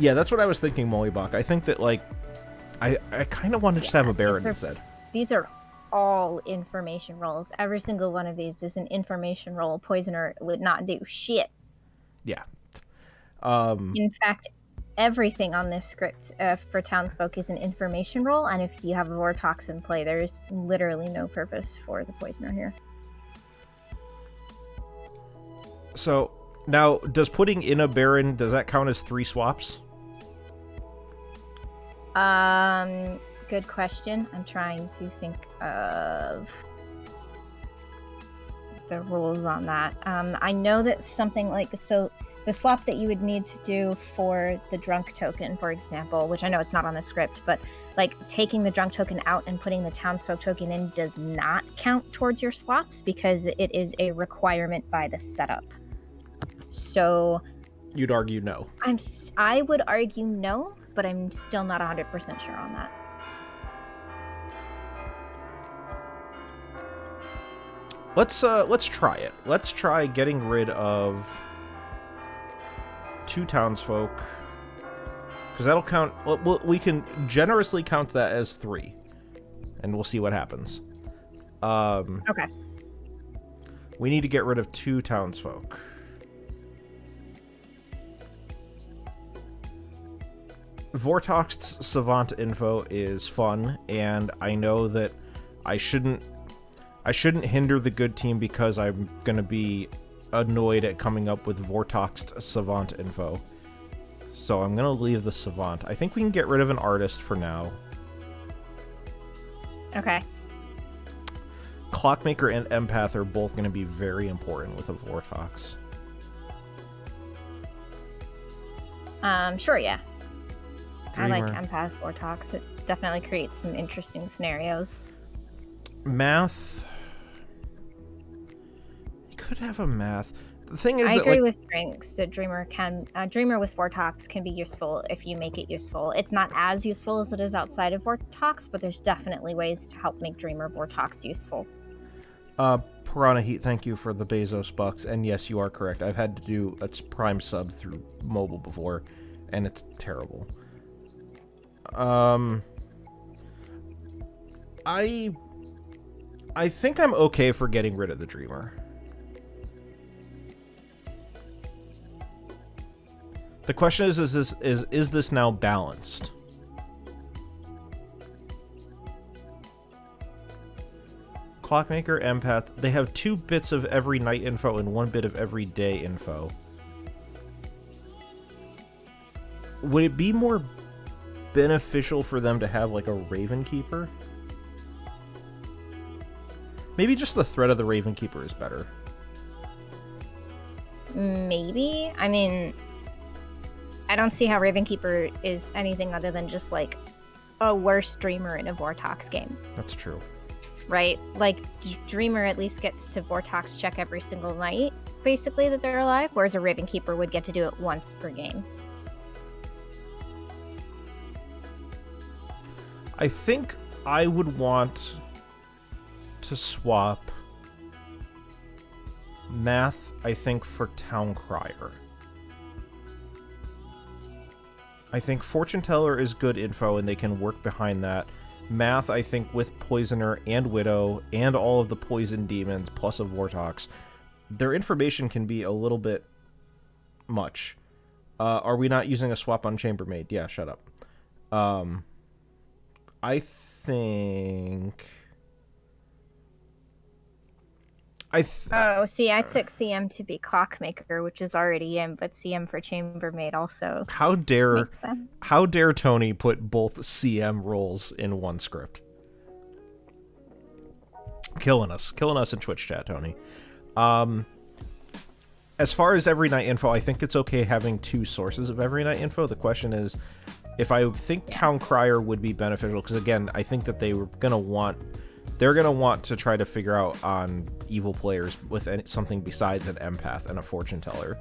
Yeah, that's what I was thinking, Mollybach. I think that, like, I kind of want to just have a Baron instead. These are all information rolls. Every single one of these is an information roll. Poisoner would not do shit. Yeah. In fact, everything on this script for townsfolk is an information roll, and if you have a Vortox in play, there's literally no purpose for the Poisoner here. So, now, does putting in a Baron, does that count as 3 swaps? Good question. I'm trying to think of the rules on that. I know that something like, so the swap that you would need to do for the drunk token, for example, which I know it's not on the script, but like taking the drunk token out and putting the townsfolk token in does not count towards your swaps because it is a requirement by the setup. So you'd argue no. I would argue no, but I'm still not 100% sure on that. Let's try it. Let's try getting rid of 2 townsfolk, because that'll count. We can generously count that as 3, and we'll see what happens. Okay. We need to get rid of 2 townsfolk. Vortox's Savant info is fun, and I know that I shouldn't hinder the good team because I'm gonna be annoyed at coming up with Vortox's Savant info. So I'm gonna leave the Savant. I think we can get rid of an artist for now. Okay. Clockmaker and Empath are both gonna be very important with a Vortox. Sure, yeah. Dreamer. I like Empath Vortox. It definitely creates some interesting scenarios. Math. You could have a math. The thing is, I agree with Drinks that Dreamer with Vortox can be useful if you make it useful. It's not as useful as it is outside of Vortox, but there's definitely ways to help make Dreamer Vortox useful. Piranha Heat, thank you for the Bezos bucks. And yes, you are correct. I've had to do a Prime sub through mobile before, and it's terrible. I think I'm okay for getting rid of the Dreamer. The question is this now balanced? Clockmaker, Empath, they have 2 bits of every night info and 1 bit of every day info. Would it be more beneficial for them to have like a Raven Keeper? Maybe just the threat of the Raven Keeper is better. Maybe. I mean, I don't see how Raven Keeper is anything other than just like a worse Dreamer in a Vortox game. That's true. Right? Like, Dreamer at least gets to Vortox check every single night, basically, that they're alive, whereas a Raven Keeper would get to do it once per game. I think I would want to swap Math, I think, for Town Crier. I think Fortune Teller is good info and they can work behind that. Math, I think, with Poisoner and Widow and all of the Poison Demons plus a Vortox, their information can be a little bit much. Are we not using a swap on Chambermaid? Yeah, shut up. I think... see, I took CM to be Clockmaker, which is already in, but CM for Chambermaid also. How dare Tony put both CM roles in one script? Killing us in Twitch chat, Tony. As far as every night info, I think it's okay having 2 sources of every night info. The question is, if I think Town Crier would be beneficial, because again, I think that they're gonna want to try to figure out on evil players with something besides an Empath and a Fortune Teller.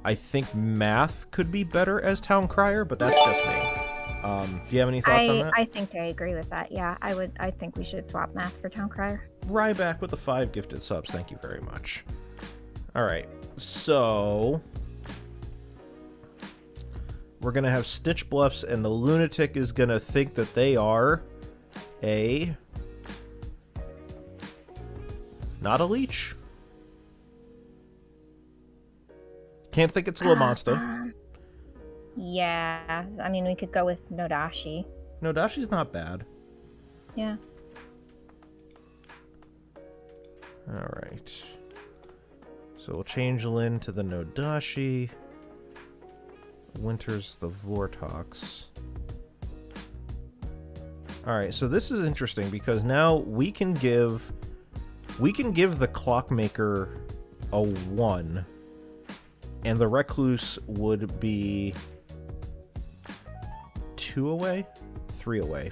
I think Math could be better as Town Crier, but that's just me. Do you have any thoughts on that? I think I agree with that. Yeah, I think we should swap Math for Town Crier. Ryback with the 5 gifted subs. Thank you very much. All right, so We're going to have Stitch Bluffs, and the Lunatic is going to think that they are not a leech. Can't think it's a Lamonsta. Yeah, I mean, we could go with Nodashi. Nodashi's not bad. Yeah. Alright. So we'll change Lyn to the Nodashi. Winter's the Vortox. Alright, so this is interesting because now we can give the Clockmaker a 1, and the Recluse would be 2 away? 3 away.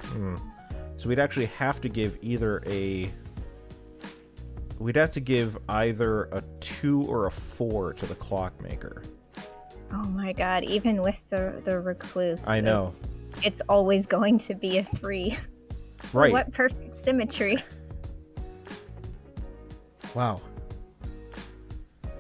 So we'd actually have to give either a... We'd have to give either a 2 or a 4 to the Clockmaker. Oh my god, even with the Recluse. I know. It's always going to be a 3. Right. What perfect symmetry. Wow.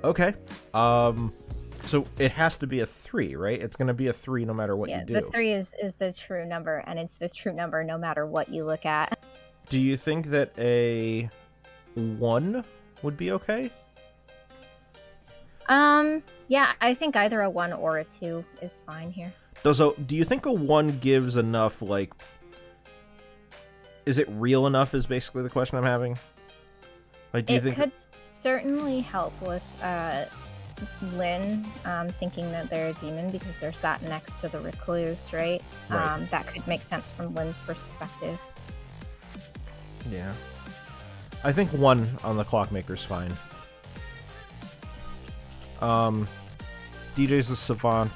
Okay. So it has to be a 3, right? It's going to be a 3 no matter what you do. The 3 is the true number, and it's the true number no matter what you look at. Do you think that a 1 would be okay? Yeah, I think either a 1 or a 2 is fine here. Do you think a 1 gives enough, like... Is it real enough is basically the question I'm having? Like, do you think... It could certainly help with, Lyn, thinking that they're a demon because they're sat next to the Recluse, right? Right. That could make sense from Lyn's perspective. Yeah. I think 1 on the Clockmaker's fine. DJ's a Savant.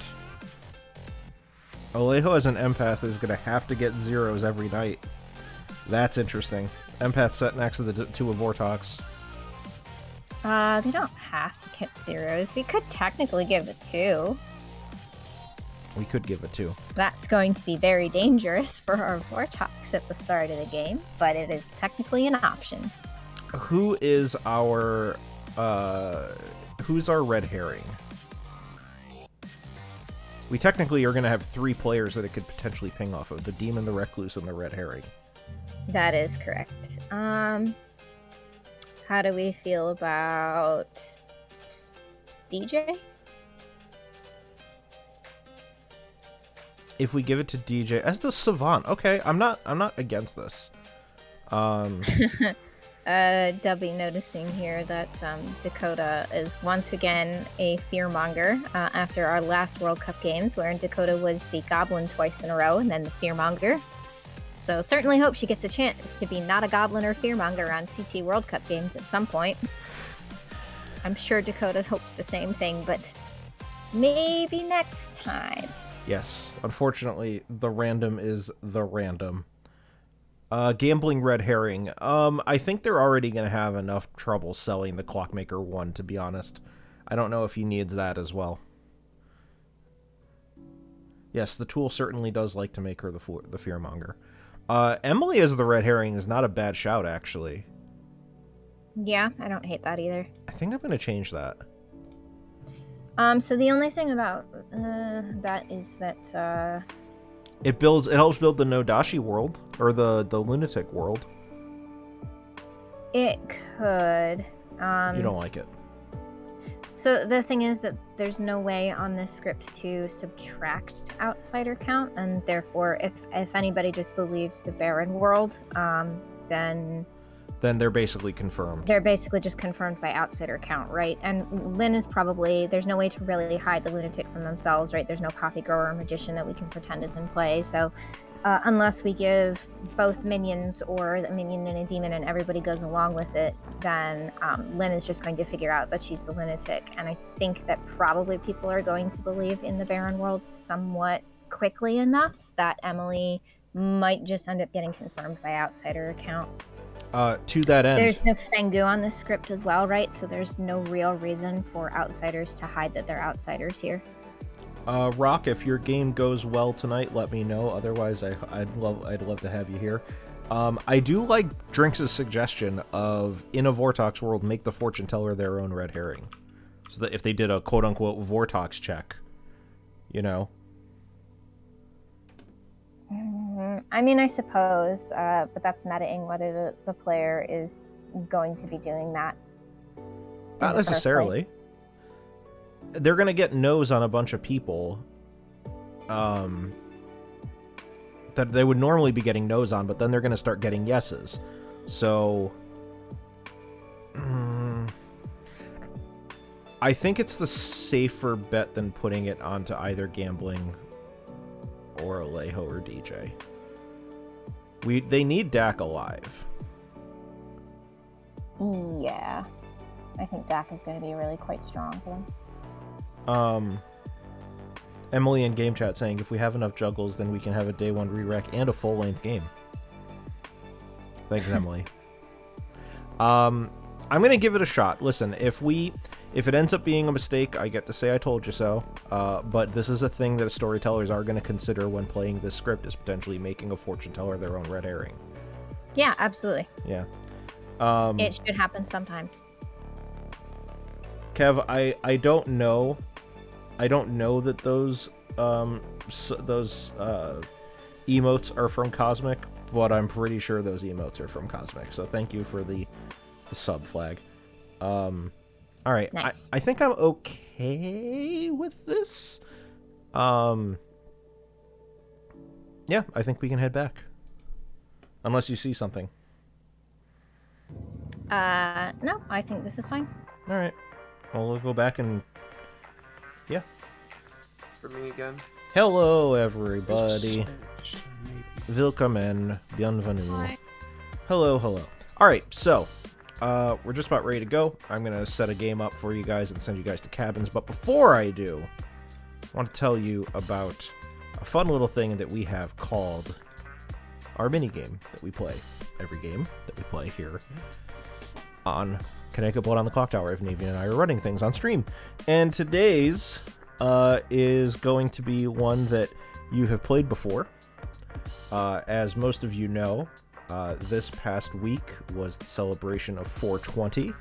Alejo as an Empath is going to have to get 0s every night. That's interesting. Empath set next to a Vortox. They don't have to get 0s. We could technically give a 2. We could give a 2. That's going to be very dangerous for our Vortox at the start of the game, but it is technically an option. Who's our red herring? We technically are going to have 3 players that it could potentially ping off of. The Demon, the Recluse, and the red herring. That is correct. How do we feel about DJ? If we give it to DJ as the Savant, okay, I'm not against this. Debbie noticing here that Dakota is once again a fearmonger after our last World Cup games, wherein Dakota was the Goblin twice in a row and then the fearmonger. So certainly hope she gets a chance to be not a Goblin or fearmonger on CT World Cup games at some point. I'm sure Dakota hopes the same thing, but maybe next time. Yes, unfortunately, the random is the random. Gambling red herring. I think they're already going to have enough trouble selling the Clockmaker 1, to be honest. I don't know if he needs that as well. Yes, the tool certainly does like to make her the fearmonger. Emily as the red herring is not a bad shout, actually. Yeah, I don't hate that either. I think I'm going to change that. So the only thing about that is that it helps build the Nodashi world, or the Lunatic world. It could. You don't like it. So the thing is that there's no way on this script to subtract outsider count, and therefore if anybody just believes the barren world, then they're basically confirmed. They're basically just confirmed by outsider count, right? And Lyn is probably, there's no way to really hide the Lunatic from themselves, right? There's no copy grower or magician that we can pretend is in play, so unless we give both minions or a minion and a demon and everybody goes along with it, then Lyn is just going to figure out that she's the Lunatic. And I think that probably people are going to believe in the barren world somewhat quickly enough that Emily might just end up getting confirmed by outsider account. To that end, there's no Fengu on the script as well, right? So there's no real reason for outsiders to hide that they're outsiders here. Rock, if your game goes well tonight, let me know. Otherwise, I'd love to have you here. I do like Drinks' suggestion of, in a Vortox world, make the fortune teller their own red herring, so that if they did a quote unquote Vortox check, you know. I mean, I suppose, but that's metaing whether the player is going to be doing that. Not necessarily. They're going to get no's on a bunch of people that they would normally be getting no's on, but then they're going to start getting yeses. So I think it's the safer bet than putting it onto either gambling or Alejo or DJ. They need Dak alive. Yeah. I think Dak is going to be really quite strong for them. Emily in game chat saying, if we have enough juggles, then we can have a day one re-rec and a full-length game. Thanks, Emily. I'm going to give it a shot. Listen, if it ends up being a mistake, I get to say I told you so. But this is a thing that storytellers are going to consider when playing this script, is potentially making a fortune teller their own red herring. Yeah, absolutely. Yeah. It should happen sometimes. Kev, I don't know. I don't know that those emotes are from Cosmic, but I'm pretty sure those emotes are from Cosmic. So thank you for the sub flag. All right. Nice. I think I'm okay with this. Yeah, I think we can head back. Unless you see something. No, I think this is fine. All right. Well, we'll go back and... Yeah. For me again. Hello, everybody. Willkommen. Bienvenue. Hi. Hello, hello. All right, so we're just about ready to go. I'm going to set a game up for you guys and send you guys to cabins. But before I do, I want to tell you about a fun little thing that we have called our mini game that we play. Every game that we play here on Connecticut Blood on the Clocktower, if Navean and I are running things on stream. And today's is going to be one that you have played before. As most of you know, this past week was the celebration of 420,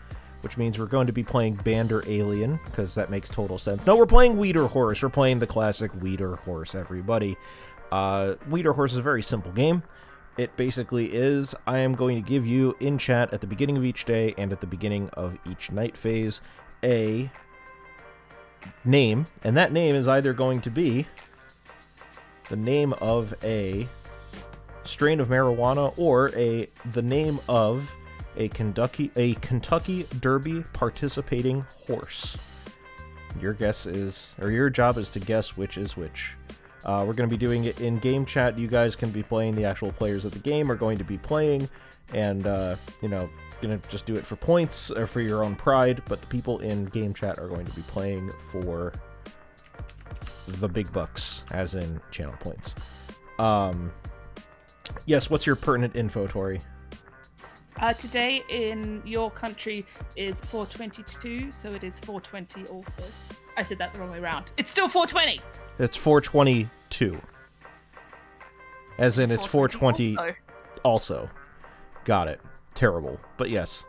which means we're going to be playing Bander Alien, because that makes total sense. No, we're playing Weeder Horse. We're playing the classic Weeder Horse, everybody. Weeder Horse is a very simple game. It basically is, I am going to give you in chat at the beginning of each day and at the beginning of each night phase a name, and that name is either going to be the name of a strain of marijuana or the name of a Kentucky Derby participating horse. Your guess is, or your job is to guess which is which. We're going to be doing it in game chat. You guys can be playing. The actual players of the game are going to be playing, and going to just do it for points or for your own pride. But the people in game chat are going to be playing for the big bucks, as in channel points. Yes, what's your pertinent info, Tori? Today in your country is 422, so it is 420 also. I said that the wrong way around. It's still 420! It's 422. As in, it's 420 also. Got it. Terrible. But yes.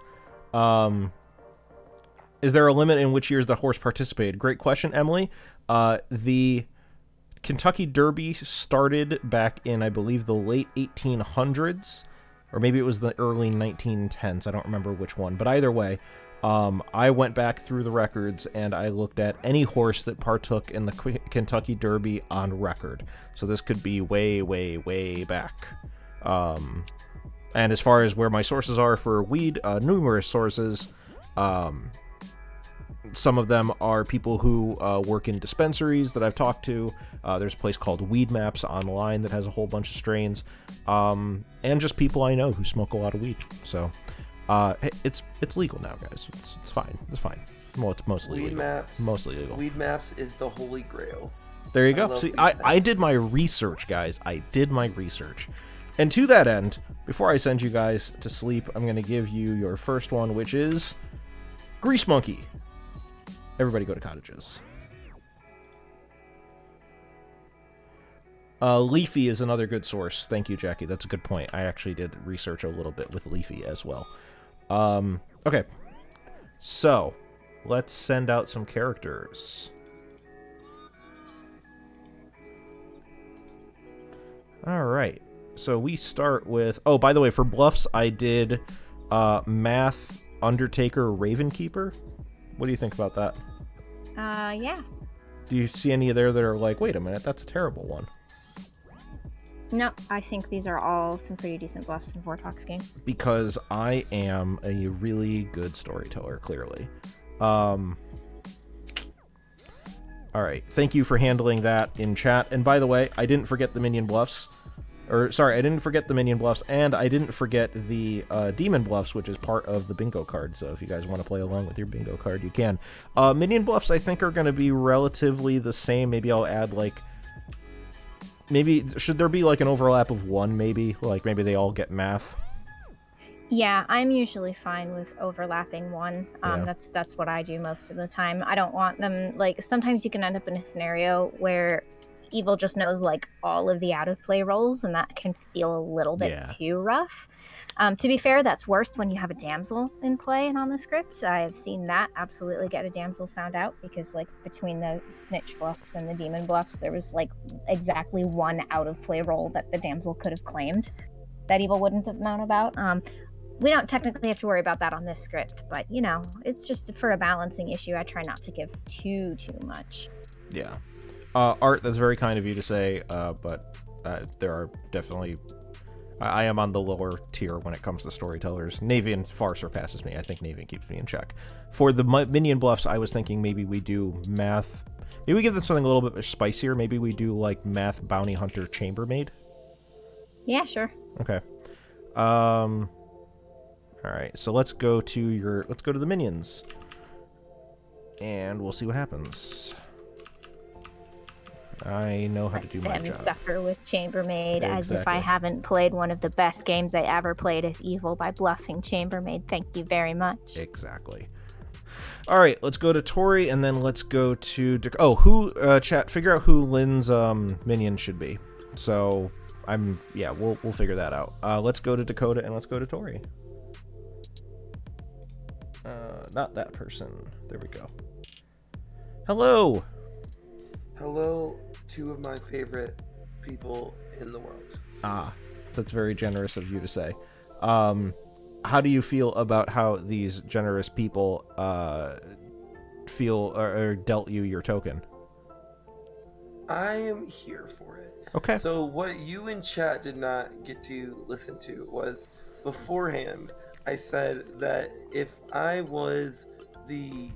Is there a limit in which years the horse participated? Great question, Emily. The Kentucky Derby started back in, I believe, the late 1800s. Or maybe it was the early 1910s. I don't remember which one. But either way, I went back through the records and I looked at any horse that partook in the Kentucky Derby on record. So this could be way, way, way back. And as far as where my sources are for weed, numerous sources. Some of them are people who work in dispensaries that I've talked to. There's a place called Weed Maps online that has a whole bunch of strains. And just people I know who smoke a lot of weed. So it's legal now, guys. It's fine. It's fine. Well, it's mostly Weed legal. Maps. Mostly legal. Weed Maps is the holy grail. There you go. See, I did my research, guys. I did my research. And to that end, before I send you guys to sleep, I'm going to give you your first one, which is Grease Monkey. Everybody go to cottages. Leafy is another good source. Thank you, Jackie. That's a good point. I actually did research a little bit with Leafy as well. Okay. So, let's send out some characters. Alright. So we start with... Oh, by the way, for bluffs, I did Math, Undertaker, Ravenkeeper. What do you think about that? Yeah. Do you see any there that are like, wait a minute, that's a terrible one? No, I think these are all some pretty decent bluffs in Vortox game. Because I am a really good storyteller, clearly. Alright, thank you for handling that in chat. And by the way, I didn't forget the minion bluffs. I didn't forget the minion bluffs, and I didn't forget the demon bluffs, which is part of the bingo card. So if you guys want to play along with your bingo card, you can. Minion bluffs, I think, are going to be relatively the same. Maybe I'll add, like... Maybe... Should there be, like, an overlap of one, maybe? Like, maybe they all get math? Yeah, I'm usually fine with overlapping one. Yeah. That's what I do most of the time. I don't want them... Like, sometimes you can end up in a scenario where... Evil just knows like all of the out of play rolls, and that can feel a little bit too rough. To be fair, that's worse when you have a damsel in play and on the script. I have seen that absolutely get a damsel found out, because like between the snitch bluffs and the demon bluffs, there was like exactly one out of play roll that the damsel could have claimed that Evil wouldn't have known about. We don't technically have to worry about that on this script, but you know, it's just for a balancing issue. I try not to give too much. Yeah. Art, that's very kind of you to say, but there are definitely... I am on the lower tier when it comes to storytellers. Navean far surpasses me. I think Navean keeps me in check. For the minion bluffs, I was thinking maybe we do math... Maybe we give them something a little bit spicier. Maybe we do, like, math, bounty hunter, chambermaid? Yeah, sure. Okay. Alright, so let's go to the minions. And we'll see what happens. I know how to do my job. Suffer with chambermaid as if I Exactly. haven't played one of the best games I ever played as Evil by bluffing chambermaid. Thank you very much. Exactly. All right, let's go to Tori, and then let's go to... chat, figure out who Lynn's minion should be. So, we'll figure that out. Let's go to Dakota, and let's go to Tori. Not that person. There we go. Hello! Hello, two of my favorite people in the world. Ah, that's very generous of you to say. How do you feel about how these generous people feel or dealt you your token? I am here for it. Okay. So what you in chat did not get to listen to was beforehand, I said that if I was the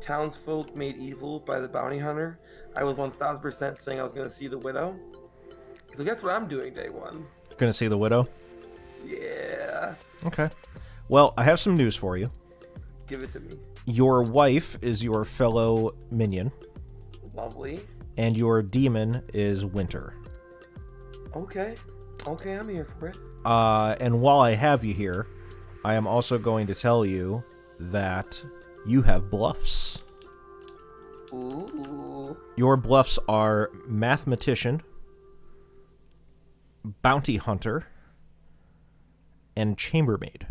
townsfolk made evil by the bounty hunter, I was 1000% saying I was going to see the widow. So guess what I'm doing day one? Gonna see the widow? Yeah. Okay. Well, I have some news for you. Give it to me. Your wife is your fellow minion, Lovely. and your demon is Winter. Okay. Okay, I'm here for it. And while I have you here, I am also going to tell you that you have bluffs. Ooh. Your bluffs are Mathematician, Bounty Hunter, and Chambermaid.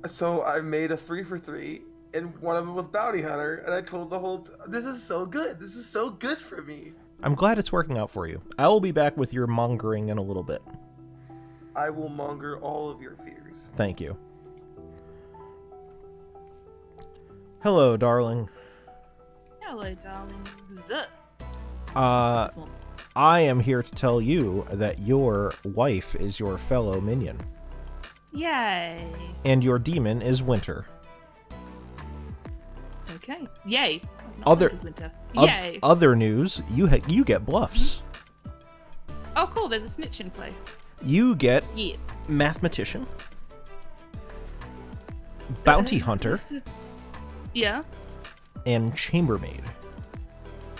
So I made a 3 for 3, and one of them was Bounty Hunter, and I told the whole... This is so good. This is so good for me. I'm glad it's working out for you. I will be back with your mongering in a little bit. I will monger all of your fears. Thank you. Hello, darling. Hello, darling. I am here to tell you that your wife is your fellow minion, Yay. and your demon is Winter. Okay. Yay. Not Other- like winter. Oth- Yay. Other news, you get bluffs. Oh, cool. There's a snitch in play. You get Yeah. Mathematician, Bounty Hunter, What's the- Yeah. and Chambermaid.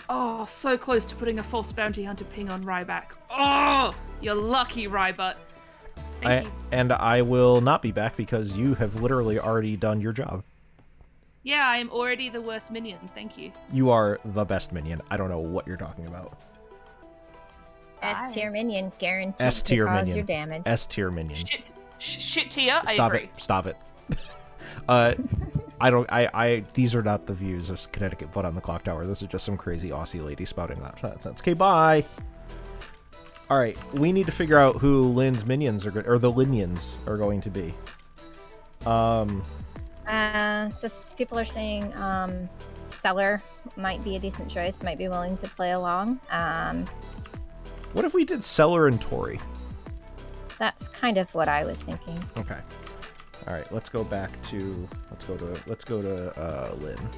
Oh, so close to putting a false bounty hunter ping on Ryback. Oh, you're lucky, Rybutt. Thank you. And I will not be back because you have literally already done your job. Yeah, I am already the worst minion. Thank you. You are the best minion. I don't know what you're talking about. S tier minion guaranteed S to tier cause minion. your damage. S tier minion. Shit tier. I Stop agree. it. Stop it. These are not the views of Connecticut, but on the Clocktower. This is just some crazy Aussie lady spouting nonsense. Okay, bye. All right, we need to figure out who Lynn's minions are or the Linions are going to be. So people are saying Seller might be a decent choice. Might be willing to play along. What if we did Seller and Tori? That's kind of what I was thinking. Okay. All right, let's go back to let's go to Lynn.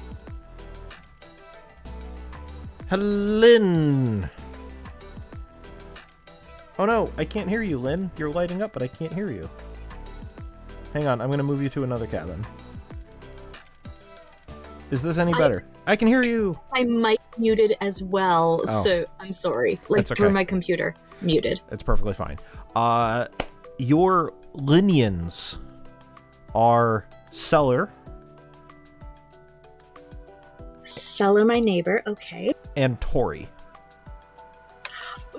Lynn. Oh no, I can't hear you, Lynn. You're lighting up, but I can't hear you. Hang on, I'm gonna move you to another cabin. Is this any better? I can hear you. I might muted as well, Oh. so I'm sorry. Like That's okay. through my computer, muted. It's perfectly fine. Your Linions are Seller Seller, my neighbor. Okay. and Tori.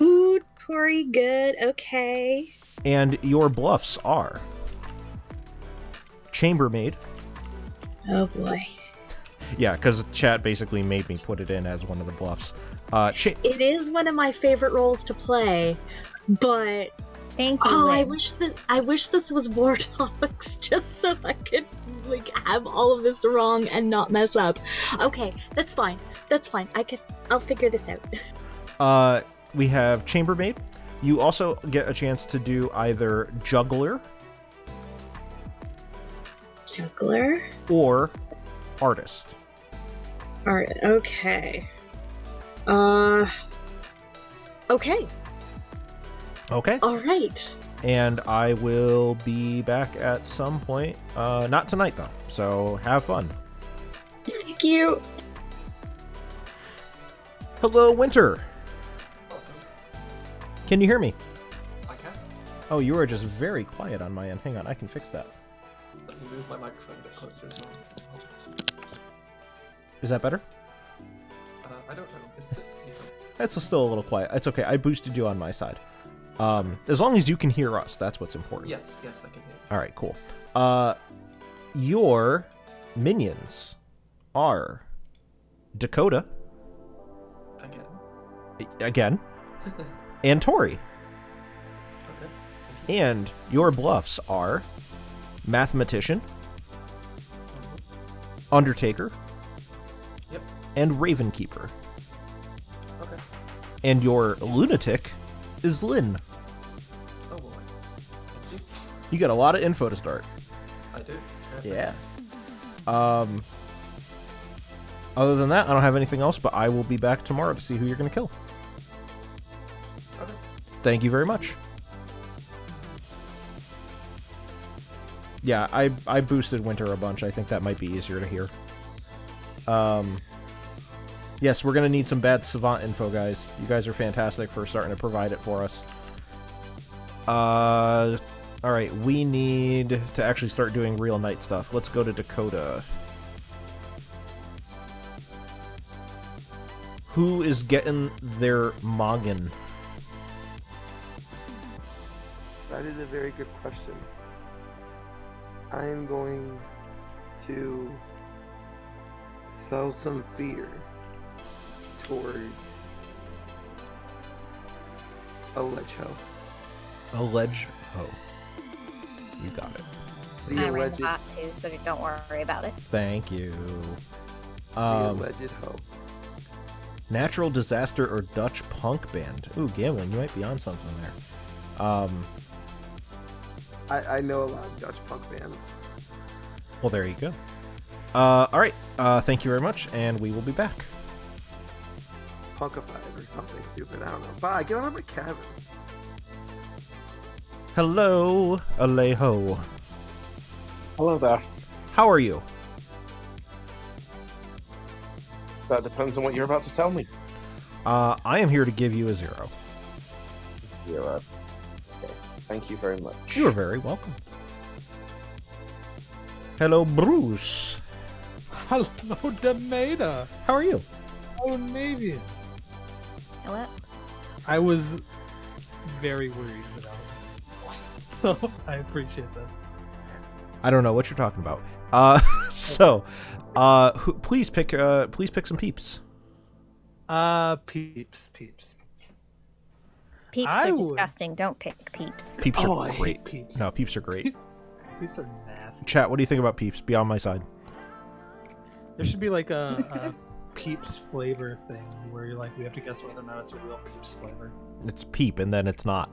Ooh, Tori, good. Okay. And your bluffs are Chambermaid. Oh boy. Yeah, because chat basically made me put it in as one of the bluffs. It is one of my favorite roles to play, but Thank you. oh, Lynn. I wish this was War Dogs, just so I could like have all of this wrong and not mess up. Okay, that's fine. That's fine. I'll figure this out. We have Chambermaid. You also get a chance to do either Juggler Juggler. or Artist. Alright, okay. Okay. Okay. Alright. And I will be back at some point. Not tonight, though. So have fun. Thank you. Hello, Winter. Can you hear me? I can. Oh, you are just very quiet on my end. Hang on, I can fix that. Let me move my microphone a bit closer as well. Is that better? I don't know. Is it? It's still a little quiet. It's okay. I boosted you on my side. As long as you can hear us, that's what's important. Yes, I can hear you. All right, cool. Your minions are Dakota again, and Tori. Okay. Thank you. And your bluffs are Mathematician, Undertaker, Yep. and Ravenkeeper. Okay. And your lunatic is Lynn. Oh boy. Thank you. You got a lot of info to start. I do. Yeah. Other than that, I don't have anything else, but I will be back tomorrow to see who you're going to kill. Okay. Thank you very much. Yeah, I boosted Winter a bunch. I think that might be easier to hear. Yes, we're going to need some bad Savant info, guys. You guys are fantastic for starting to provide it for us. Alright, we need to actually start doing real night stuff. Let's go to Dakota. Who is getting their Moggin? That is a very good question. I am going to sell some fear towards a ledge hoe. A ledge hoe. You got it. The I ran alleged, the bot too, so don't worry about it. Thank you. the alleged hoe. Natural disaster or Dutch punk band. Ooh, Gambling, you might be on something there. I know a lot of Dutch punk bands. Well, there you go. Alright, thank you very much, and we will be back. Punkified or something stupid. I don't know. Bye. Get out of my cabin. Hello, Alejo. Hello there. How are you? That depends on what you're about to tell me. I am here to give you a 0. 0. Okay. Thank you very much. You are very welcome. Hello, Bruce. Hello, Demeda. How are you? Oh, Navean. Hello? I was very worried that I was so I appreciate this. I don't know what you're talking about. Please pick some peeps. Peeps. Peeps I are would. disgusting. Don't pick peeps. Peeps Oh, are I hate great. peeps. No, peeps are great. Peeps are nasty. Chat, what do you think about peeps? Be on my side. There should be like a peeps flavor thing where you're like, we have to guess whether or not it's a real peeps flavor. It's peep, and then it's not.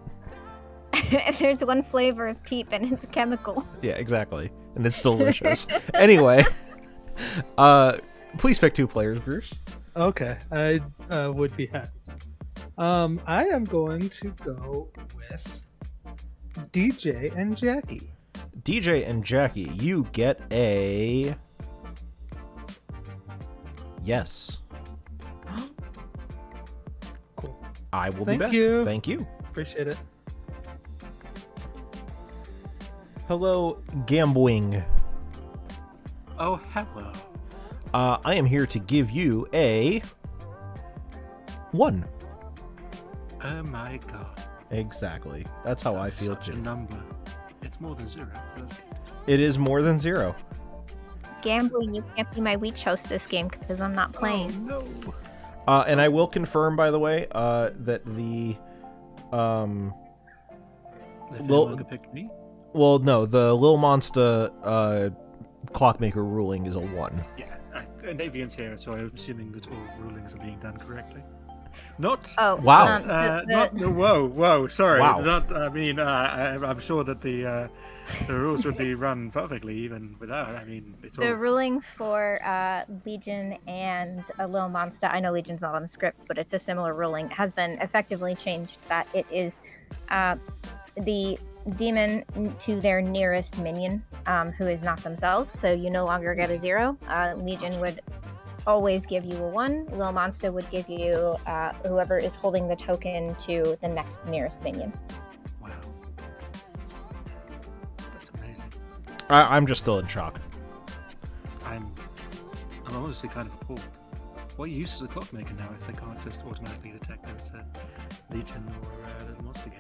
There's one flavor of peep, and it's chemical. Yeah, exactly. And it's delicious. Anyway, please pick 2 players, Bruce. Okay, I would be happy to. I am going to go with DJ and Jackie. DJ and Jackie, you get a... Yes. Cool. I will Thank be back. you. Thank you. Appreciate it. Hello, Gambwing. Oh, hello. I am here to give you a 1. Oh my god. Exactly. That's how I feel Such a too. number. It's more than 0, so that's good. It is more than 0. Gambling, you can't be my Weech host this game because I'm not playing. Oh, no. And I will confirm, by the way, that the They Well- no longer picked me? well, no, the Lil Monster clockmaker ruling is a 1. Yeah, Navean's here, so I'm assuming that all rulings are being done correctly. Not. Oh, Wow. so the- Not the whoa, sorry. Wow. Not. I mean, I'm sure that the rules would be run perfectly even without. I mean, it's all. The ruling for Legion and a Little Monster, I know Legion's not on the script, but it's a similar ruling, has been effectively changed that it is the demon to their nearest minion, who is not themselves, so you no longer get a 0. Legion would always give you a 1. Little Monster would give you whoever is holding the token to the next nearest minion. Wow. That's amazing. I'm just still in shock. I'm honestly kind of appalled. What use is a clockmaker now if they can't just automatically detect that it's a Legion or a Little Monster game?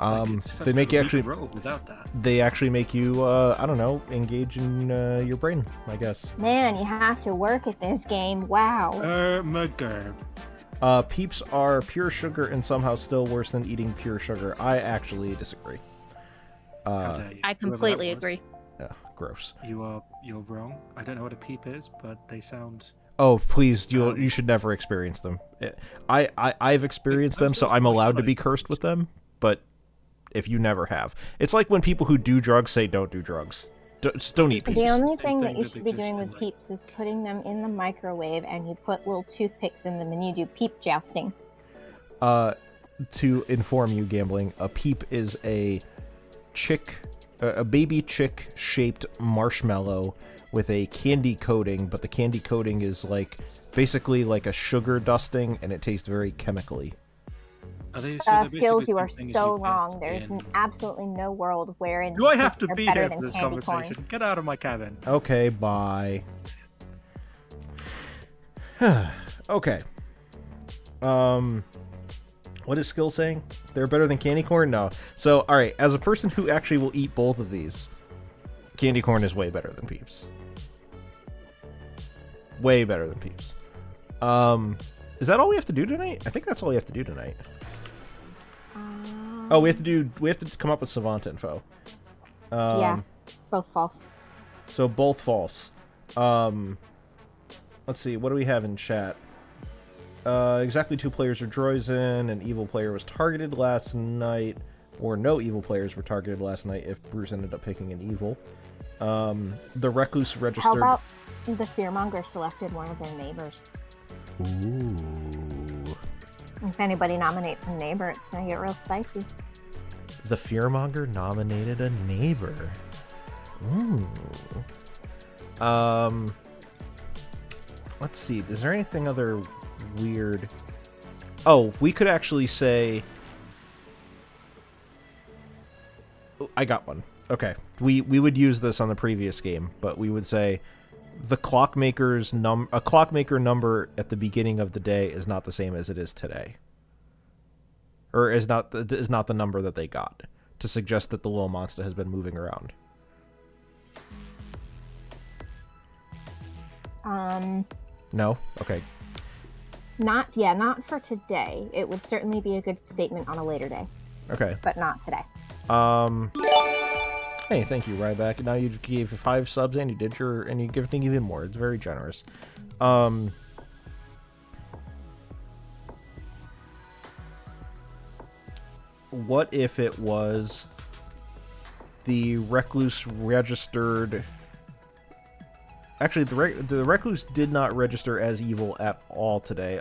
It's such They make a you weak actually. role without that. They actually make you, I don't know, engage in your brain, I guess. Man, you have to work at this game. Wow. McGurb. Peeps are pure sugar and somehow still worse than eating pure sugar. I actually disagree. How dare you? I Whoever completely that was. agree. Gross. You're wrong. I don't know what a peep is, but they sound. Oh, please, you should never experience them. I've experienced them, so I'm allowed to be cursed with them, but if you never have. It's like when people who do drugs say don't do drugs. Just don't eat peeps. The only Same thing that thing you that should be exists doing in, with like- peeps is putting them in the microwave and you put little toothpicks in them and you do peep jousting. To inform you, Gambling, a peep is a baby chick shaped marshmallow with a candy coating, but the candy coating is like basically like a sugar dusting and it tastes very chemically. Are they, so they're Skills, basically you are the same thing as so you wrong. get There's in- absolutely no world wherein Do I have to peeps are be better here than for this candy corn. conversation? Get out of my cabin. Okay, bye. Okay. What is Skill saying? They're better than candy corn? No. So, alright, as a person who actually will eat both of these, candy corn is way better than Peeps. Way better than Peeps. Is that all we have to do tonight? I think that's all we have to do tonight. Oh, we have to come up with Savant info. Yeah, both false. So both false. Let's see, what do we have in chat? Exactly 2 players are Droizen, an evil player was targeted last night, or no evil players were targeted last night if Bruce ended up picking an evil. The Recluse registered... How about the Fearmonger selected one of their neighbors? Ooh. If anybody nominates a neighbor, it's gonna get real spicy. The Fearmonger nominated a neighbor. Ooh. Let's see. Is there anything other weird? Oh, we could actually say. Oh, I got one. Okay, we would use this on the previous game, but we would say the clockmaker's a clockmaker number at the beginning of the day is not the same as it is today, or is not the number that they got, to suggest that the little monster has been moving around. Um, No? Okay. Not for today. It would certainly be a good statement on a later day. Okay. But not today. Hey, thank you, Ryback. Now you gave 5 subs and you give even more. It's very generous. What if it was the Recluse registered? Actually, the Recluse did not register as evil at all today,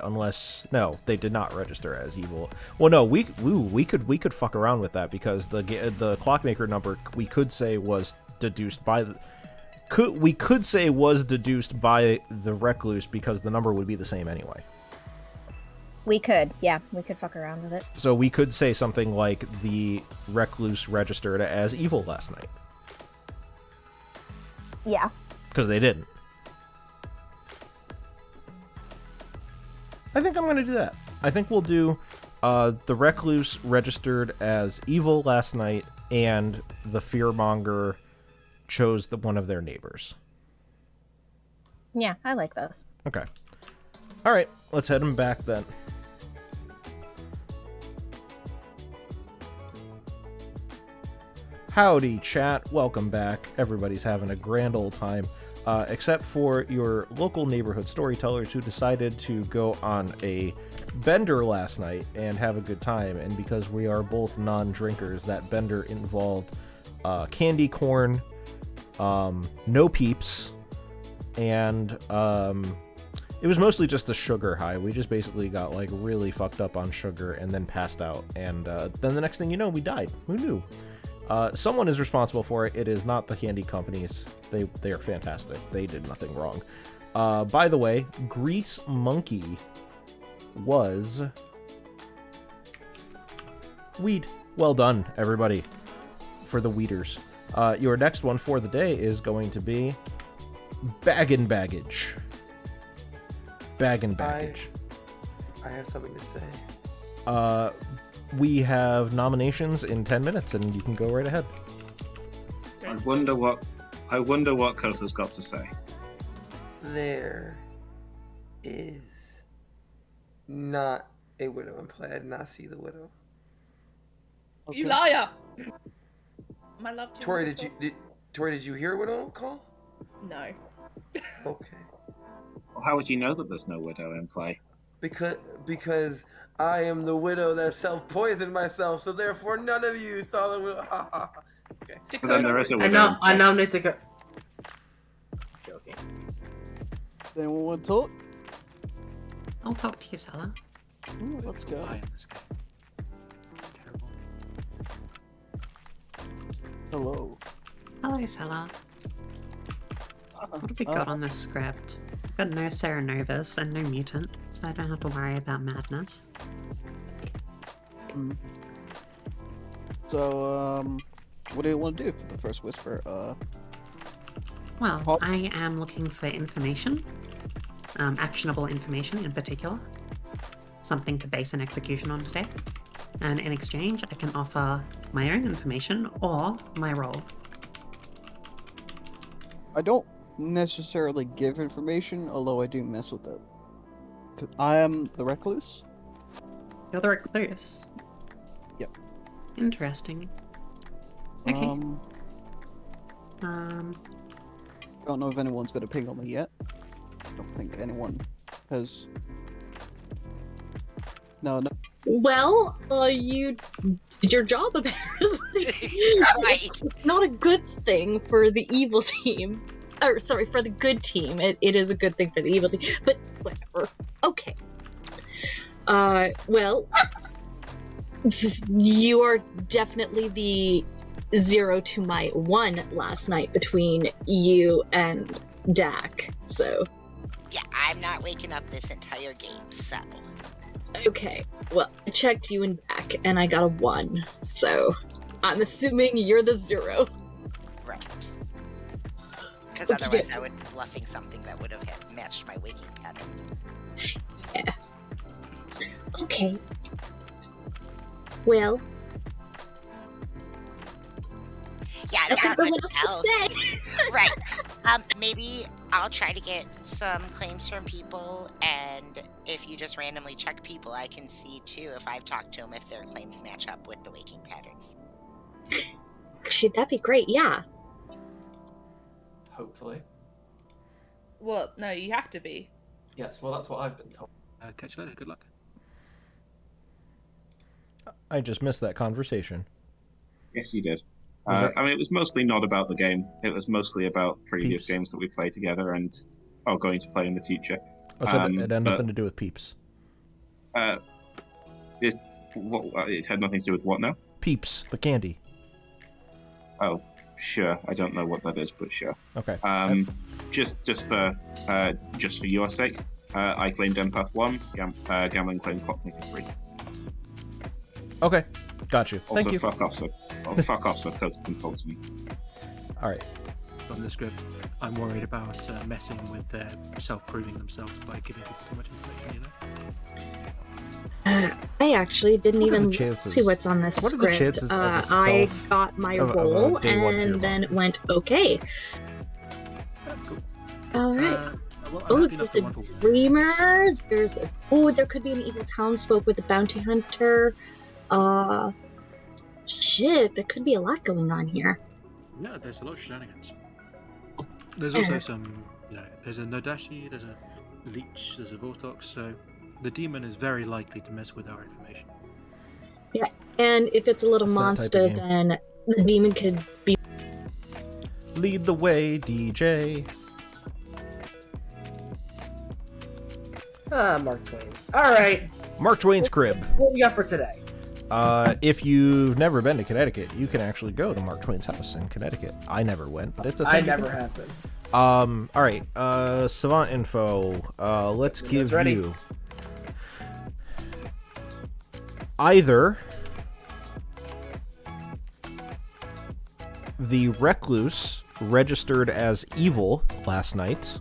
no, they did not register as evil. Well, no, we could fuck around with that because the Clockmaker number we could say was deduced by the Recluse because the number would be the same anyway. We could fuck around with it. So we could say something like the Recluse registered as evil last night. Yeah. Because they didn't. I think I'm going to do that. I think we'll do the Recluse registered as evil last night, and the Fearmonger chose one of their neighbors. Yeah, I like those. Okay. All right, let's head them back then. Howdy, chat. Welcome back. Everybody's having a grand old time. Except for your local neighborhood storytellers who decided to go on a bender last night and have a good time. And because we are both non-drinkers, that bender involved candy corn, no peeps, and it was mostly just a sugar high. We just basically got like really fucked up on sugar and then passed out. And then the next thing you know, we died. Who knew? Someone is responsible for it. It is not the candy companies. They are fantastic. They did nothing wrong. By the way, Grease Monkey was weed. Well done, everybody, for the weeders. Your next one for the day is going to be Baggin' Baggage. Baggin' Baggage. I have something to say. We have nominations in 10 minutes, and you can go right ahead. I wonder what Kota's got to say. There is not a widow in play. I did not see the widow. Okay. You liar! My love. Tori, did you hear a widow call? No. Okay. Well, how would you know that there's no widow in play? Because I am the widow that self-poisoned myself, so therefore none of you saw the widow. Okay. But then there is a widow. I now need to go. Joking. Does anyone want to talk? I'll talk to you, Sala. Ooh, let's go. It's terrible. Hello. Hello, Sala. What have we got on this script? Got no Serenovus and no mutant, so I don't have to worry about madness. So, what do you want to do for the first whisper? Well, I am looking for information, actionable information in particular, something to base an execution on today, and in exchange I can offer my own information or my role. I don't necessarily give information, although I do mess with it. 'Cause I am the Recluse. You're the Recluse? Yep. Interesting. Okay. Don't know if anyone's got a ping on me yet. Don't think anyone has. No. Well, you did your job apparently. Right. It's not a good thing for the evil team. Or, sorry, for the good team. It is a good thing for the evil team. But, whatever. Okay. Well, you are definitely the 0 to my 1 last night between you and Dak, so. Yeah, I'm not waking up this entire game, so. Okay, well, I checked you and Dak, and I got a 1, so I'm assuming you're the 0. Right. Because otherwise I would be bluffing something that would have matched my waking pattern. Yeah. Okay. Well. Yeah, I not don't know much what else to else. Right. Maybe I'll try to get some claims from people and And if you just randomly check people, I can see too if I've talked to them if their claims match up with the waking patterns. Actually, that'd be great. Yeah. Hopefully. Well, no, you have to be. Yes, well, that's what I've been told. Catch you later. Good luck. I just missed that conversation. Yes, you did. I mean, it was mostly not about the game. It was mostly about previous Peeps. games that we played together and are going to play in the future. Oh, so it had nothing to do with Peeps. It had nothing to do with what now? Peeps, the candy. Oh, sure. I don't know what that is, but sure. Okay. Just for your sake, I claimed Empath 1, Gambling claimed Clockmaker 3. Okay, got you. Also, Thank you. fuck off, so Coach can talk to me. All right. From the script, I'm worried about messing with their self-proving themselves by giving people too much information, I actually didn't What are the even chances- see what's on the what are the script. chances of a I self- got my of a roll day one fear and then it went okay. All right. Oh, there's a dreamer. There could be an evil townsfolk with a bounty hunter. Shit, there could be a lot going on here. Yeah, there's a lot of shenanigans. There's also some, there's a Nodashi, there's a Leech, there's a Vortox, so the demon is very likely to mess with our information. Yeah, and if it's a little That's that type of monster, game. then the demon could be. Lead the way, DJ. Mark Twain's. Alright. Mark Twain's crib. What we got for today? If you've never been to Connecticut, you can actually go to Mark Twain's house in Connecticut. I never went, but it's a thing. I you never can- have been. All right. Savant info. Let's give ready. you either the recluse registered as evil last night,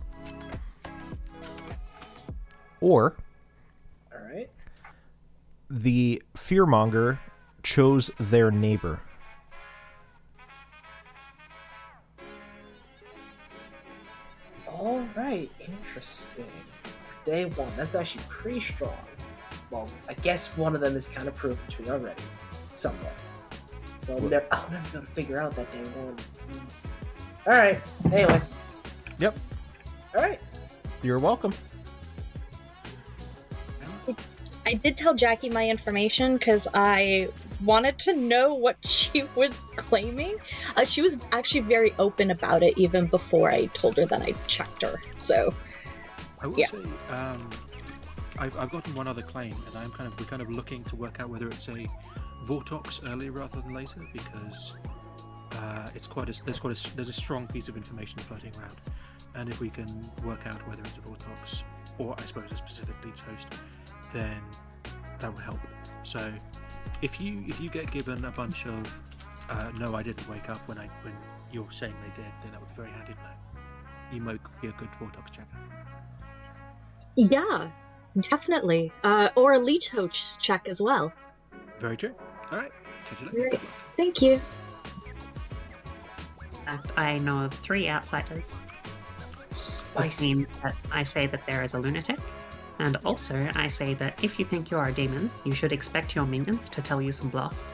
or Alright. the fearmonger chose their neighbor. Alright, interesting. Day one, that's actually pretty strong. Well, I guess one of them is kind of proven to me already. Somewhat. So I'll never be able to figure out that day one. Alright, anyway. Yep. Alright. You're welcome. I did tell Jackie my information because I wanted to know what she was claiming. She was actually very open about it even before I told her that I checked her. So, I will say, I've gotten one other claim, and we're kind of looking to work out whether it's a Vortox earlier rather than later, because there's a strong piece of information floating around, and if we can work out whether it's a Vortox or I suppose a specific Leech host, then that would help. So if you get given a bunch of no, I didn't wake up when you're saying they did, then that would be very handy to know. You might be a good Vortox checker. yeah, definitely. Or a leech host check as well. Very true. All right. Catch you later. Alright, thank you. I know of 3 outsiders. Which means that I say that there is a lunatic, and also I say that if you think you are a demon, you should expect your minions to tell you some bluffs.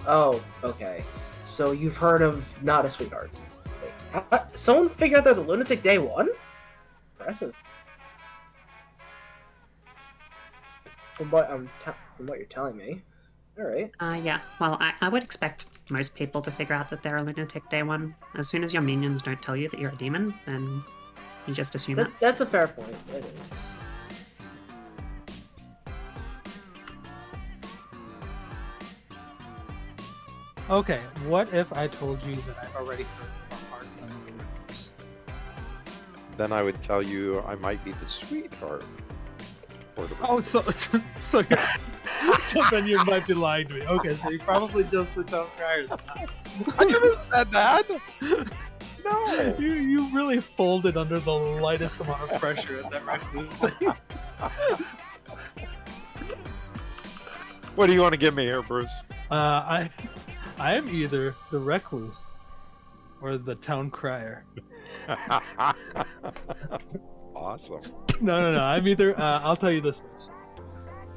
Oh, okay. So you've heard of Not a Sweetheart. Wait, someone figured out they're the lunatic day one? Impressive. From what you're telling me. Alright. Yeah, well, I would expect most people to figure out that they're a lunatic day one. As soon as your minions don't tell you that you're a demon, then you just assume that. That's a fair point. It is. Okay, what if I told you that I've already heard of art in the universe? Then I would tell you I might be the sweetheart. Or the Oh, so then you might be lying to me. Okay, so you're probably just the town crier. I never said that. No. You really folded under the lightest amount of pressure at that recluse thing. What do you want to give me here, Bruce? I am either the recluse or the town crier. Awesome. No. I'm either. I'll tell you this much.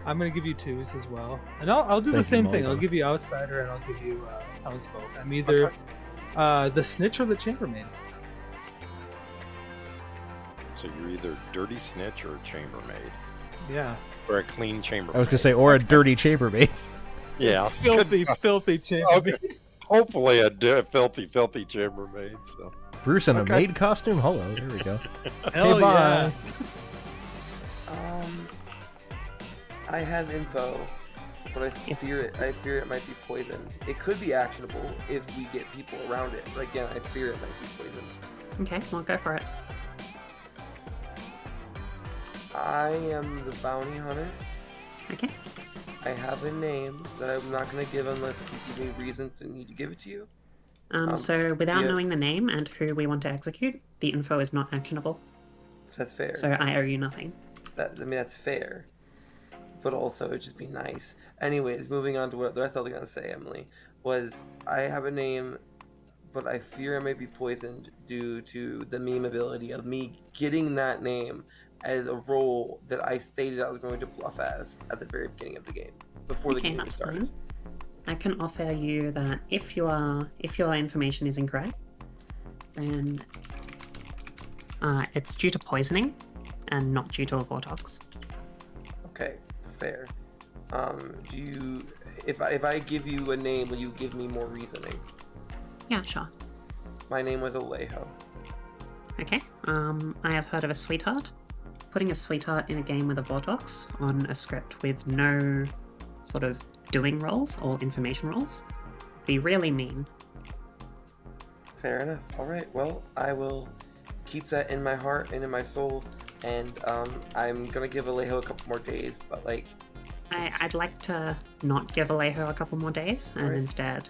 I'm gonna give you 2s as well, and I'll do the same thing. I'll give you outsider and I'll give you townsfolk. I'm either the snitch or the chambermaid. So you're either dirty snitch or a chambermaid. Yeah. Or a clean chambermaid. I was gonna say, or a dirty chambermaid. Yeah. Filthy chambermaid. Okay. Hopefully a filthy chambermaid. So. Bruce in a maid costume? Hello, there we go. Hell okay, bye. yeah. I have info, but I fear it might be poisoned. It could be actionable if we get people around it, but again, I fear it might be poisoned. Okay, well, go for it. I am the bounty hunter. Okay. I have a name that I'm not going to give unless you give me reason to need to give it to you. So without knowing the name and who we want to execute, the info is not actionable. That's fair. So I owe you nothing. That's fair. But also, it'd just be nice. Anyways, moving on to what the rest I was going to say, Emily, was I have a name, but I fear I may be poisoned due to the meme ability of me getting that name as a role that I stated I was going to bluff as at the very beginning of the game, before the game even started. Fine. I can offer you that if your information is incorrect, then it's due to poisoning and not due to a vortex. Okay, fair. If I give you a name, will you give me more reasoning? Yeah, sure. My name was Alejo. Okay. I have heard of a sweetheart. Putting a sweetheart in a game with a vortex on a script with no sort of doing roles or information roles be really mean. Fair enough. All right. Well, I will keep that in my heart and in my soul, and I'm gonna give Alejo a couple more days. But like, I'd like to not give Alejo a couple more days and instead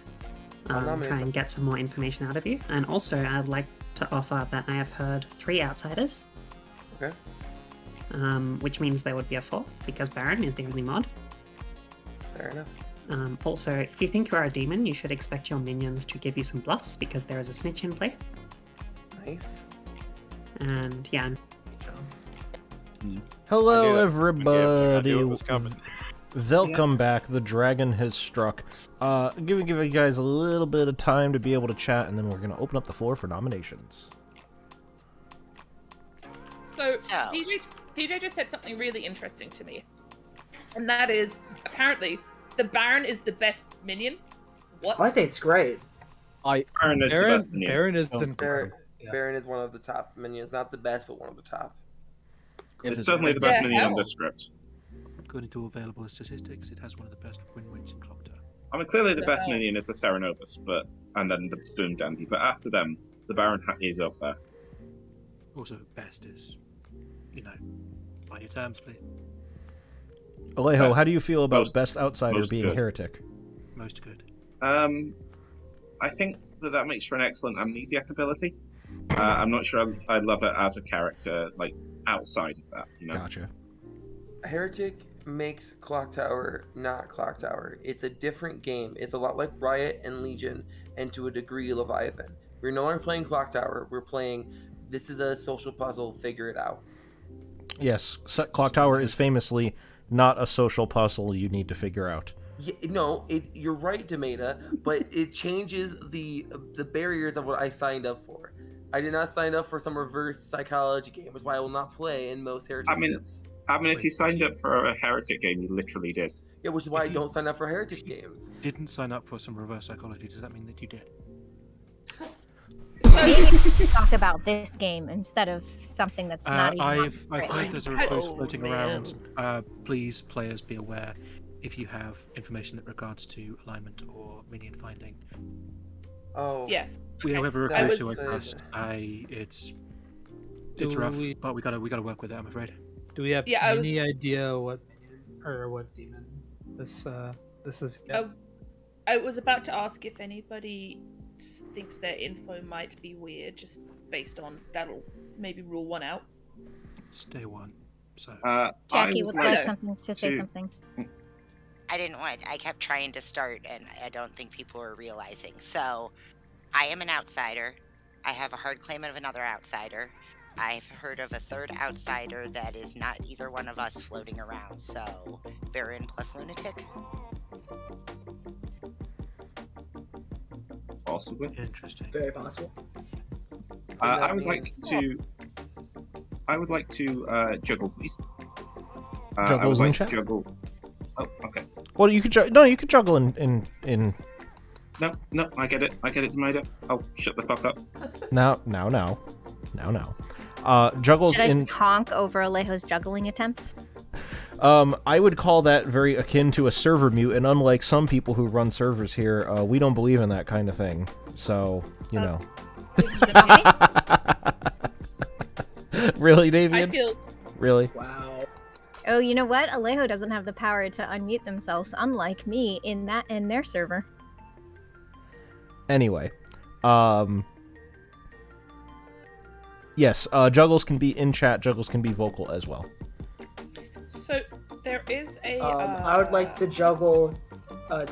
try and get some more information out of you. And also, I'd like to offer that I have heard 3 outsiders. Okay. Which means there would be a 4th because Baron is the only mod. Fair enough. Also, if you think you are a demon, you should expect your minions to give you some bluffs because there is a snitch in play. Nice. And yeah. Hello, everybody. I knew it was coming. Welcome back. The dragon has struck. Give you guys a little bit of time to be able to chat, and then we're going to open up the floor for nominations. So, DJ just said something really interesting to me. And that is, apparently, the Baron is the best minion. What? I think it's great. Baron is the best minion. Baron is incredible. Baron is one of the top minions. Not the best, but one of the top. It's certainly the best minion on this script. According to available statistics, it has one of the best win rates in Clocktower. I mean, clearly the best minion is the Serenovus, and then the Boom Dandy. But after them, the Baron is up there. Also, best is, by your terms, please. Alejo, how do you feel about best outsider being good. heretic? Most good. I think that makes for an excellent amnesiac ability. I'm not sure I'd love it as a character, like, outside of that, Gotcha. Heretic makes Clocktower not Clocktower. It's a different game. It's a lot like Riot and Legion, and to a degree Leviathan. We're no longer playing Clocktower. We're playing, this is a social puzzle, figure it out. Yes, Clocktower is famously not a social puzzle you need to figure out. Yeah, no, you're right, Demeta, but it changes the barriers of what I signed up for. I did not sign up for some reverse psychology game, which is why I will not play in most Heretic scripts. I mean, if you signed up for a Heretic game, you literally did. Yeah, which is why I don't sign up for Heretic games. Didn't sign up for some reverse psychology, does that mean that you did? Talk about this game instead of something that's not even. I've heard there's a request floating around. Please, players, be aware if you have information that regards to alignment or minion finding. Oh. Yes. We have a recruit who I trust. It's rough, but we gotta work with it, I'm afraid. Do we have any idea what demon this is? Yet? I was about to ask if anybody thinks their info might be weird, just based on that'll maybe rule one out. Stay one. So Jackie would like something to say something. I didn't want. I kept trying to start, and I don't think people were realizing. So, I am an outsider. I have a hard claim of another outsider. I've heard of a third outsider that is not either one of us floating around, so Baron plus Lunatic? Possibly. Interesting. Very possible. I would like to juggle, please. I would Juggles in like to chat? juggle. Oh, okay. Well, you could no, you could juggle in. No, I get it, Tomato. Oh, shut the fuck up. No. Juggles Should I in. just honk over Alejo's juggling attempts? I would call that very akin to a server mute, and unlike some people who run servers here, we don't believe in that kind of thing. So, you know. Really, Navean? High skills. Really? Wow. Oh, you know what? Alejo doesn't have the power to unmute themselves, unlike me in their server. Anyway, yes, juggles can be in chat. Juggles can be vocal as well. So there is a. I would like to juggle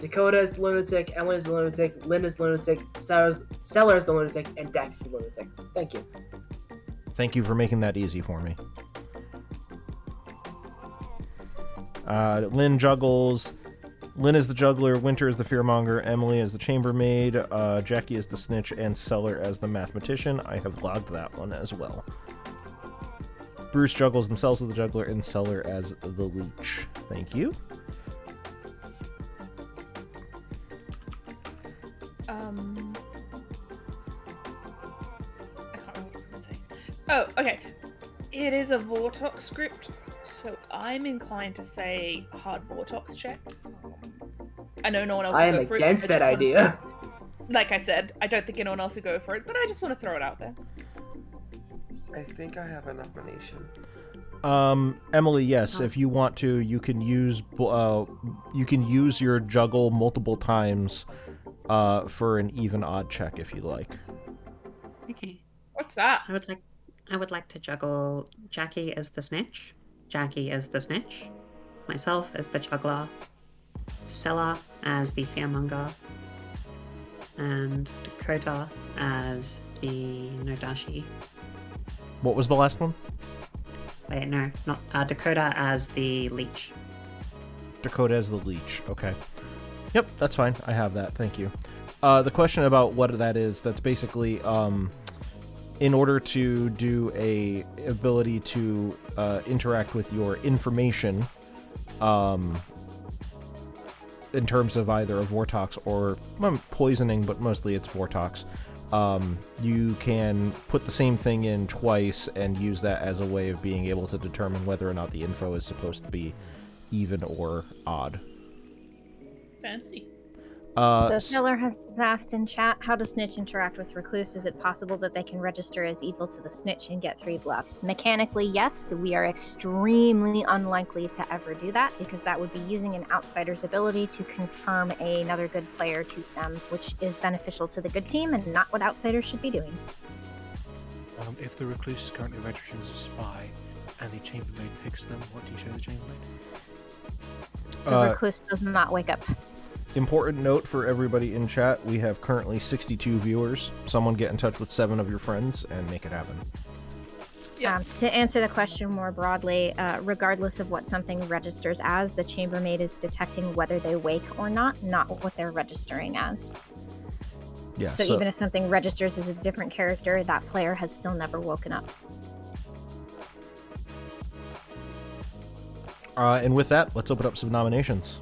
Dakota as the lunatic, Ellen as the lunatic, Lynn as the lunatic, Seller as the lunatic, and Dax the lunatic. Thank you. Thank you for making that easy for me. Lynn juggles. Lynn is the juggler, Winter is the fearmonger, Emily is the chambermaid, Jackie is the snitch, and Seller as the mathematician. I have logged that one as well. Bruce juggles themselves as the juggler, and Seller as the leech. Thank you. I can't remember what I was going to say. Oh, okay. It is a Vortox script, so I'm inclined to say hard Vortox check. I know no one else will go for it. I am against that idea. Like I said, I don't think anyone else will go for it, but I just want to throw it out there. I think I have enough Minion. Emily, yes, if you want to, you can use your juggle multiple times for an even odd check if you like. Okay. What's that? I would like to juggle Jackie as the snitch, Jackie as the snitch, myself as the juggler, Sella as the fearmonger, and Dakota as the Nodashi. What was the last one? Wait, no, not Dakota as the leech. Dakota as the leech. Okay. Yep, that's fine. I have that. Thank you. The question about what that is, that's basically in order to do a ability to interact with your information in terms of either a Vortox or poisoning, but mostly it's Vortox. You can put the same thing in twice and use that as a way of being able to determine whether or not the info is supposed to be even or odd. Fancy. So Seller has asked in chat, how does Snitch interact with Recluse? Is it possible that they can register as evil to the Snitch and get 3 bluffs? Mechanically, yes. We are extremely unlikely to ever do that, because that would be using an outsider's ability to confirm another good player to them, which is beneficial to the good team and not what outsiders should be doing. If the Recluse is currently registering as a spy and the chambermaid picks them, what do you show the chambermaid? The Recluse does not wake up. Important note for everybody in chat, we have currently 62 viewers. Someone get in touch with 7 of your friends and make it happen. To answer the question more broadly, regardless of what something registers as, the chambermaid is detecting whether they wake or not what they're registering as. Yeah. So even if something registers as a different character, that player has still never woken up. And with that, let's open up some nominations.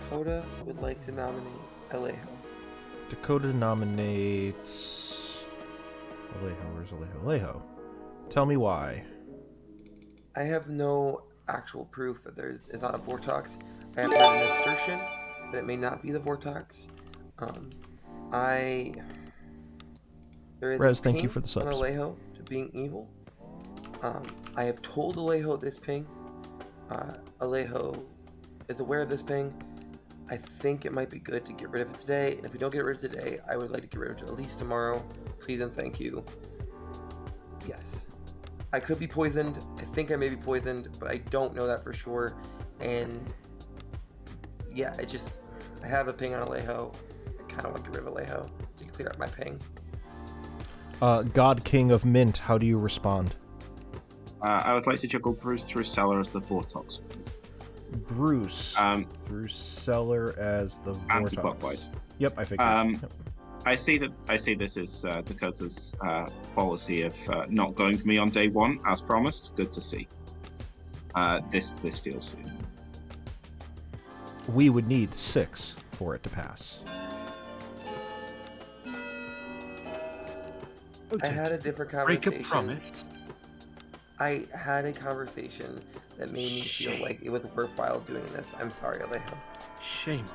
Dakota would like to nominate Alejo. Dakota nominates Alejo. Where's Alejo? Alejo. Tell me why. I have no actual proof that it's not a Vortox. I have heard an assertion that it may not be the Vortox. There is Rez, a thank you ping for the subs. on Alejo to being evil. I have told Alejo this ping. Alejo is aware of this ping. I think it might be good to get rid of it today, and if we don't get rid of it today, I would like to get rid of it at least tomorrow. Please and thank you. Yes. I could be poisoned. I think I may be poisoned, but I don't know that for sure. And yeah, I have a ping on Alejo. I kind of want to get rid of Alejo to clear up my ping. God King of Mint, how do you respond? I would like to juggle Bruce through Cellar as the Vortox, please. Bruce through Cellar as the Vortox. Anti-clockwise. Yep, I figured. Yep. I see this is Dakota's policy of not going for me on day one, as promised. Good to see. This feels for you. We would need 6 for it to pass. I had a different Break conversation. a promise. I had a conversation that made me feel like it was worthwhile doing this. I'm sorry, Alejo. Shame.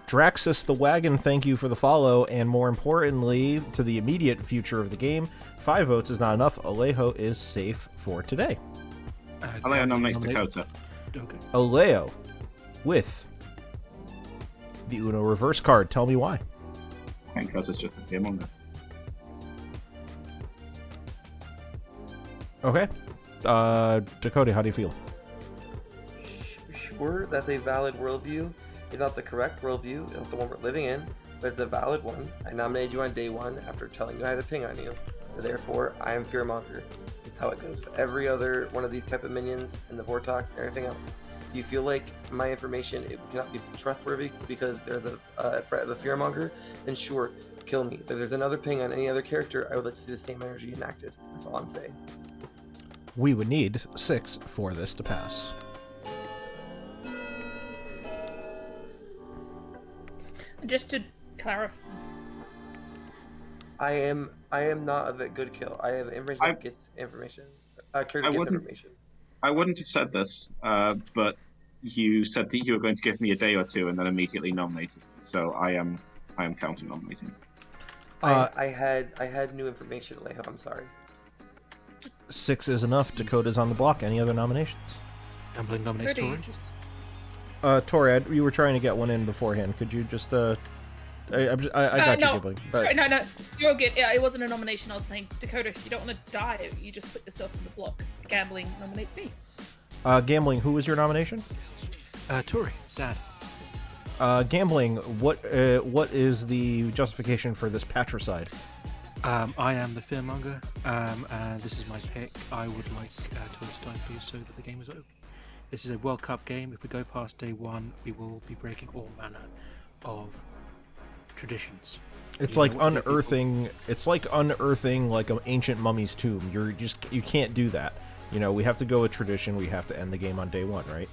Draxus the Wagon, thank you for the follow, and more importantly, to the immediate future of the game, 5 votes is not enough. Alejo is safe for today. Alejo nominates Dakota. Okay. Alejo with the Uno reverse card. Tell me why. I think Dakota's just a fearmonger. Okay. Dakota, how do you feel? Sure, that's a valid worldview. It's not the correct worldview, it's not the one we're living in, but it's a valid one. I nominated you on day 1 after telling you I had a ping on you, so therefore I am fearmonger. It's how it goes for every other one of these type of minions and the Vortox and everything else. You feel like my information it cannot be trustworthy because there's a threat of a fearmonger, then sure, kill me. But if there's another ping on any other character, I would like to see the same energy enacted. That's all I'm saying. We would need 6 for this to pass. Just to clarify, I am not a good kill. I have information that gets information. Character gets information. I wouldn't have said this, but you said that you were going to give me a day or two and then immediately nominated. So I am counter nominating. I had new information, Alejo. I'm sorry. 6 is enough. Dakota's on the block. Any other nominations? Gambling nominates Tori. Tori, you were trying to get one in beforehand. Could you just I got you, Gambling. But... Sorry, no, you're good. Yeah, it wasn't a nomination. I was saying, Dakota, if you don't want to die, you just put yourself in the block. Gambling nominates me. Gambling, who was your nomination? Tori, Dad. Gambling, what is the justification for this patricide? I am the fearmonger, and this is my pick. I would like to die for you so that the game is over. This is a World Cup game. If we go past day 1, we will be breaking all manner of traditions. It's like unearthing. It's like unearthing like an ancient mummy's tomb. You can't do that. You know, we have to go with tradition. We have to end the game on day 1, right?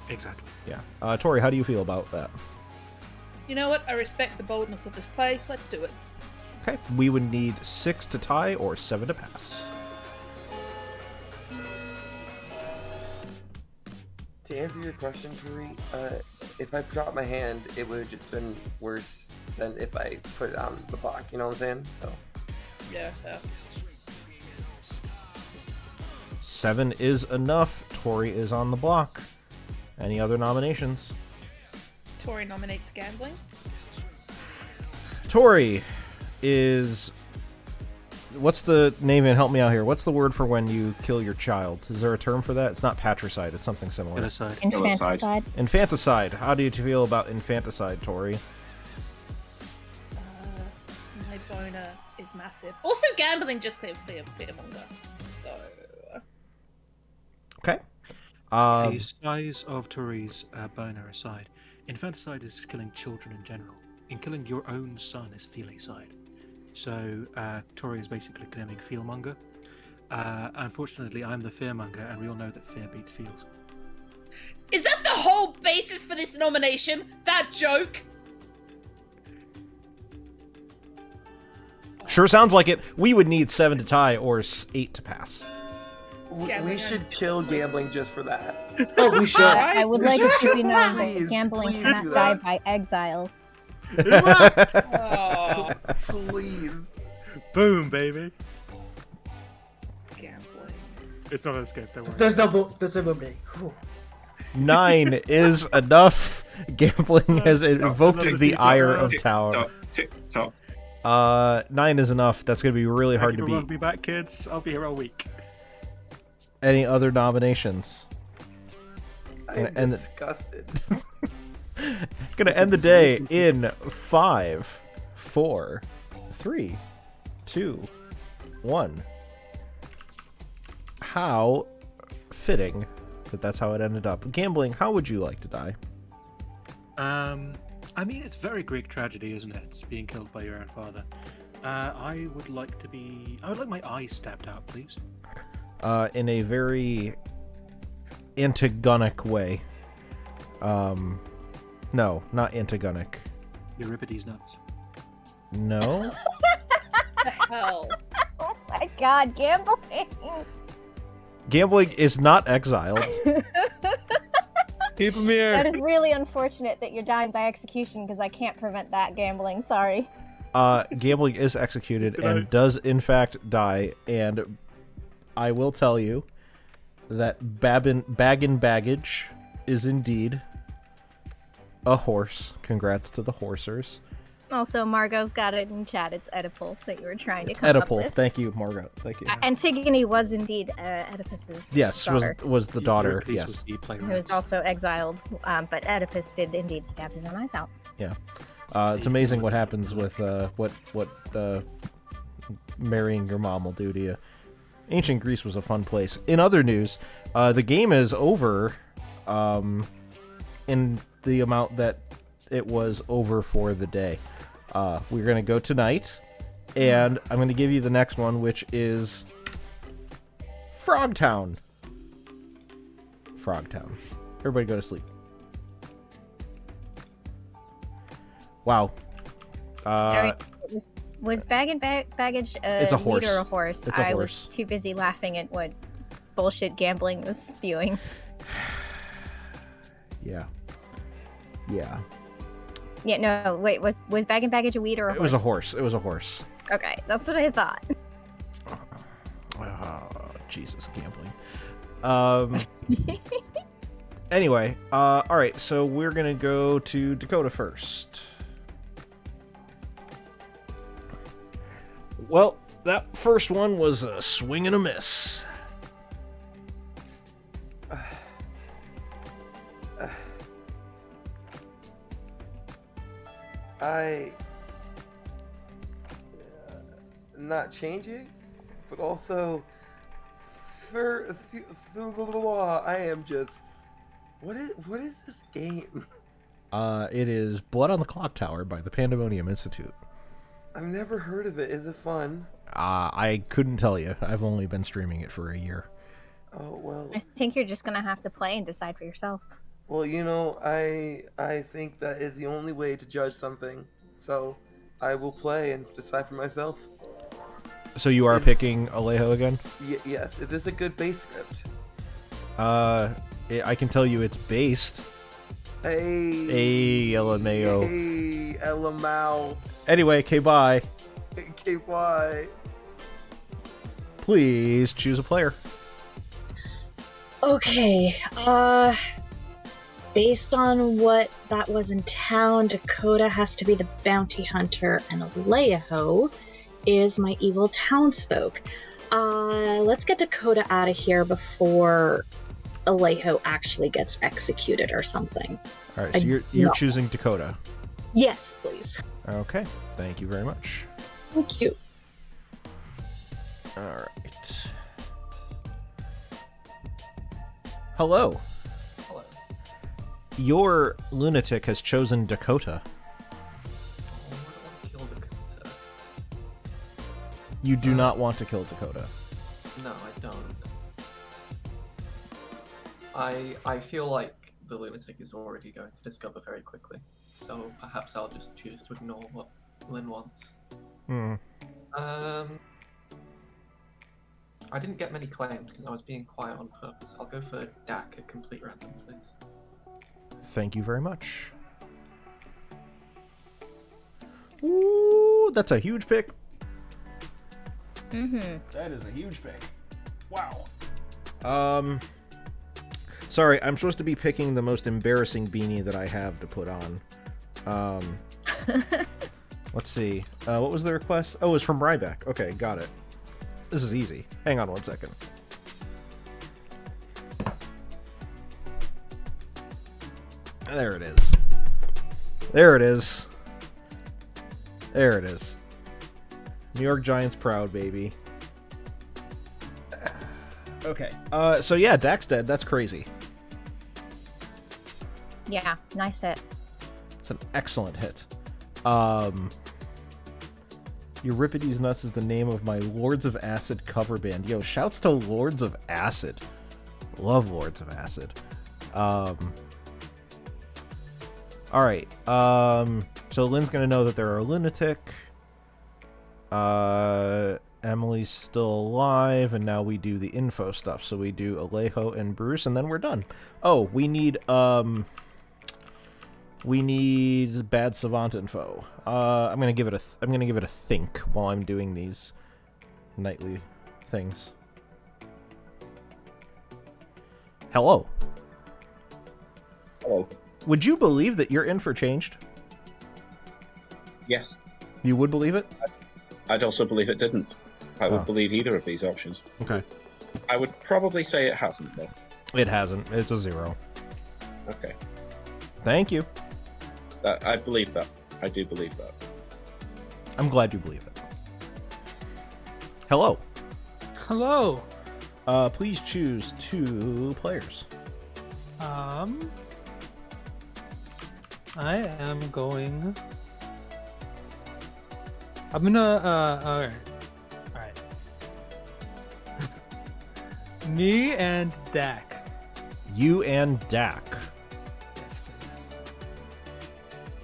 Exactly. Yeah. Tori, how do you feel about that? You know what? I respect the boldness of this play. Let's do it. Okay. We would need 6 to tie or 7 to pass. To answer your question, Tori, if I dropped my hand, it would have just been worse than if I put it on the block. You know what I'm saying? So. Yeah. 7 is enough. Tori is on the block. Any other nominations? Tori nominates gambling. Tori is... What's the... Navean, help me out here. What's the word for when you kill your child? Is there a term for that? It's not patricide. It's something similar. Infanticide. Infanticide. How do you feel about infanticide, Tori? My boner is massive. Also, gambling just cleared fearmonger. So... Okay. The size of Tori's boner aside, infanticide is killing children in general. In killing your own son is felicide. So Tori is basically claiming feelmonger. Unfortunately, I'm the fearmonger, and we all know that fear beats feels. Is that the whole basis for this nomination? That joke? Sure sounds like it. We would need 7 to tie or 8 to pass. We should kill gambling just for that. Oh, we should. I would like it to be known that gambling cannot die by exile. Oh. Please. Boom, baby. Gambling. It's not escape, don't worry. There's no boom day. 9 is enough. Gambling has invoked the ire of Tower. Top. 9 is enough. That's going to be really hard to beat. I'll be back, kids. I'll be here all week. Any other nominations? I'm disgusted. Gonna end the day in 5, 4, 3, 2, 1. How fitting that that's how it ended up. Gambling, how would you like to die? I mean, it's very Greek tragedy, isn't it? It's being killed by your own father. I would like my eyes stabbed out, please. In a very antagonic way. No, not antagonic. Euripides nuts. No? What the hell? Oh my god, gambling! Gambling is not exiled. Keep him here. That is really unfortunate that you're dying by execution because I can't prevent that gambling. Sorry. Gambling is executed and does in fact die, and I will tell you that Baggin Baggage is indeed a horse. Congrats to the horsers. Also, Margot's got it in chat. It's Oedipal that you were trying to It's come up Oedipal. with. Thank you, Margot. Thank you. Antigone was indeed Oedipus's Yes, daughter. was the daughter. Euripides Yes. was the Who playwright. was also exiled, but Oedipus did indeed stab his own eyes out. Yeah. It's amazing what happens with what marrying your mom will do to you. Ancient Greece was a fun place. In other news, the game is over in the amount that it was over for the day. We're going to go tonight, and I'm going to give you the next one, which is Frogtown. Frogtown. Everybody go to sleep. Wow. Was baggage It's a horse. meat or a horse? It's a I horse. was too busy laughing at what bullshit gambling was spewing. Yeah. Yeah. Yeah, no, wait, was bag and baggage a weed or a horse? It was a horse. It was a horse. Okay, that's what I thought. Oh, Jesus, gambling. Anyway, all right, so we're gonna go to Dakota first. Well, that first one was a swing and a miss. Not changing, but also I am just what is this game? It is Blood on the Clocktower by the Pandemonium Institute. I've never heard of it. Is it fun? I couldn't tell you. I've only been streaming it for a year. Oh well. I think you're just gonna have to play and decide for yourself. Well, you know, I think that is the only way to judge something. So I will play and decide for myself. So you are picking Alejo again? Yes. Is this a good base script? I can tell you it's based. Hey, LMAO. Hey, LMAO. Anyway, bye. KY. Please choose a player. Okay, based on what that was in town, Dakota has to be the bounty hunter, and Alejo is my evil townsfolk. Let's get Dakota out of here before Alejo actually gets executed or something. All right, so you're choosing Dakota. Yes, please. Okay, thank you very much. Thank you. All right. Hello. Hello. Your lunatic has chosen Dakota. I don't want to kill Dakota. You do not want to kill Dakota. No, I don't. I feel like the lunatic is already going to discover very quickly, so perhaps I'll just choose to ignore what Lynn wants. I didn't get many claims because I was being quiet on purpose. I'll go for Dak at complete random, please. Thank you very much. Ooh, that's a huge pick. That is a huge pick. Wow. Sorry, I'm supposed to be picking the most embarrassing beanie that I have to put on. Let's see. What was the request? Oh, it was from Ryback. Okay, got it. This is easy. Hang on one second. There it is. There it is. There it is. New York Giants proud, baby. Okay. So yeah, Dak's dead. That's crazy. Yeah, nice hit. It's an excellent hit. Euripides Nuts is the name of my Lords of Acid cover band. Yo, shouts to Lords of Acid. Love Lords of Acid. Alright. So Lynn's gonna know that they're a lunatic. Emily's still alive, and now we do the info stuff. So we do Alejo and Bruce, and then we're done. Oh, we need bad savant info. I'm gonna give it a think while I'm doing these nightly things. Hello. Hello. Would you believe that your info changed? Yes. You would believe it? I'd also believe it didn't. I would believe either of these options. Okay. I would probably say it hasn't, though. It hasn't. It's a 0. Okay. Thank you. I believe that. I do believe that. I'm glad you believe it. Hello. Hello. Please choose 2 players. I am going. I'm gonna. All right. Me and Dak. You and Dak. Yes, please.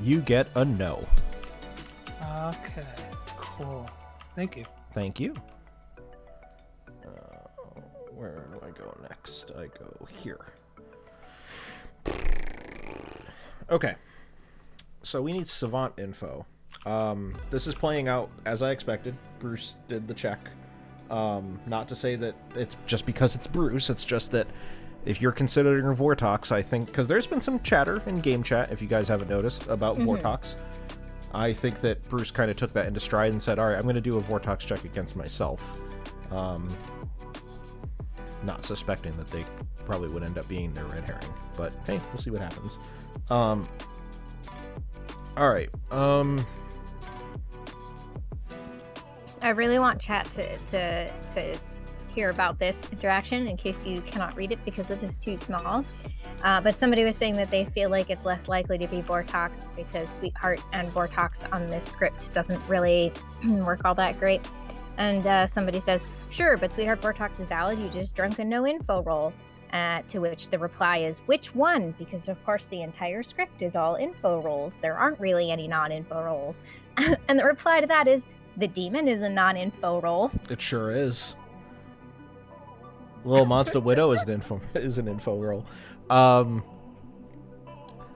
You get a no. Okay. Cool. Thank you. Thank you. Where do I go next? I go here. Okay. So we need savant info. This is playing out as I expected. Bruce did the check. Not to say that it's just because it's Bruce, it's just that if you're considering a Vortox, I think, because there's been some chatter in game chat, if you guys haven't noticed, about Vortox. I think that Bruce kind of took that into stride and said, alright, I'm going to do a Vortox check against myself. Not suspecting that they probably would end up being their red herring. But, hey, we'll see what happens. Alright, I really want chat to hear about this interaction in case you cannot read it because it is too small. But somebody was saying that they feel like it's less likely to be Vortox because Sweetheart and Vortox on this script doesn't really work all that great. And somebody says, sure, but Sweetheart Vortox is valid. You just drunk a no info roll. To which the reply is, which one? Because, of course, the entire script is all info rolls. There aren't really any non-info rolls. And the reply to that is, the demon is a non-info roll. it sure is. Little Monster Widow is an info roll.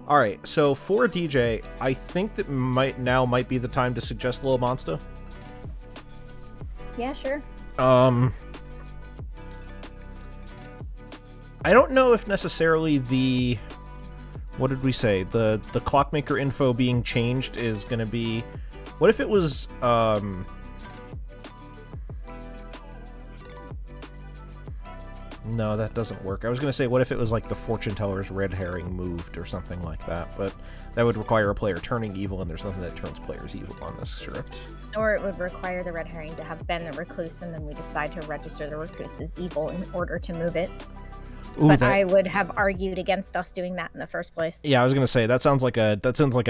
Alright, so for DJ, I think that might be the time to suggest Little Monster. Yeah, sure. I don't know if necessarily the... What did we say? The Clockmaker info being changed is going to be... What if it was... No, that doesn't work. I was going to say, what if it was like the Fortune Teller's red herring moved or something like that, but that would require a player turning evil, and there's nothing that turns players evil on this script. Or it would require the red herring to have been the recluse, and then we decide to register the recluse as evil in order to move it. Ooh, but I would have argued against us doing that in the first place. Yeah, I was going to say, that sounds like a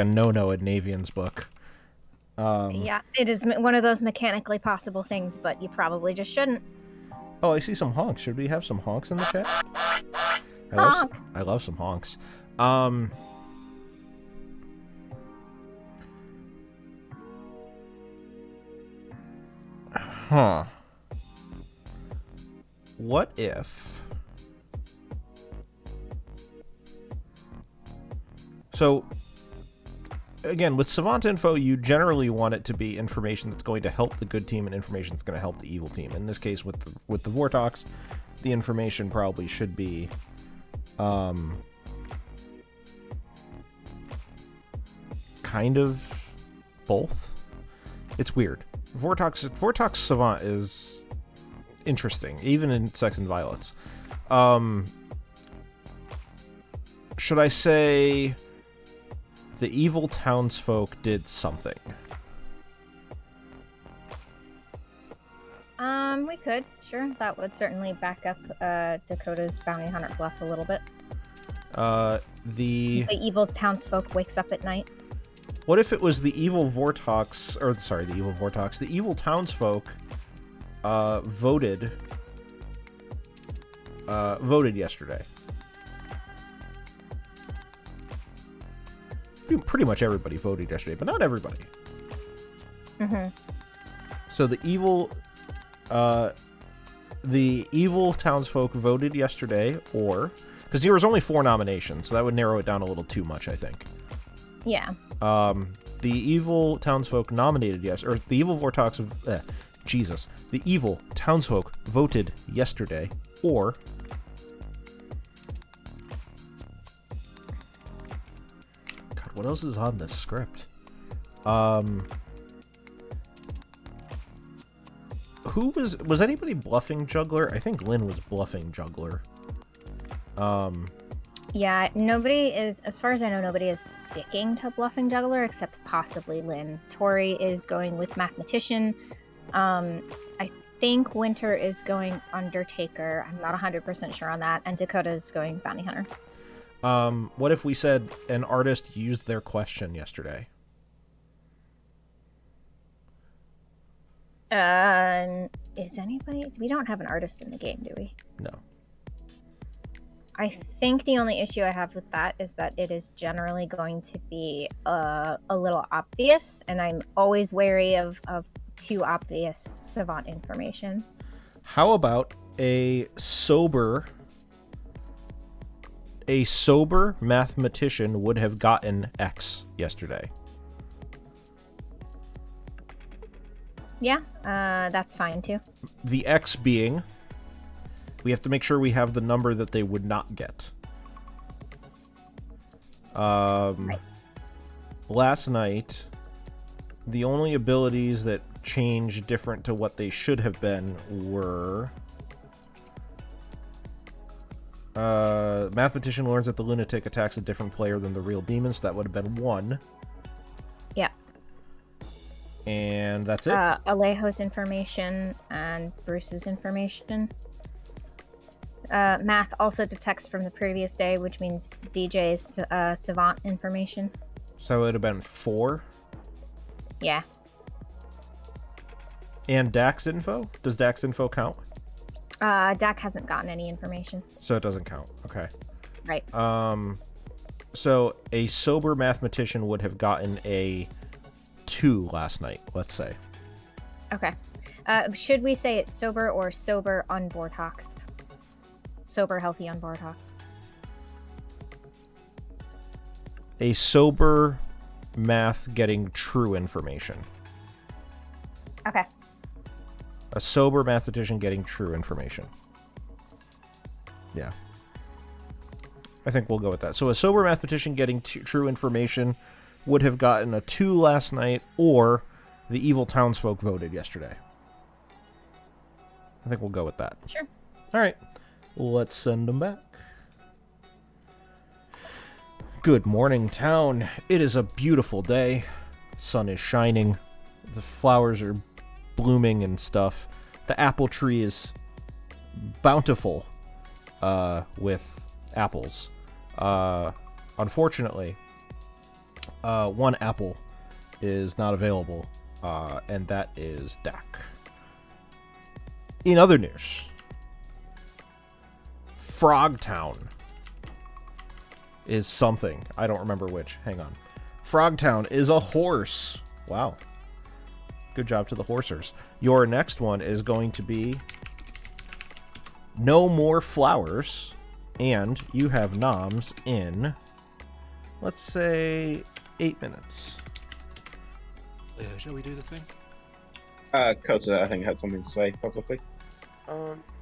no-no in Navean's book. Yeah, it is one of those mechanically possible things, but you probably just shouldn't. Oh, I see some honks. Should we have some honks in the chat? I love some honks. Huh. What if... So, again, with Savant Info, you generally want it to be information that's going to help the good team and information that's going to help the evil team. In this case, with the Vortox, the information probably should be kind of both. It's weird. Vortox Savant is interesting, even in Sex and Violence. Should I say the evil townsfolk did something. We could, sure. That would certainly back up Dakota's bounty hunter bluff a little bit. The evil townsfolk wakes up at night. What if it was the evil the evil townsfolk voted yesterday. Pretty much everybody voted yesterday, but not everybody. Mm-hmm. So the evil townsfolk voted yesterday, or because there was only 4 nominations, so that would narrow it down a little too much, I think. Yeah. The evil townsfolk nominated the evil the evil townsfolk voted yesterday, or God, what else is on this script? Who was anybody bluffing juggler? I think Lynn was bluffing juggler. Yeah, nobody is, as far as I know, nobody is sticking to bluffing juggler except possibly Lynn. Tori is going with mathematician. I think Winter is going Undertaker. I'm not 100% sure on that. And Dakota is going bounty hunter. What if we said an artist used their question yesterday? Is anybody... We don't have an artist in the game, do we? No. I think the only issue I have with that is that it is generally going to be a little obvious, and I'm always wary of too obvious savant information. How about a sober mathematician would have gotten X yesterday? Yeah, that's fine too. The X being, we have to make sure we have the number that they would not get. Right. Last night, the only abilities that changed different to what they should have been were... mathematician learns that the lunatic attacks a different player than the real demon, so that would have been 1. Yeah. And that's it. Alejo's information and Bruce's information. Math also detects from the previous day, which means DJ's savant information. So it would have been 4. Yeah. And Dax info? Does Dax info count? Dak hasn't gotten any information. So it doesn't count. Okay. Right. So a sober mathematician would have gotten a 2 last night, let's say. Okay. Should we say it's sober or sober unvortoxed? Sober, healthy, unvortoxed. A sober math getting true information. Okay. A sober mathematician getting true information. Yeah. I think we'll go with that. So a sober mathematician getting true information would have gotten a 2 last night, or the evil townsfolk voted yesterday. I think we'll go with that. Sure. All right. Let's send them back. Good morning, town. It is a beautiful day. Sun is shining. The flowers are blooming and stuff. The apple tree is bountiful with apples. Unfortunately, 1 apple is not available, and that is Dak. In other news, Frogtown is something. I don't remember which. Hang on. Frogtown is a horse. Wow. Good job to the horsers. Your next one is going to be No More Flowers, and you have noms in, let's say, 8 minutes. Shall we do the thing? Kota, I think, had something to say publicly.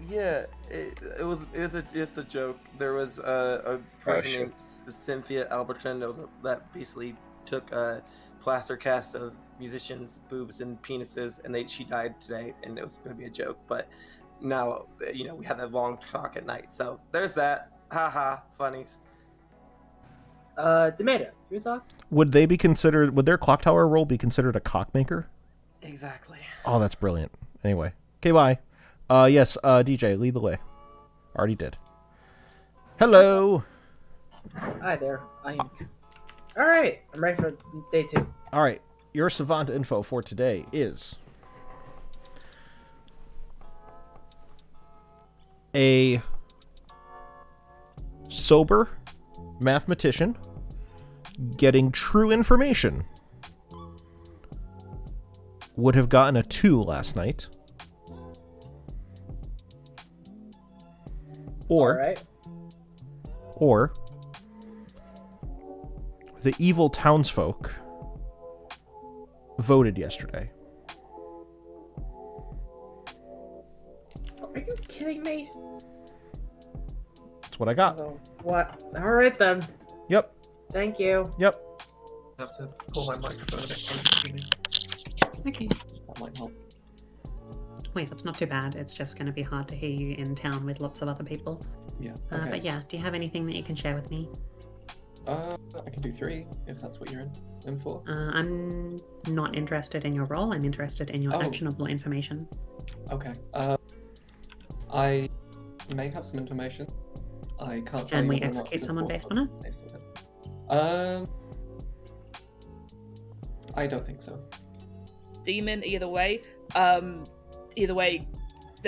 Yeah, it's a joke. There was a person named Cynthia Albertrand that basically took a plaster cast of musicians' boobs and penises, and she died today, and it was going to be a joke. But now, we had that long talk at night, so there's that. Haha, funnies. Tomato, you talk? Would they be considered? Would their Clocktower role be considered a cockmaker? Exactly. Oh, that's brilliant. Anyway, okay, bye. Yes, DJ, lead the way. Already did. Hello. Hi there. I am. All right, I'm ready for day 2. All right, your savant info for today is a sober mathematician getting true information would have gotten a 2 last night. Or, All right. or the evil townsfolk voted yesterday. Are you kidding me? That's what I got. Oh, what? All right then. Yep. Thank you. Yep. I have to pull my microphone a bit closer to me. Okay. That might help. Wait, that's not too bad. It's just going to be hard to hear you in town with lots of other people. Yeah. Okay. But yeah, do you have anything that you can share with me? I can do 3 if that's what you're in for. I'm not interested in your role. I'm interested in your actionable information. Okay. I may have some information. I can't tell Can you we whether or not execute to someone report based on it? I don't think so. Demon, either way, there's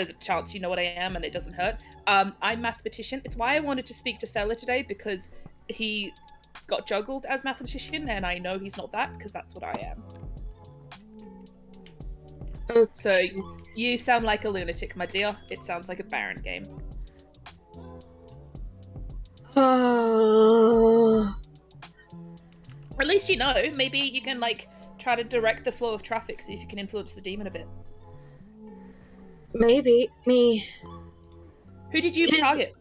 a chance you know what I am and it doesn't hurt. I'm mathematician. It's why I wanted to speak to Seller today, because he got juggled as mathematician and I know he's not that, because that's what I am. So you sound like a lunatic, my dear. It sounds like a Baron game. At least you know. Maybe you can try to direct the flow of traffic, see if you can influence the demon a bit. Maybe. Who did you target?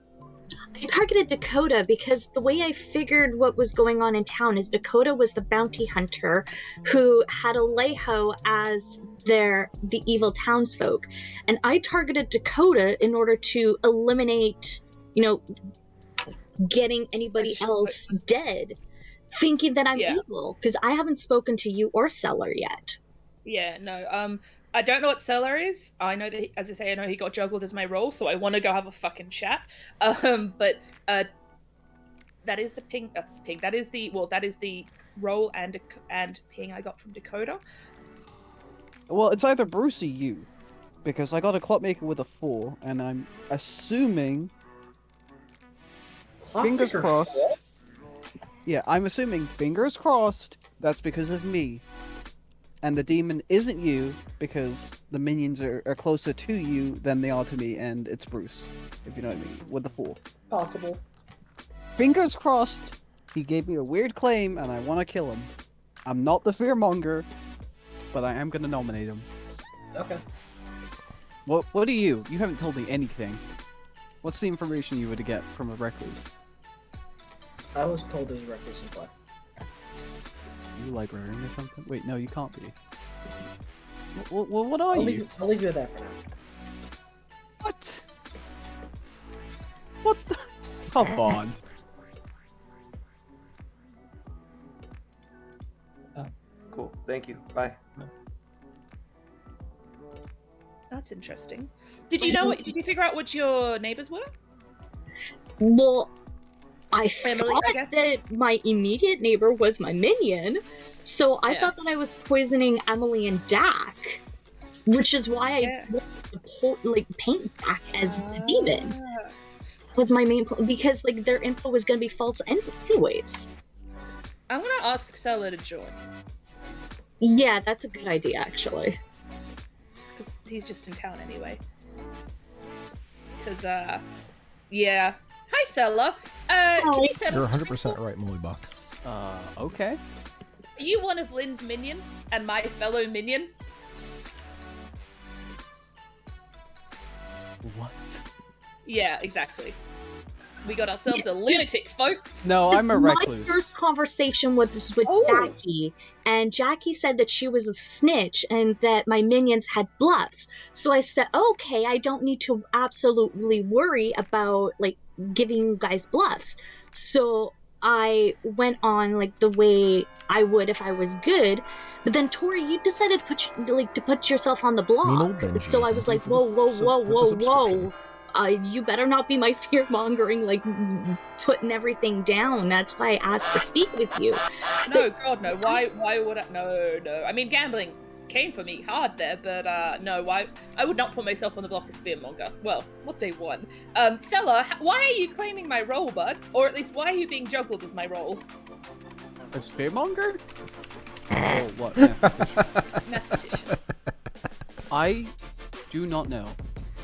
I targeted Dakota because the way I figured what was going on in town is Dakota was the bounty hunter who had Alejo as the evil townsfolk. And I targeted Dakota in order to eliminate, getting anybody else dead, thinking that I'm evil, because I haven't spoken to you or Seller yet. Yeah, no, I don't know what Seller is. I know that, as I say, I know he got juggled as my role, so I want to go have a fucking chat. But that is the ping. That is the role and ping I got from Dakota. Well, it's either Bruce or you, because I got a clockmaker with a 4, and I'm assuming. Fingers crossed. Yeah, I'm assuming, fingers crossed, that's because of me. And the demon isn't you, because the minions are closer to you than they are to me, and it's Bruce, if you know what I mean, with the 4. Possible. Fingers crossed, he gave me a weird claim, and I want to kill him. I'm not the fearmonger, but I am going to nominate him. Okay. What are you? You haven't told me anything. What's the information you would get from a recluse? I was told he's reckless in play. You librarian or something? Wait, no, you can't be. What are you? I'll leave you with that for now. What? What the? Come on. Cool. Thank you. Bye. That's interesting. Did you figure out what your neighbors were? Well, I Family, thought I guess? that my immediate neighbor was my minion, so I thought that I was poisoning Emily and Dak, which is why I paint Dak as the demon. Was my main because their info was gonna be false anyways. I'm gonna ask Seller to join. Yeah, that's a good idea actually. Because he's just in town anyway. Because yeah. Hi, Seller. Can you set You're us 100% right, Mollybuck. Okay. Are you one of Lynn's minions and my fellow minion? What? Yeah, exactly. We got ourselves a lunatic, folks. No, I'm a recluse. My first conversation was with Jackie, and Jackie said that she was a snitch and that my minions had bluffs. So I said, okay, I don't need to absolutely worry about giving you guys bluffs. So I went on like the way I would if I was good, but then Tori, you decided to put yourself on the block. Benji, So I was thank like, you for whoa, the whoa, for the whoa, subscription. whoa. You better not be my fear mongering, like putting everything down. That's why I asked to speak with you. No, God, no. Why would I? No. I mean, gambling came for me hard there, but no. Why? I would not put myself on the block as fearmonger. Well, not day one. Stella, why are you claiming my role, bud? Or at least, why are you being juggled as my role? As fearmonger? Or what? Mathematician? Mathematician. I do not know.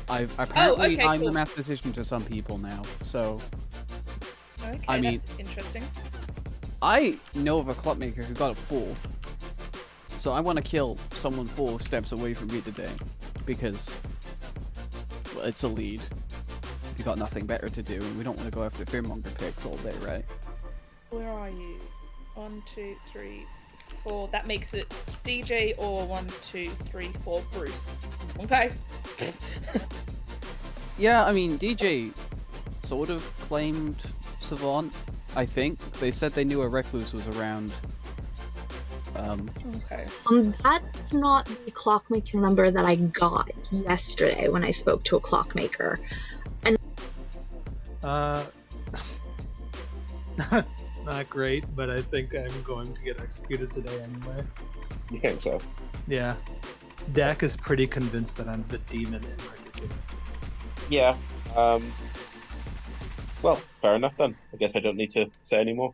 Apparently I'm cool. the mathematician to some people now, so... Okay, I mean, that's interesting. I know of a clockmaker who got a 4. So I want to kill someone 4 steps away from me today. Because, well, it's a lead. You got nothing better to do, and we don't want to go after fearmonger picks all day, right? Where are you? 1, 2, 3, 4. That makes it DJ or 1, 2, 3, 4 Bruce. Okay. Yeah, I mean, DJ sort of claimed Savant, I think. They said they knew a Recluse was around. Okay. That's not the clockmaker number that I got yesterday when I spoke to a clockmaker. And not great, but I think I'm going to get executed today anyway. You think so? Yeah. Dak is pretty convinced that I'm the demon in particular. Yeah. Well, fair enough then. I guess I don't need to say any more.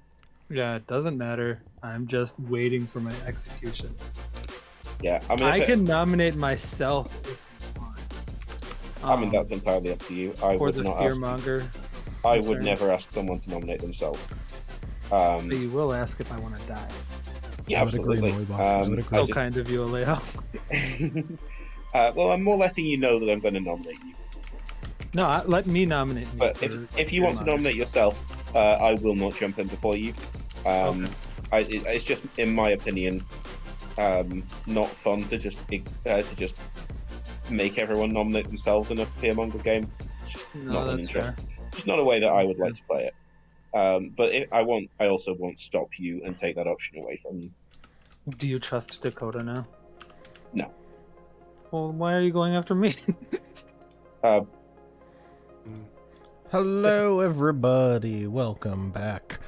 Yeah, it doesn't matter. I'm just waiting for my execution. Yeah, I mean, I can nominate myself if you want. I mean, that's entirely up to you. I for would the not fearmonger. I would never ask someone to nominate themselves. But you will ask if I want to die. Yeah, absolutely. So kind of you, Alejo. Well, I'm more letting you know that I'm going to nominate you. No, let me nominate me. But if you want to nominate yourself, I will not jump in before you. It's just, in my opinion, not fun to just make everyone nominate themselves in a fearmonger game. It's just not an interest. It's not a way that I would like to play it. But I also won't stop you and take that option away from you. Do you trust Dakota now? No. Well, why are you going after me? Hello, everybody. Welcome back.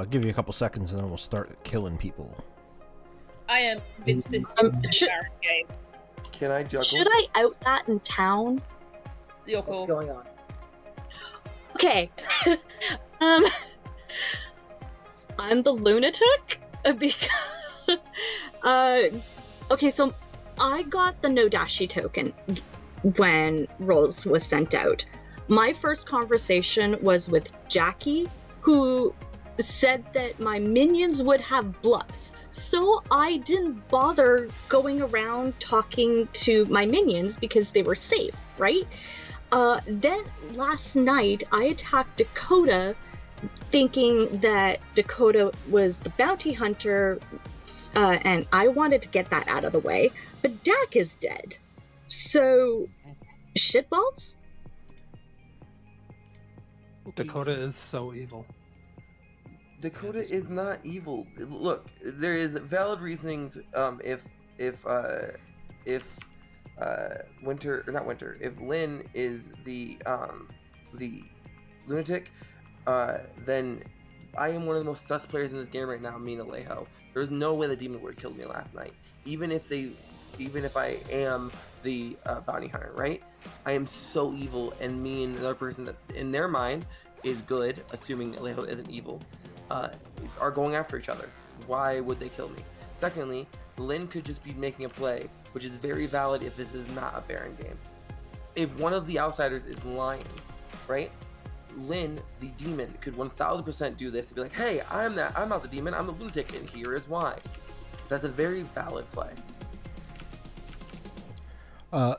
Give you a couple seconds and then we'll start killing people. I am convinced this is a barren game. Can I juggle? Should I out that in town? You're cool. What's going on? Okay. I'm the lunatic because okay, so I got the no dashi token when Rose was sent out. My first conversation was with Jackie, who said that my minions would have bluffs, so I didn't bother going around talking to my minions because they were safe, right? Then last night I attacked Dakota thinking that Dakota was the bounty hunter, and I wanted to get that out of the way, but Dak is dead. So, shitballs? Dakota is so evil. Dakota is not evil. Look, there is valid reasonings. If Lynn is the lunatic, then I am one of the most sus players in this game right now. Me and Alejo. There's no way the demon would have killed me last night. Even if I am the bounty hunter, right? I am so evil, and me and another person that in their mind is good, assuming Alejo isn't evil, are going after each other. Why would they kill me? Secondly, Lynn could just be making a play, which is very valid if this is not a Baron game. If one of the outsiders is lying, right? Lynn, the demon, could 1000% do this and be like, hey, I'm not the demon, I'm the lunatic, and here is why. That's a very valid play.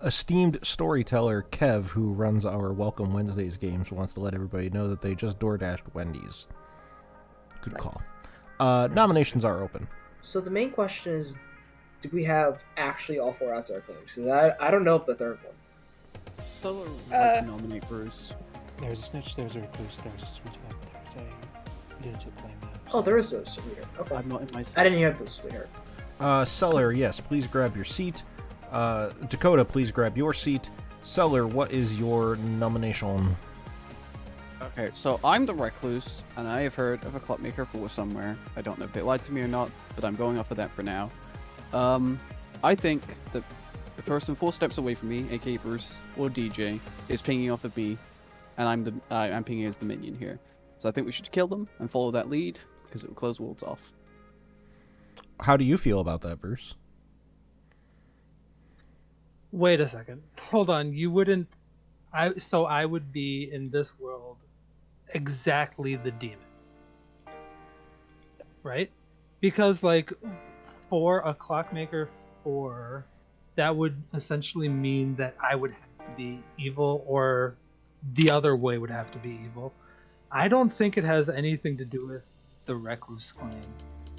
Esteemed storyteller Kev, who runs our Welcome Wednesdays games, wants to let everybody know that they just DoorDashed Wendy's. Good call. Nominations are open. So the main question is, do we have actually all 4 outsider claims? Because I don't know if the third one. So I'd like to nominate Bruce. There's a snitch, there's a recluse, there's a sweetheart, there's a Oh, there is a sweetheart. Okay. I'm not in my seat. I didn't hear the sweetheart. Seller, yes, please grab your seat. Dakota, please grab your seat. Seller, what is your nomination? Okay, so I'm the Recluse, and I have heard of a Clockmaker 4 somewhere. I don't know if they lied to me or not, but I'm going off of that for now. I think that the person 4 steps away from me, aka Bruce or DJ, is pinging off of me, and I'm pinging as the minion here. So I think we should kill them and follow that lead, because it will close worlds off. How do you feel about that, Bruce? Wait a second. Hold on. You wouldn't... So I would be, in this world, exactly the demon. Right? Because, like, for a Clockmaker 4, that would essentially mean that I would have to be evil, or the other way would have to be evil. I don't think it has anything to do with the Recluse claim.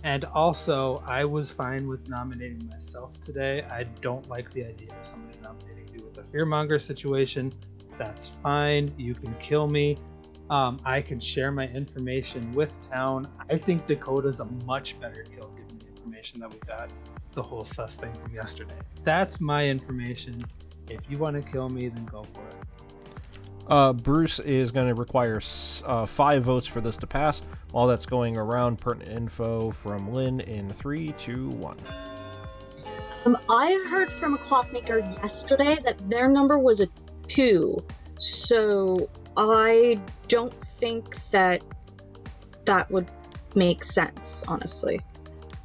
And also, I was fine with nominating myself today. I don't like the idea of somebody nominating me with a fearmonger situation. That's fine. You can kill me. I can share my information with town. I think Dakota's a much better kill given the information that we got, the whole sus thing from yesterday. That's my information. If you want to kill me, then go for it. Bruce is going to require 5 votes for this to pass. While that's going around, pertinent info from Lynn in 3, 2, 1. I heard from a Clockmaker yesterday that their number was a 2, so I don't think that would make sense, honestly.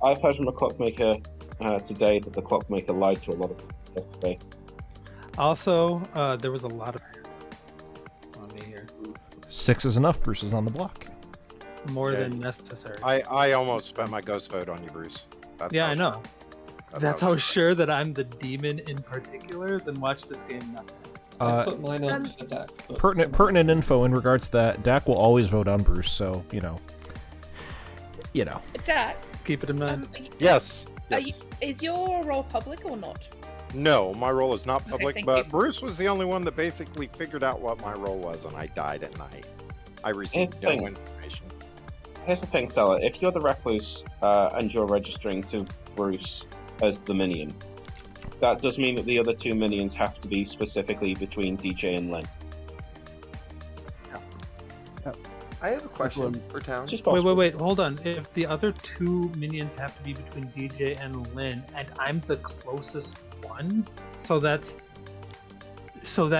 I've heard from a Clockmaker today that the Clockmaker lied to a lot of people yesterday. Also, there was a lot of hands on me here. 6 is enough. Bruce is on the block. More than necessary. I almost spent my ghost vote on you, Bruce. Yeah, I know. That's how sure that I'm the demon in particular. Then watch this game now. I put mine on for Dak. Pertinent info in regards to that. Dak will always vote on Bruce, so you know. Dak. Keep it in mind. Yes. Is your role public or not? No, my role is not public, thank but you. Bruce was the only one that basically figured out what my role was, and I died at night. I received no information. Here's the thing, Stella. If you're the Recluse and you're registering to Bruce as the Minion, that does mean that the other 2 Minions have to be specifically between DJ and Len. I have a question for Town. Wait, hold on. If the other 2 Minions have to be between DJ and Lynn, and I'm the closest one, so that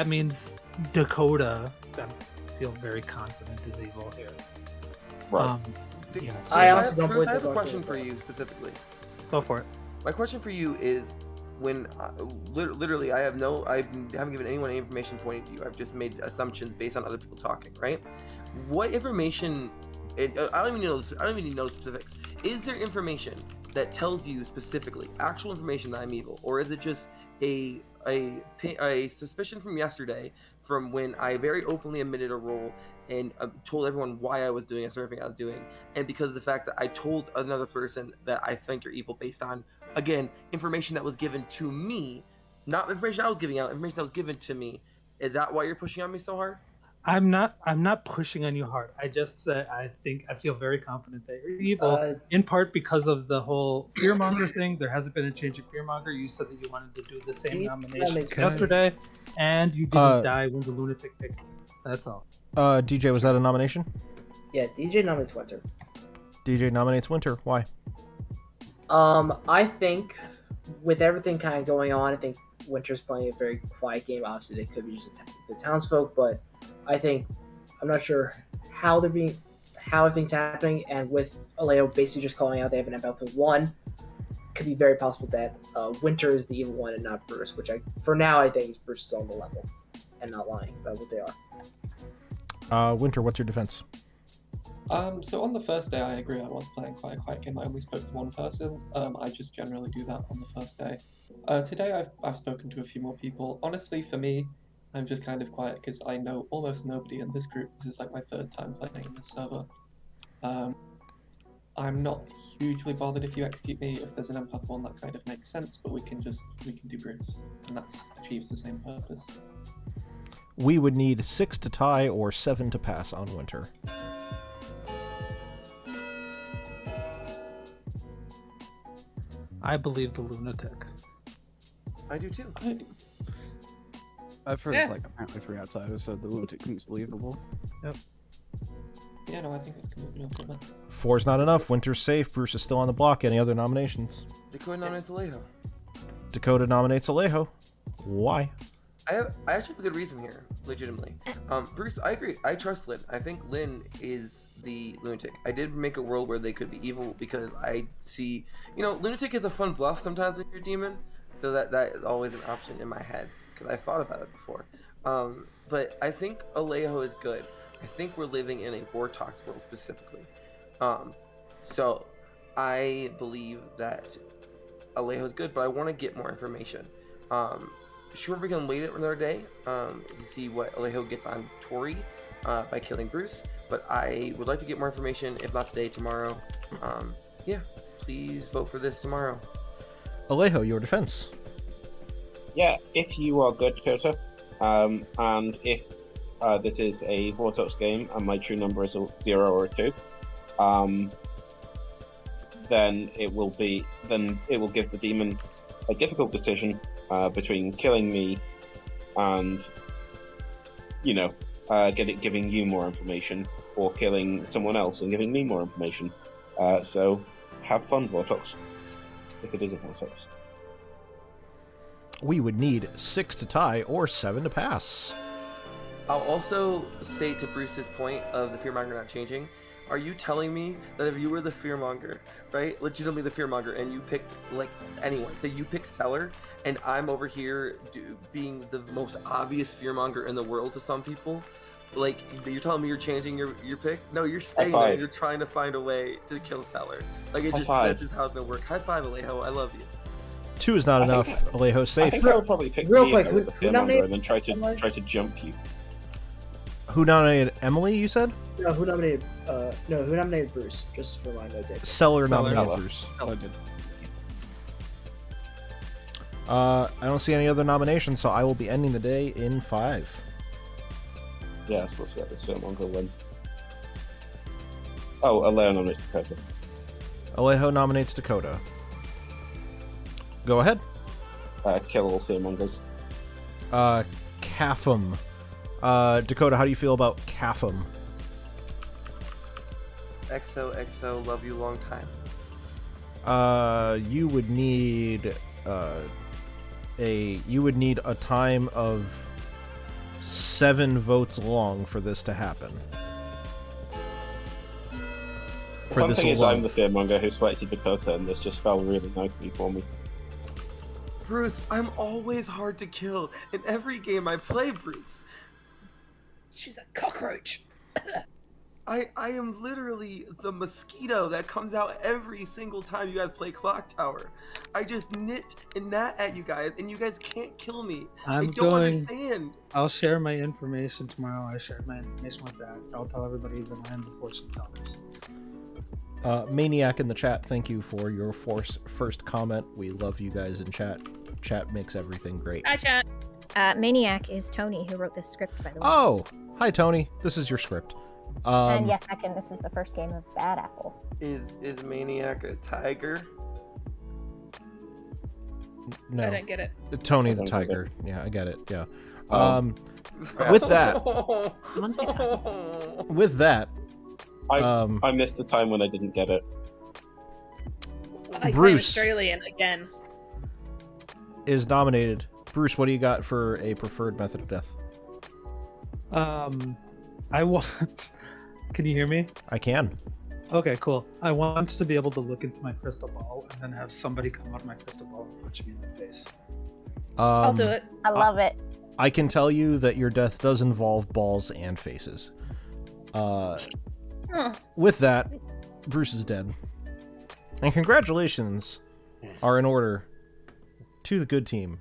means Dakota, I feel very confident, is evil here. Right. I also don't believe I have a they're question going for to. you specifically. Go for it. My question for you is, when literally I haven't given anyone any information pointing to you. I've just made assumptions based on other people talking, right? What information? I don't even know the specifics. Is there information that tells you specifically actual information that I'm evil, or is it just a suspicion from yesterday, from when I very openly admitted a role and told everyone why I was doing a certain thing I was doing, and because of the fact that I told another person that I think you're evil based on, again, information that was given to me, not information I was giving out, information that was given to me. Is that why you're pushing on me so hard? I'm not pushing on you hard. I just said I feel very confident that you're evil, in part because of the whole fearmonger thing. There hasn't been a change in fearmonger. You said that you wanted to do the same nomination yesterday, and you didn't die when the lunatic picked you. That's all. DJ, was that a nomination? Yeah, DJ nominates Winter. DJ nominates Winter. Why? I think with everything kind of going on, I think Winter's playing a very quiet game. Obviously, they could be just attacking the townsfolk, but I think I'm not sure how everything's happening, and with Aleo basically just calling out they have an empath 1, could be very possible that Winter is the evil one and not Bruce, which for now I think Bruce is on the level and not lying about what they are. Winter, what's your defense? So on the first day, I agree. I was playing quite a quiet game. I only spoke to one person. I just generally do that on the first day. Today, I've spoken to a few more people. Honestly, for me, I'm just kind of quiet because I know almost nobody in this group. This is like my 3rd time playing in this server. I'm not hugely bothered if you execute me. If there's an empath 1, that kind of makes sense. But we can do Bruce, and that achieves the same purpose. We would need 6 to tie or 7 to pass on Winter. I believe the lunatic. I do too. I've heard of like apparently 3 outsiders, so the lunatic seems believable. Yep. Yeah, no, I think it's completely okay. 4's not enough. Winter's safe. Bruce is still on the block. Any other nominations? Dakota nominates Alejo. Dakota nominates Alejo. Why? I actually have a good reason here, legitimately. Bruce, I agree. I trust Lynn. I think Lynn is the lunatic. I did make a world where they could be evil because I see, lunatic is a fun bluff sometimes with your demon, so that is always an option in my head because I thought about it before. But I think Alejo is good. I think we're living in a Vortox world specifically. So I believe that Alejo is good, but I want to get more information. Sure, we can wait it another day to see what Alejo gets on Tori by killing Bruce, but I would like to get more information, if not today, tomorrow. Yeah, please vote for this tomorrow. Alejo, your defense. Yeah, if you are good, Dakota, and if this is a Vortex game and my true number is a 0 or a 2, then it will give the demon a difficult decision between killing me and, giving you more information, or killing someone else and giving me more information. So have fun, Vortex, if it is a Vortex. We would need 6 to tie or 7 to pass. I'll also say to Bruce's point of the fearmonger not changing, are you telling me that if you were the fearmonger, right, legitimately the fearmonger, and you picked, like, anyone, say you pick Seller, and I'm over here being the most obvious fearmonger in the world to some people, like, you're telling me you're changing your pick? No, you're staying there. You're trying to find a way to kill Seller. Like, that's just how it's gonna work. High five, Alejo. I love you. 2 is not enough. Alejo's safe. I think I would probably pick Real me quick, as the who fearmonger and then try to jump you. Who nominated Emily, you said? No, who nominated Bruce? Just for my note. Seller nominated Bruce. Seller did. I don't see any other nominations, so I will be ending the day in 5. Yes, let's get this fearmonger win. Oh, Alejo nominates Dakota. Alejo nominates Dakota. Go ahead. Kill all fearmongers. Capham. Dakota, how do you feel about Capham? XOXO, love you long time. You would need a time of 7 votes long for this to happen. One thing is, I'm the fearmonger who selected Dakota, and this just fell really nicely for me. Bruce, I'm always hard to kill in every game I play, Bruce. She's a cockroach. I am literally the mosquito that comes out every single time you guys play Clocktower. I just knit and gnat at you guys, and you guys can't kill me. I don't understand. I'll share my information tomorrow. I shared my information with that. I'll tell everybody that I am the Force Encounters. Maniac in the chat, thank you for your first comment. We love you guys in chat. Chat makes everything great. Hi, chat. Maniac is Tony, who wrote this script, by the way. Oh, hi, Tony. This is your script. And yes, second, this is the first game of Bad Apple. Is Maniac a tiger? No. I don't get it. Tony the tiger. Yeah, I get it. Yeah. With that, I missed the time when I didn't get it. I Bruce Australian again. is nominated. Bruce, what do you got for a preferred method of death? I want. Can you hear me? I can. Okay, cool. I want to be able to look into my crystal ball and then have somebody come out of my crystal ball and punch me in the face. I'll do it. I love it. I can tell you that your death does involve balls and faces. With that, Bruce is dead. And congratulations are in order to the good team,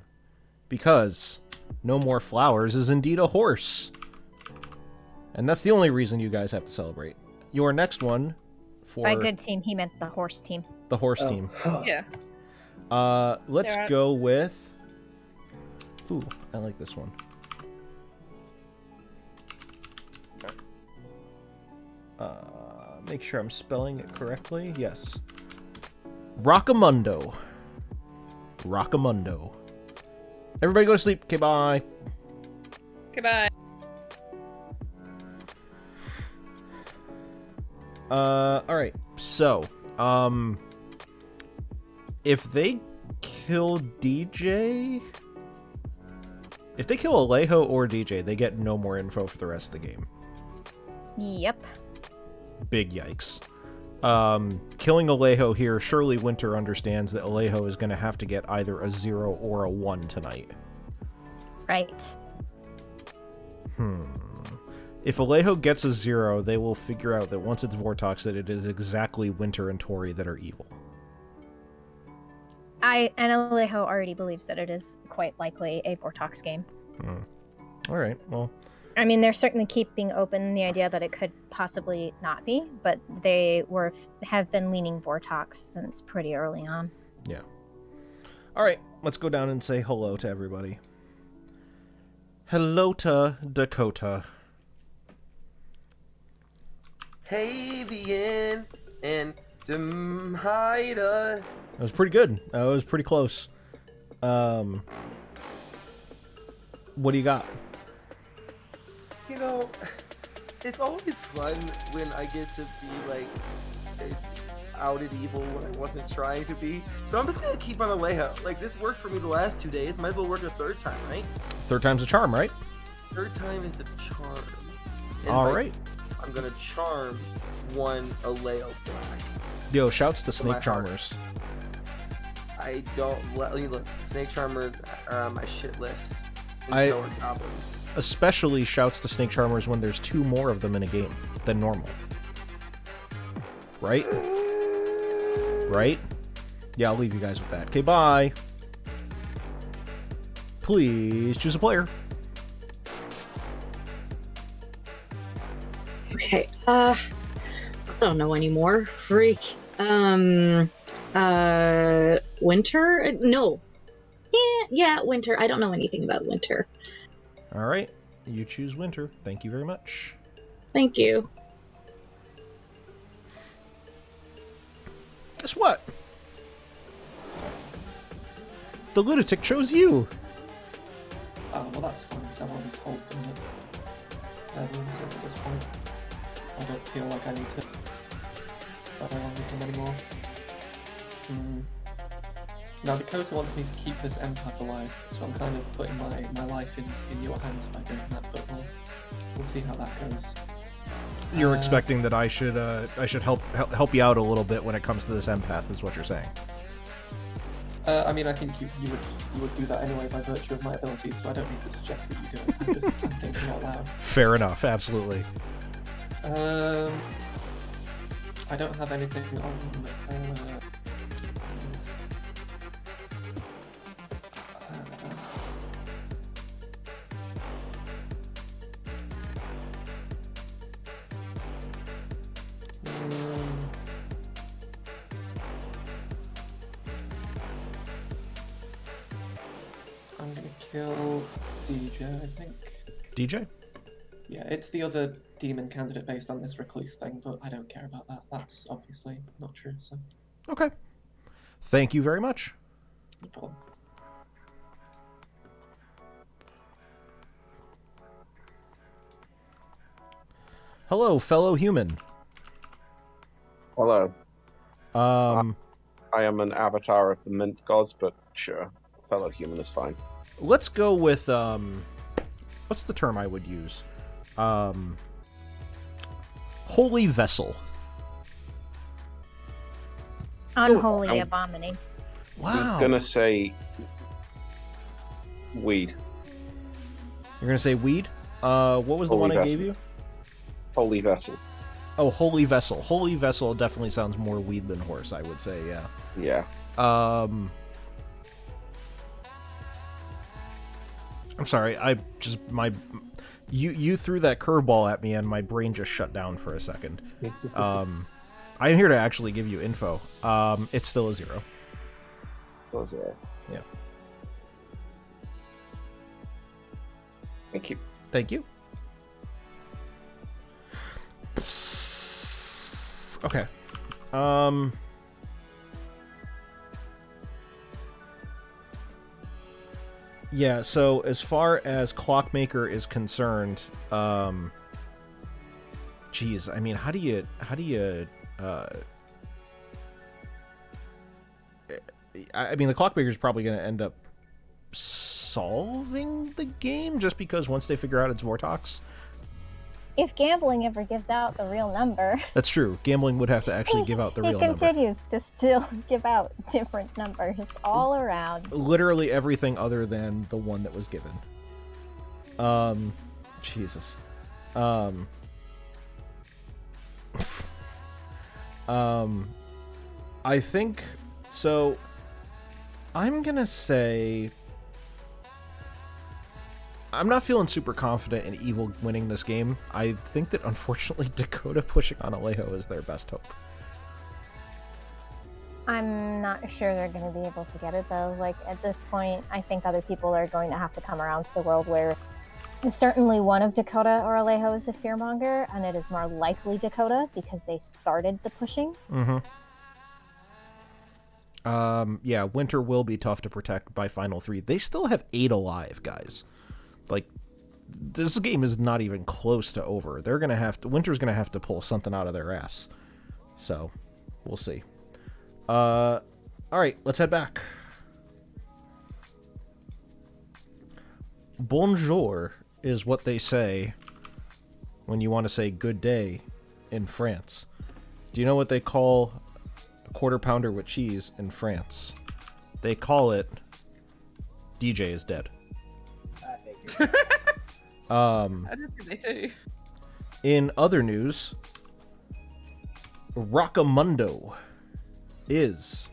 because No More Flowers is indeed a horse. And that's the only reason you guys have to celebrate. Your next one for... By good team, he meant the horse team. The horse team. Yeah. Let's go with... Ooh, I like this one. Make sure I'm spelling it correctly. Yes. Rockamundo. Rockamundo. Everybody go to sleep. Okay, bye. Goodbye. Alright. So, if they kill DJ... If they kill Alejo or DJ, they get no more info for the rest of the game. Yep. Big yikes. Killing Alejo here, surely Winter understands that Alejo is going to have to get either a 0 or a 1 tonight. Right. If Alejo gets a 0, they will figure out that once it's Vortox, that it is exactly Winter and Tori that are evil. And Alejo already believes that it is quite likely a Vortox game. Alright, well... I mean, they're certainly keeping open the idea that it could possibly not be, but they have been leaning Vortox since pretty early on. Yeah. Alright, let's go down and say hello to everybody. Hello to Dakota. Havian and Demhida. That was pretty good. That was pretty close. What do you got? You know, it's always fun when I get to be like outed evil when I wasn't trying to be. So I'm just gonna keep on Alejo. Like, this worked for me the last 2 days. Might as well work a third time, right? Third time's a charm, right? Third time is a charm. Alright. I'm gonna charm one Alejo black. Yo, shouts to Snake Charmers. I don't let me look. Snake Charmers are on my shit list. And so are goblins. Especially shouts to Snake Charmers when there's 2 more of them in a game than normal. Right? Right? Yeah, I'll leave you guys with that. Okay, bye. Please choose a player. Okay, I don't know anymore. Freak. Winter? No. Yeah, Winter. I don't know anything about Winter. Alright, you choose Winter. Thank you very much. Thank you. Guess what? The lunatic chose you! Oh, well that's fine, because I've already told them that they're lunatic at this point. I don't feel like I need to play along with them anymore. Now Dakota wants me to keep this empath alive, so I'm kind of putting my life in your hands by doing that, but we'll see how that goes. You're expecting that I should help you out a little bit when it comes to this empath, is what you're saying. I mean, I think you would do that anyway by virtue of my abilities, so I don't need to suggest that you do it. I'm thinking out loud. Fair enough, absolutely. I don't have anything on. I'm gonna kill DJ, I think. DJ? Yeah, it's the other demon candidate based on this recluse thing, but I don't care about that. That's obviously not true, so. Okay. Thank you very much. No problem. Hello, fellow human. Hello. I am an avatar of the Mint Gods, but sure, fellow human is fine. Let's go with, what's the term I would use? Holy vessel. Unholy abomination. Wow. I'm gonna say weed. You're gonna say weed? What was the one I gave you? Holy vessel. Oh, holy vessel. Holy vessel definitely sounds more weed than horse, I would say, yeah. Yeah. I'm sorry, you threw that curveball at me and my brain just shut down for a second. I'm here to actually give you info. It's still a 0. Still a 0. Yeah. Thank you. Thank you. Okay. Yeah, so as far as Clockmaker is concerned, geez, I mean, how do you I mean, the Clockmaker is probably going to end up solving the game just because once they figure out it's Vortox. If gambling ever gives out the real number. That's true. Gambling would have to actually give out the real number. He continues to still give out different numbers all around. Literally everything other than the one that was given. Jesus. I think so. I'm gonna say I'm not feeling super confident in Evil winning this game. I think that unfortunately Dakota pushing on Alejo is their best hope. I'm not sure they're going to be able to get it though. Like at this point, I think other people are going to have to come around to the world where certainly one of Dakota or Alejo is a fearmonger, and it is more likely Dakota because they started the pushing. Yeah, Winter will be tough to protect by Final 3. They still have 8 alive, guys. Like, this game is not even close to over. They're gonna have to. Winter's gonna have to pull something out of their ass. So, we'll see. All right, let's head back. Bonjour is what they say when you want to say good day in France. Do you know what they call a quarter pounder with cheese in France? They call it DJ is dead. I don't think they do. In other news, Rockamundo is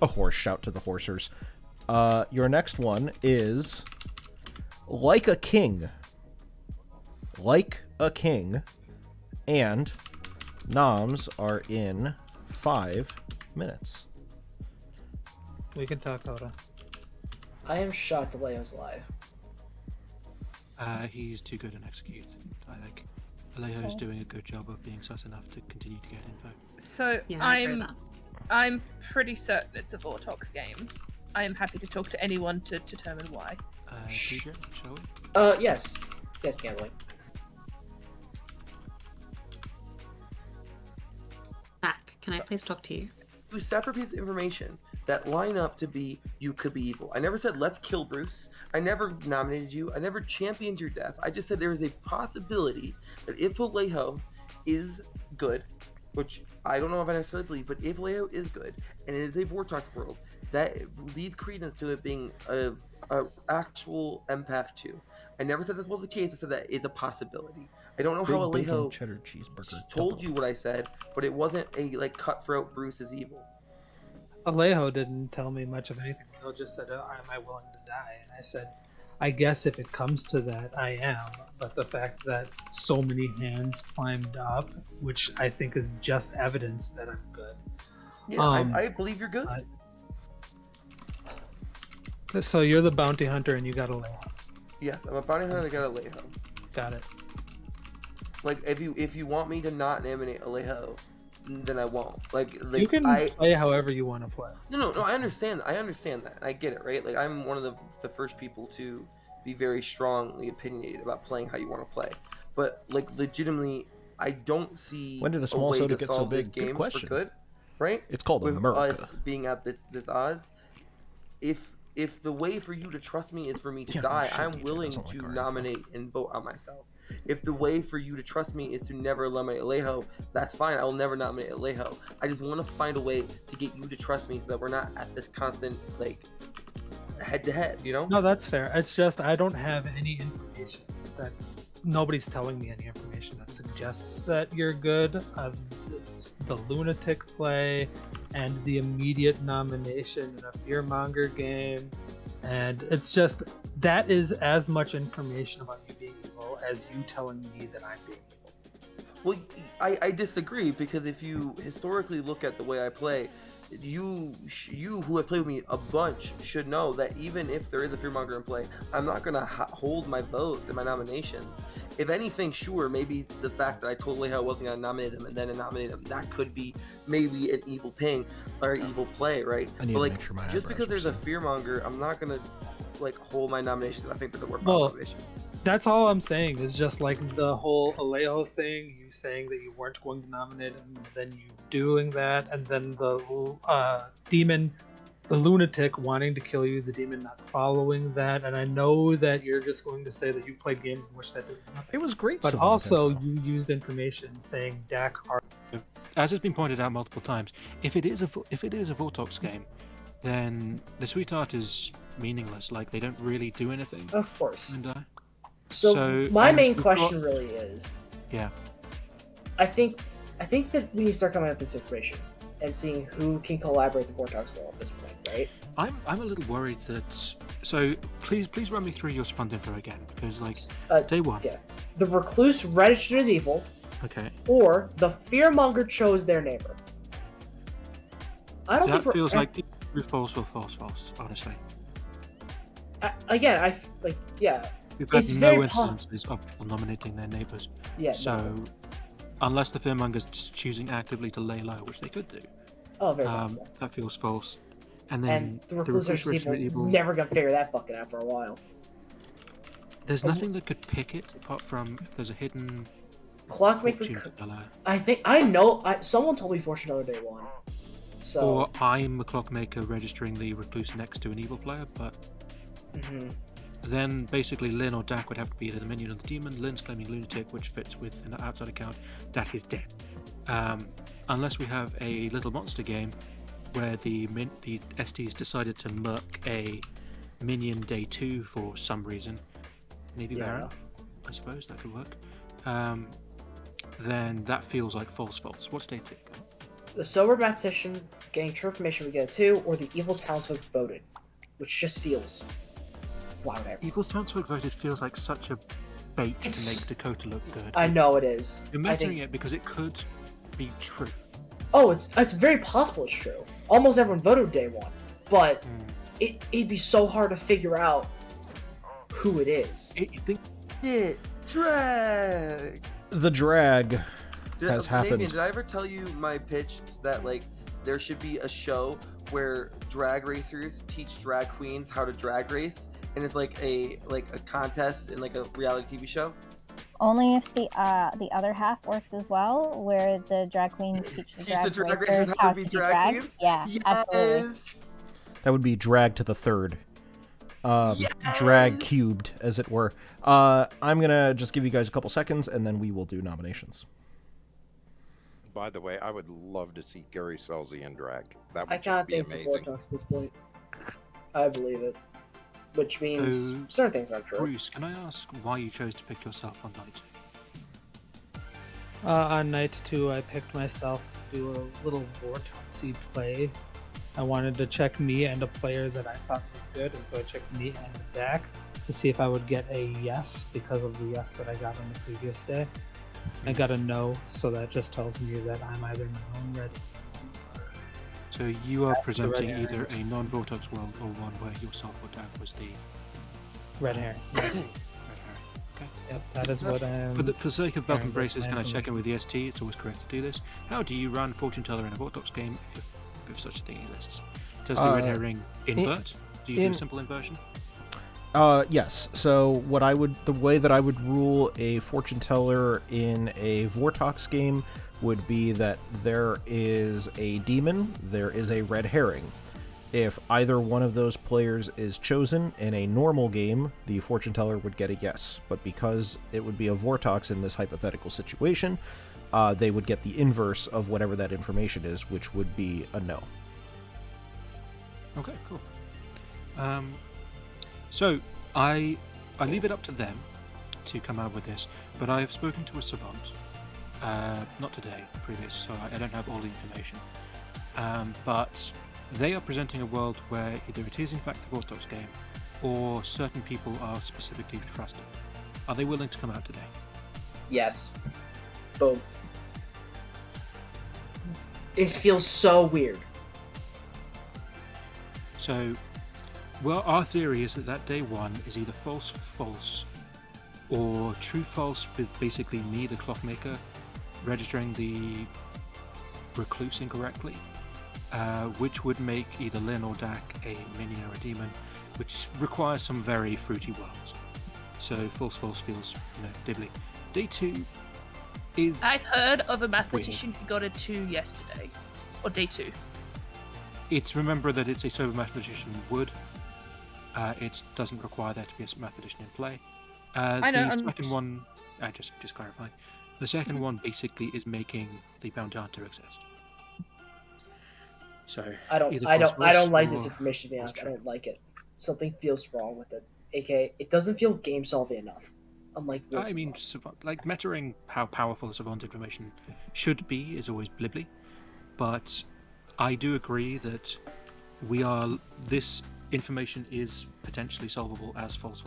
a horse. Shout to the horsers. Your next one is Like a King. Like a King. And noms are in 5 minutes. We can talk, Oda. I am shocked Alejo's alive. He's too good an execute. I think Alejo's doing a good job of being sus enough to continue to get info. So Yeah, I'm pretty certain it's a Vortox game. I am happy to talk to anyone to determine why. DJ, shall we? Yes. Yes, gambling. Mac, can I please talk to you? Two separate pieces of information that line up to be you could be evil. I never said let's kill Bruce. I never nominated you. I never championed your death. I just said there is a possibility that if Alejo is good, which I don't know if I necessarily believe, but if Alejo is good and it is a Vortox world, that leads credence to it being a actual empath 2. I never said this was the case. I said that is a possibility. I don't know how Alejo cheddar cheeseburger told you what I said, but it wasn't a cutthroat Bruce is evil. Alejo didn't tell me much of anything. Alejo just said, am I willing to die? And I said, I guess if it comes to that, I am. But the fact that so many hands climbed up, which I think is just evidence that I'm good. Yeah, I believe you're good. So you're the bounty hunter and you got Alejo. Yes, I'm a bounty hunter that got Alejo. Got it. Like, if you want me to not nominate Alejo, then I won't. Like you can play however you want to play. No, I understand that. I get it, right? Like, I'm one of the first people to be very strongly opinionated about playing how you want to play. But, like, legitimately, I don't see when did a small way soda to get so solve this big? game Good question. for good, right? It's called With America. us being at this odds, if the way for you to trust me is for me to die, I'm willing to nominate and vote on myself. If the way for you to trust me is to never eliminate Alejo, that's fine. I will never nominate Alejo. I just want to find a way to get you to trust me so that we're not at this constant, like, head-to-head, you know? No, that's fair. It's just I don't have any information that nobody's telling me any information that suggests that you're good. It's the lunatic play and the immediate nomination in a fearmonger game, and it's just that is as much information about you being evil as you telling me that I'm being evil. Well, I disagree, because if you historically look at the way I play, you who have played with me a bunch should know that even if there is a fearmonger in play, I'm not going to hold my vote in my nominations if anything, sure, maybe the fact that I told Leha I wasn't going to nominate him and then nominate him, that could be maybe an evil ping or an evil play, right? I need but to like, make sure my just because there's a eyebrows fearmonger, I'm not going to like hold my nomination. I think that we're Well, nomination. That's all I'm saying is just like the whole Alejo thing, you saying that you weren't going to nominate him, then you doing that, and then the demon, the lunatic wanting to kill you, the demon not following that, and I know that you're just going to say that you've played games in which that didn't happen. It was great, but Savant also info. you used information saying Dak are. As has been pointed out multiple times, if it is a Vortox game, then the sweetheart is meaningless. Like they don't really do anything. Of course. And, so my main question really is, yeah, I think that we need to start coming up with this information and seeing who can collaborate the Vortox well at this point, right? I'm a little worried that. So please run me through your fund info again, because like day one. Yeah, the recluse registered as evil. Okay. Or the fearmonger chose their neighbor. I don't think that feels like false, honestly. Again, yeah. We've had it's no instances of people nominating their neighbours. Yeah. So, unless the fearmonger's choosing actively to lay low, which they could do. Oh, very possible. That feels false. And then the recluse evil never gonna figure that fucking out for a while. There's nothing that could pick it apart from if there's a hidden Clockmaker. I know. Someone told me fortune teller day one. So. Or I'm the clockmaker registering the recluse next to an evil player, but. Then basically Lynn or Dak would have to be either the minion or the demon. Lynn's claiming lunatic, which fits with an outside account. Dak is dead. Unless we have a little monster game where the STs decided to murk a minion day 2 for some reason. Maybe Baron, I suppose that could work. Then that feels like false. What's day 3? The sober mathematician getting true information we get 2, or the evil townsfolk voted, which just feels loud. Evil townsfolk voted feels like such a bait to make Dakota look good. I know it is. You're mentioning it because it could be true. Oh, it's very possible it's true. Almost everyone voted day 1, but it'd be so hard to figure out who it is. Drag. The drag has happened. Navean, did I ever tell you my pitch that like there should be a show where drag racers teach drag queens how to drag race, and it's like a contest in like a reality TV show? Only if the other half works as well, where the drag queens teach the drag racers how to be drag queens. Yeah, yes. Absolutely. That would be drag to the third. Drag cubed, as it were. I'm gonna just give you guys a couple seconds, and then we will do nominations. By the way, I would love to see Gary Selzy in drag. That would I can't be think of amazing. Vortox at this point. I believe it. Which means certain things aren't true. Bruce, can I ask why you chose to pick yourself on night 2? On night 2, I picked myself to do a little Vortoxy play. I wanted to check me and a player that I thought was good, and so I checked me and Dak to see if I would get a yes because of the yes that I got on the previous day. I got a no, so that just tells me that I'm either no and ready. So you are presenting either a non-Vortex world or one where yourself or Dak was the red hair. Yes. Okay. Yep, that is what I am. For the sake of belt and braces, can I check in with the ST? It's always correct to do this. How do you run Fortune Teller in a Vortex game if such a thing exists? Does the red herring invert? Do you do simple inversion? Yes. So the way that I would rule a fortune teller in a Vortox game would be that there is a demon, there is a red herring. If either one of those players is chosen in a normal game, the fortune teller would get a yes. But because it would be a Vortox in this hypothetical situation, they would get the inverse of whatever that information is, which would be a no. Okay, cool. So I leave it up to them to come out with this, but I have spoken to a savant, not today, previous, so I don't have all the information. But they are presenting a world where either it is in fact the Vortox game, or certain people are specifically trusted. Are they willing to come out today? Yes. Boom. It feels so weird. So, well, our theory is that day 1 is either false, or true false with basically me, the clockmaker, registering the recluse incorrectly, which would make either Lynn or Dak a minion or a demon, which requires some very fruity worlds. So false feels, diddly. Day 2 is... I've heard of a mathematician who got a 2 yesterday. Or day 2. It's remember that it's a sober mathematician would. It doesn't require there to be a mathematician in play. I know. The second one, just clarifying. The second one basically is making the bounty hunter exist. So I don't like this information, to be honest. I don't like it. Something feels wrong with it. AKA, it doesn't feel game solving enough. Unlike this. I mean, like metaing how powerful savant information should be is always blibbly, but I do agree that this information is potentially solvable as false.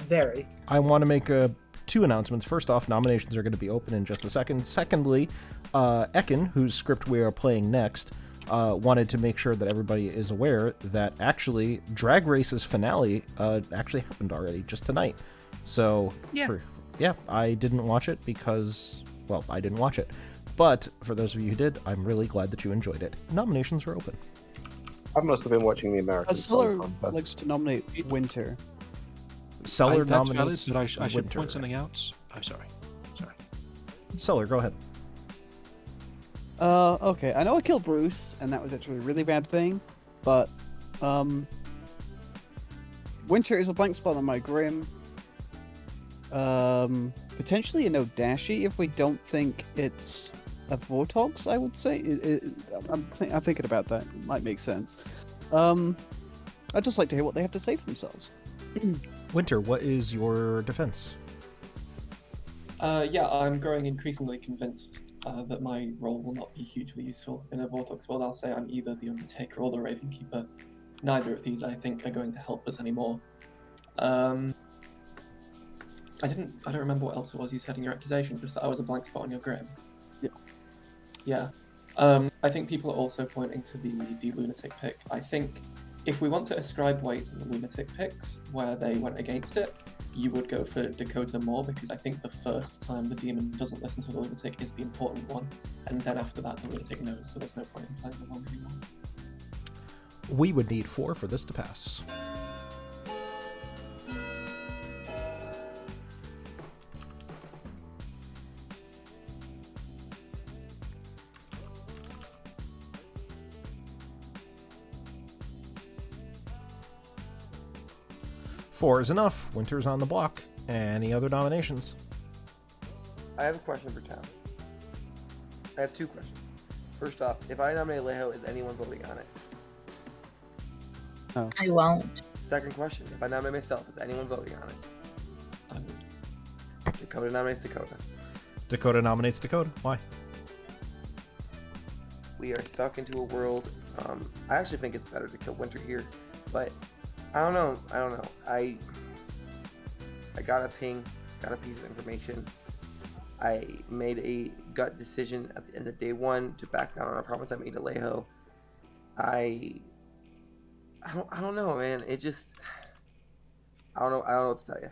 Very. I want to make 2 announcements. First off, nominations are going to be open in just a second. Secondly, Ekin, whose script we are playing next, wanted to make sure that everybody is aware that actually Drag Race's finale actually happened already just tonight. So, I didn't watch it because, well, I didn't watch it. But for those of you who did, I'm really glad that you enjoyed it. Nominations are open. I must have been watching the American Song Contest. Likes to nominate Winter. Seller that's nominates valid, but I should Winter. point something out. Oh, sorry. Seller, go ahead. Okay. I know I killed Bruce, and that was actually a really bad thing, but Winter is a blank spot on my Grim. Potentially a no Dashi if we don't think it's a Vortox, I would say. I'm thinking about that. It might make sense. I'd just like to hear what they have to say for themselves. Winter, what is your defense? I'm growing increasingly convinced that my role will not be hugely useful in a Vortox world. I'll say I'm either the Undertaker or the Raven Keeper. Neither of these, I think, are going to help us anymore. I don't remember what else it was you said in your accusation, just that I was a blank spot on your Grim. Yeah. I think people are also pointing to the lunatic pick. I think if we want to ascribe weight to the lunatic picks where they went against it, you would go for Dakota more, because I think the first time the demon doesn't listen to the lunatic is the important one, and then after that the lunatic knows, so there's no point in playing the one anymore. We would need 4 for this to pass. Four is enough. Winter's on the block. Any other nominations? I have a question for Tom. I have 2 questions. First off, if I nominate Alejo, is anyone voting on it? Oh. I won't. Second question, if I nominate myself, is anyone voting on it? I would. Dakota nominates Dakota. Dakota nominates Dakota. Why? We are stuck into a world. I actually think it's better to kill Winter here, but I don't know. I got a ping, got a piece of information. I made a gut decision at the end of day 1 to back down on a promise I made to Alejo. I don't know, man. It just I don't know what to tell you.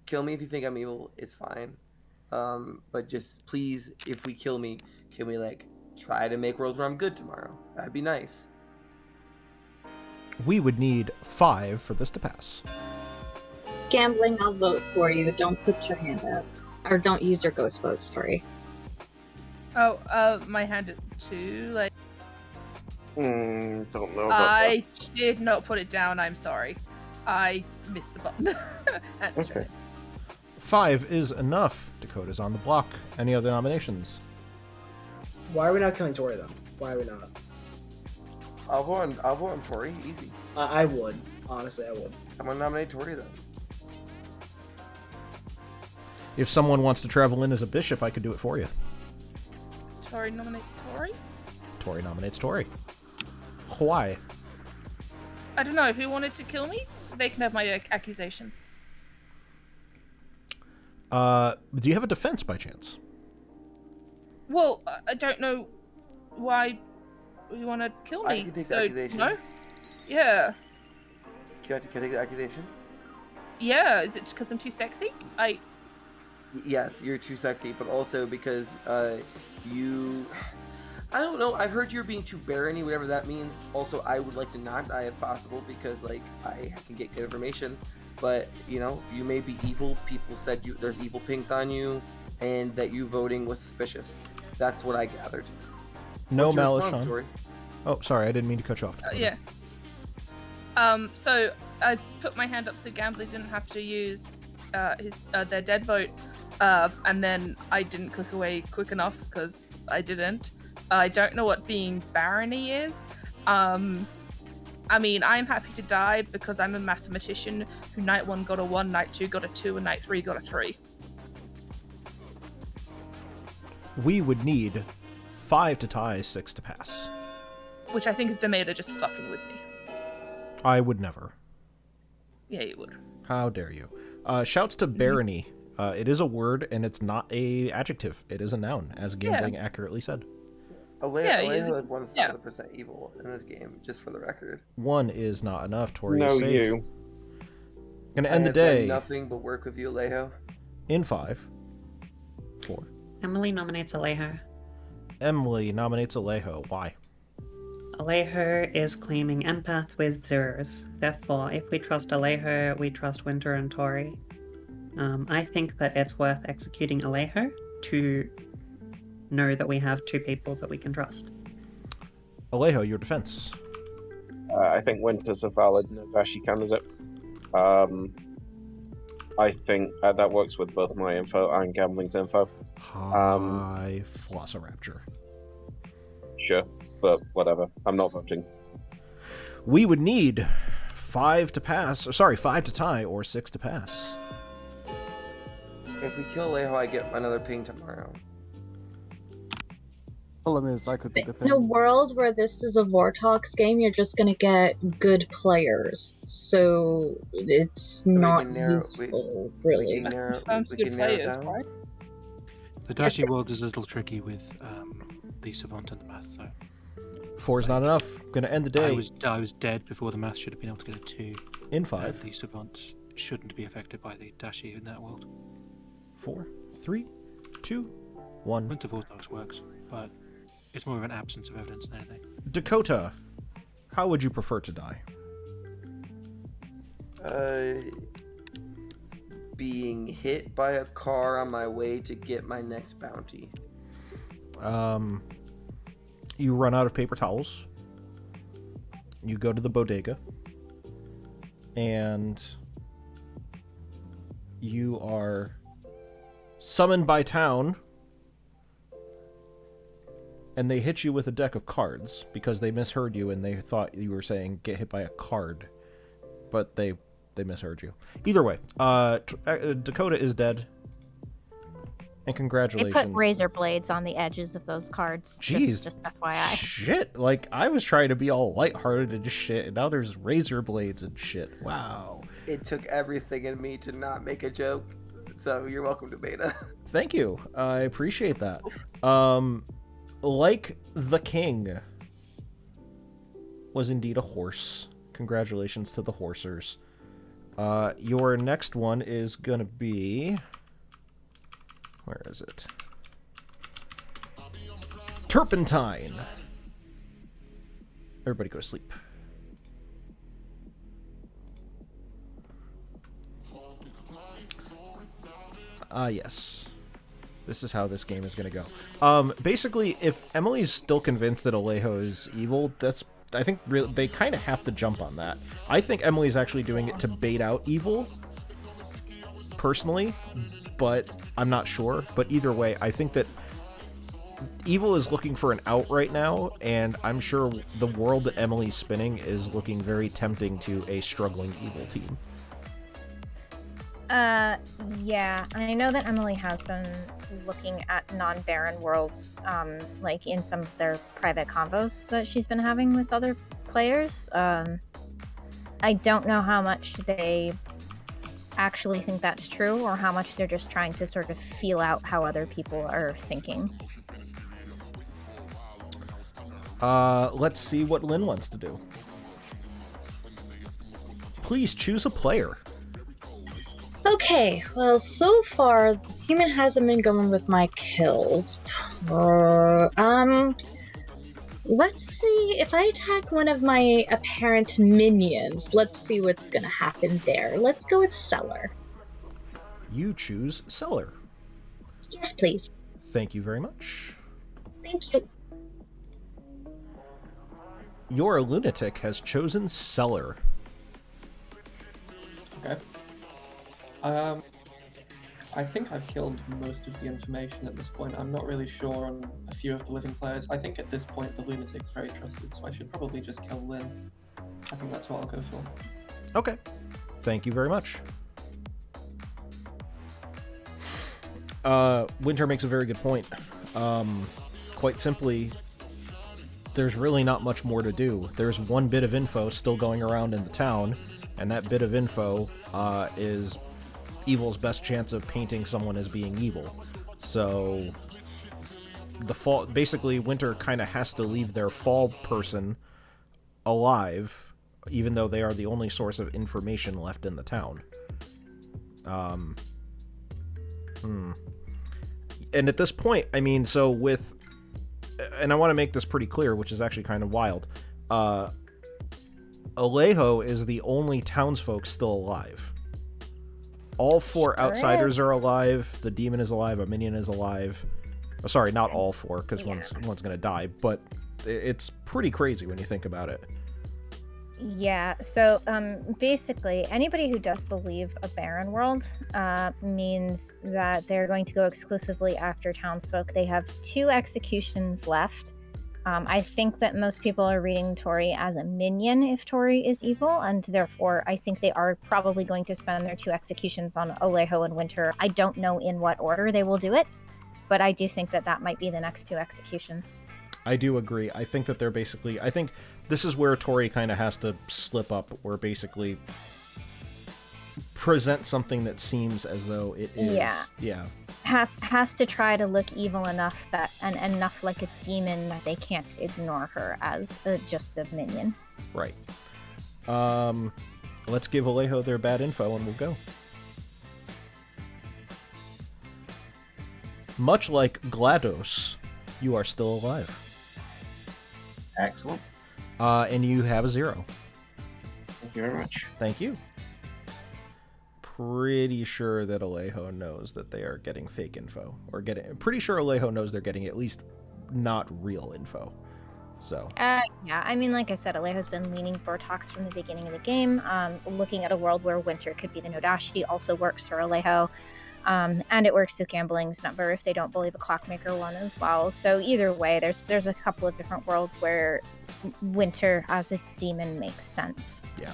Kill me if you think I'm evil. It's fine. But just please, if we kill me, can we try to make worlds where I'm good tomorrow? That'd be nice. We would need 5 for this to pass. Gambling, I'll vote for you. Don't put your hand up. Or don't use your ghost vote, sorry. Oh, my hand at 2, Don't know about I did not put it down, I'm sorry. I missed the button. That's Okay. right. 5 is enough. Dakota's on the block. Any other nominations? Why are we not killing Tori though? Why are we not? I'll vote on Tori. Easy. I would. Honestly, I would. Someone nominate Tori then. If someone wants to travel in as a bishop, I could do it for you. Tori nominates Tori? Tori nominates Tori. Why? I don't know. Who wanted to kill me? They can have my accusation. Do you have a defense by chance? Well, I don't know why you want to kill me. I can take the accusation. No? Yeah. Can I take the accusation? Yeah, is it because I'm too sexy? Yes, you're too sexy, but also because you... I don't know, I've heard you're being too barony, whatever that means. Also, I would like to not die if possible, because, like, I can get good information. But, you know, you may be evil. People said there's evil pings on you, and that you voting was suspicious. That's what I gathered. No What's your malice, response, Sean. Story? Oh, sorry, I didn't mean to cut you off. Yeah. So I put my hand up so Gambling didn't have to use their dead vote, and then I didn't click away quick enough because I didn't. I don't know what being barony is. I mean, I'm happy to die because I'm a mathematician who night 1 got a 1, night 2 got a 2, and night 3 got a 3. We would need 5 to tie, 6 to pass. Which I think is Demeda just fucking with me. I would never. Yeah, you would. How dare you? Shouts to barony. It is a word, and it's not a adjective. It is a noun, as Gambling accurately said. Alejo is 1,000% evil in this game, just for the record. 1 is not enough. Tori No, is safe. you. Gonna end the day. Nothing but work with you, Alejo. In 5, 4. Emily nominates Alejo. Emily nominates Alejo. Why? Alejo is claiming empath with zeros. Therefore, if we trust Alejo, we trust Winter and Tori. I think that it's worth executing Alejo to know that we have 2 people that we can trust. Alejo, your defense. I think Winter's a valid Nagashi candidate. I think that works with both my info and Gambling's info. Hi, Velociraptor. Sure, but whatever. I'm not voting. We would need 5 to pass. 5 to tie or 6 to pass. If we kill Alejo, I get another ping tomorrow. Problem is, I could be the In a world where this is a Vortox game, you're just gonna get good players, so it's not useful, really. The Dashi world is a little tricky with the Savant and the Math, though. 4 is not enough. Gonna end the day. I was dead before the Math should have been able to get a 2. In 5. The Savant shouldn't be affected by the Dashi in that world. 4, 3, 2, 1. Winter Vortex works, but it's more of an absence of evidence than anything. Dakota, how would you prefer to die? Being hit by a car on my way to get my next bounty. You run out of paper towels. You go to the bodega. And you are summoned by town, and they hit you with a deck of cards because they misheard you and they thought you were saying get hit by a card, but they misheard you. Either way, Dakota is dead, and congratulations. They put razor blades on the edges of those cards. Jeez, just FYI. Shit, like I was trying to be all lighthearted and shit, and now there's razor blades and shit. Wow. It took everything in me to not make a joke, so you're welcome to Beta. Thank you. I appreciate that. Like the king was indeed a horse. Congratulations to the horsers. Your next one is gonna be... Where is it? Turpentine. Everybody go to sleep. Yes. This is how this game is going to go. Basically, if Emily's still convinced that Alejo is evil, I think they kind of have to jump on that. I think Emily's actually doing it to bait out evil, personally, but I'm not sure. But either way, I think that evil is looking for an out right now, and I'm sure the world that Emily's spinning is looking very tempting to a struggling evil team. Yeah, I know that Emily has been looking at non-Baron worlds, like in some of their private convos that she's been having with other players. I don't know how much they actually think that's true, or how much they're just trying to sort of feel out how other people are thinking. Let's see what Lynn wants to do. Please choose a player. Okay, well, so far, the human hasn't been going with my kills. Let's see, if I attack one of my apparent minions, let's see what's gonna happen there. Let's go with Cellar. You choose Cellar. Yes, please. Thank you very much. Thank you. Your lunatic has chosen Cellar. Okay. I think I've killed most of the information at this point. I'm not really sure on a few of the living players. I think at this point the lunatic's very trusted, so I should probably just kill Lynn. I think that's what I'll go for. Okay. Thank you very much. Winter makes a very good point. Quite simply, there's really not much more to do. There's one bit of info still going around in the town, and that bit of info is evil's best chance of painting someone as being evil. So the fall, basically Winter kind of has to leave their fall person alive, even though they are the only source of information left in the town. And at this point, I mean, so with, and I want to make this pretty clear, which is actually kind of wild, Alejo is the only townsfolk still alive. All four outsiders are alive. The demon is alive. A minion is alive. Oh, sorry, not all four, because one's gonna die. But it's pretty crazy when you think about it. Yeah. So basically, anybody who does believe a barren world means that they're going to go exclusively after townsfolk. They have 2 executions left. I think that most people are reading Tori as a minion if Tori is evil, and therefore I think they are probably going to spend their 2 executions on Alejo and Winter. I don't know in what order they will do it, but I do think that that might be the next 2 executions. I do agree. I think that they're basically, I think this is where Tori kind of has to slip up, where basically present something that seems as though it is. Yeah. Has to try to look evil enough that and enough like a demon that they can't ignore her as just a minion. Right. Let's give Alejo their bad info and we'll go. Much like GLaDOS, you are still alive. Excellent. And you have a 0. Thank you very much. Thank you. Pretty sure that Alejo knows that they are getting fake info, or pretty sure Alejo knows they're getting at least not real info. So yeah, I mean, like I said, Alejo's been leaning Botox from the beginning of the game. Looking at a world where Winter could be the Nodashi also works for Alejo, and it works with Gambling's number if they don't believe a Clockmaker one as well. So either way, there's a couple of different worlds where Winter as a demon makes sense. Yeah.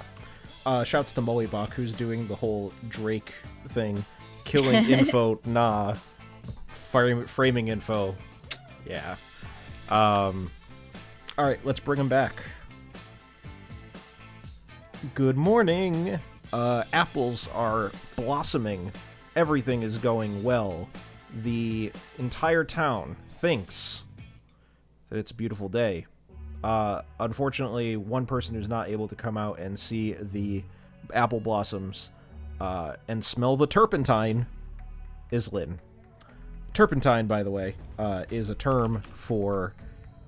Shouts to Mollybach, who's doing the whole Drake thing. Killing info, nah. Framing info, yeah. Alright, let's bring him back. Good morning. Apples are blossoming. Everything is going well. The entire town thinks that it's a beautiful day. Unfortunately, one person who's not able to come out and see the apple blossoms and smell the turpentine is Lynn. Turpentine, by the way, is a term for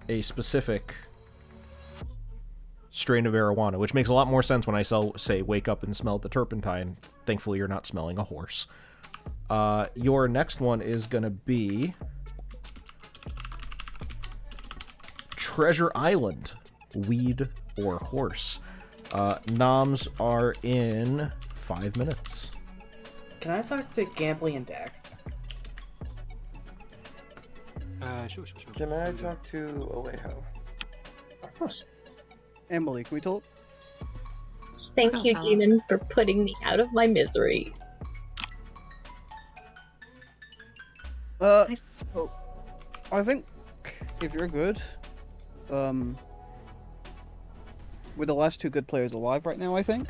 a specific strain of marijuana, which makes a lot more sense when I say wake up and smell the turpentine. Thankfully, you're not smelling a horse. Your next one is going to be Treasure Island, weed or horse. Noms are in 5 minutes. Can I talk to Gambly and Dak? Sure. Can I talk to Alejo? Of course. Emily, can we talk? Thank you, demon, for putting me out of my misery. I think if you're good, with the last 2 good players alive right now, I think.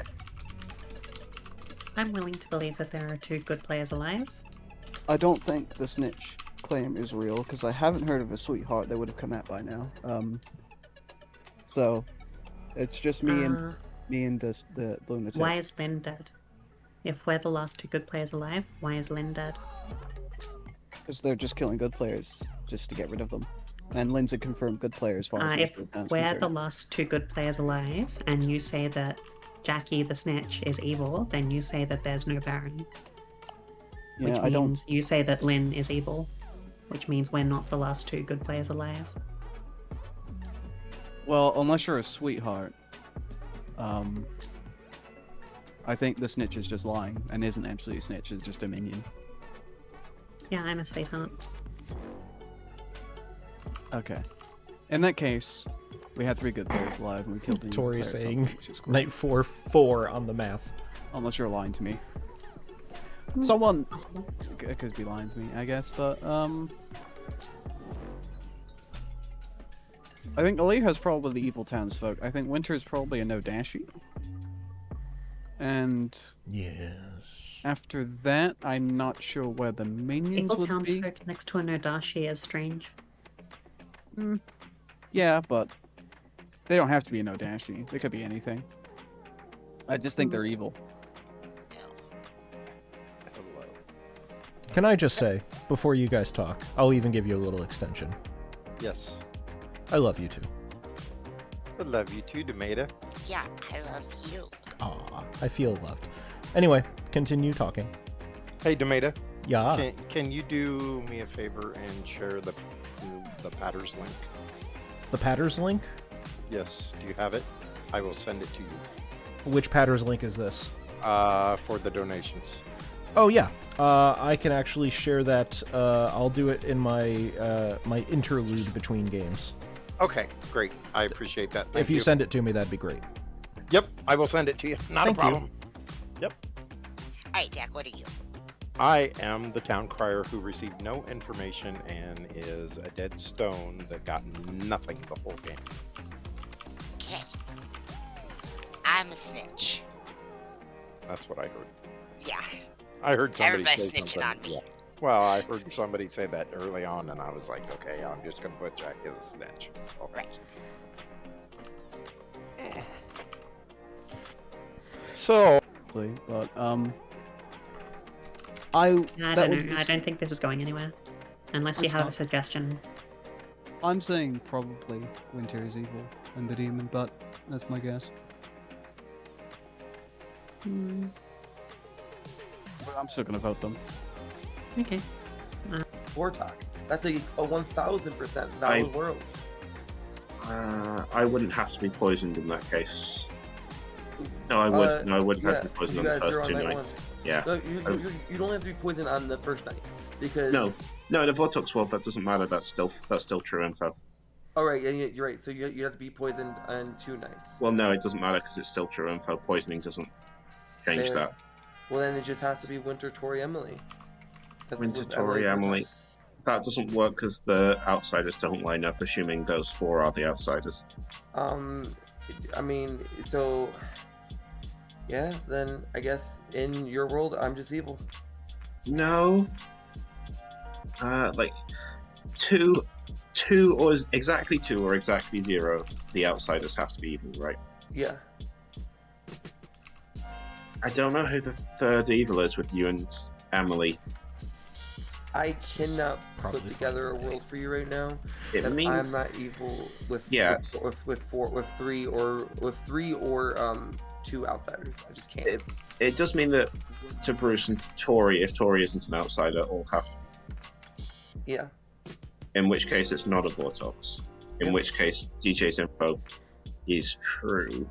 I'm willing to believe that there are 2 good players alive. I don't think the snitch claim is real, because I haven't heard of a sweetheart that would have come out by now. So, it's just me and the lunatic. Why is Ben dead? If we're the last two good players alive, why is Lynn dead? Because they're just killing good players, just to get rid of them. And Lynn's a confirmed good player as far as If that's we're the concerned. last two good players alive, and you say that Jackie the Snitch is evil, then you say that there's no Baron. Yeah, Which I don't. means you say that Lynn is evil, which means we're not the last two good players alive. Well, unless you're a sweetheart. I think the Snitch is just lying, and isn't actually a Snitch, it's just a minion. Yeah, I'm a sweetheart. Okay. In that case, we had 3 good players alive, and we killed the Tori player saying which is great. Night 4 on the math. Unless you're lying to me. Someone could be lying to me, I guess, but I think Aliha's probably the evil townsfolk. I think Winter's probably a no-dashi. And yes, after that, I'm not sure where the minions Evil would be. townsfolk next to a Nodashi is strange. Yeah, but they don't have to be a no-dashi. They could be anything. I just think they're evil. Can I just say, before you guys talk, I'll even give you a little extension. Yes. I love you too. I love you too, Demeta. Yeah, I love you. Aw, I feel loved. Anyway, continue talking. Hey, Demeta. Yeah. Can you do me a favor and share the Patters link? The Patters link? Yes. Do you have it? I will send it to you. Which Patters link is this? For the donations. Oh yeah. I can actually share that. I'll do it in my my interlude between games. Okay, great. I appreciate that. Thank If you send it to me, that'd be great. Yep, I will send it to you. Not Thank a problem. Yep. Alright, Jack, what are you? I am the town crier who received no information and is a dead stone that got nothing the whole game. Okay. I'm a snitch. That's what I heard. Yeah. I heard somebody Everybody's say snitching something. on me. Well, I heard somebody say that early on, and I was like, okay, I'm just gonna put Jack as a snitch. Right. So, but I don't know. I don't think this is going anywhere. Unless you It's have not. a suggestion. I'm saying probably Winter is evil and the demon, but that's my guess. But I'm still gonna vote them. Okay. Vortox. That's a 1000% valid world. I wouldn't have to be poisoned in that case. No, I would. No, I wouldn't have to be poisoned on the first two nights. Yeah. No, you don't have to be poisoned on the first night because No, in the Vortex world that doesn't matter. That's still true info. Oh right, yeah, you're right. So you have to be poisoned on 2 nights. Well, no, it doesn't matter because it's still true info. Poisoning doesn't change Fair. that. Well, then it just has to be Winter, Tori, Emily. That's Winter, what Tori, Vortox. Emily. That doesn't work because the outsiders don't line up, assuming those 4 are the outsiders. I mean, so yeah, then I guess in your world, I'm just evil. No. Like 2 or exactly 2 or exactly 0. The outsiders have to be evil, right? Yeah. I don't know who the third evil is with you and Emily. I cannot put together a world for you right now. It that means I'm not evil with with 3 or 2 outsiders. I just can't. It does mean that to Bruce and Tori, if Tori isn't an outsider, all have to. Yeah. In which case, it's not a Vortox. In which case, DJ's info is true.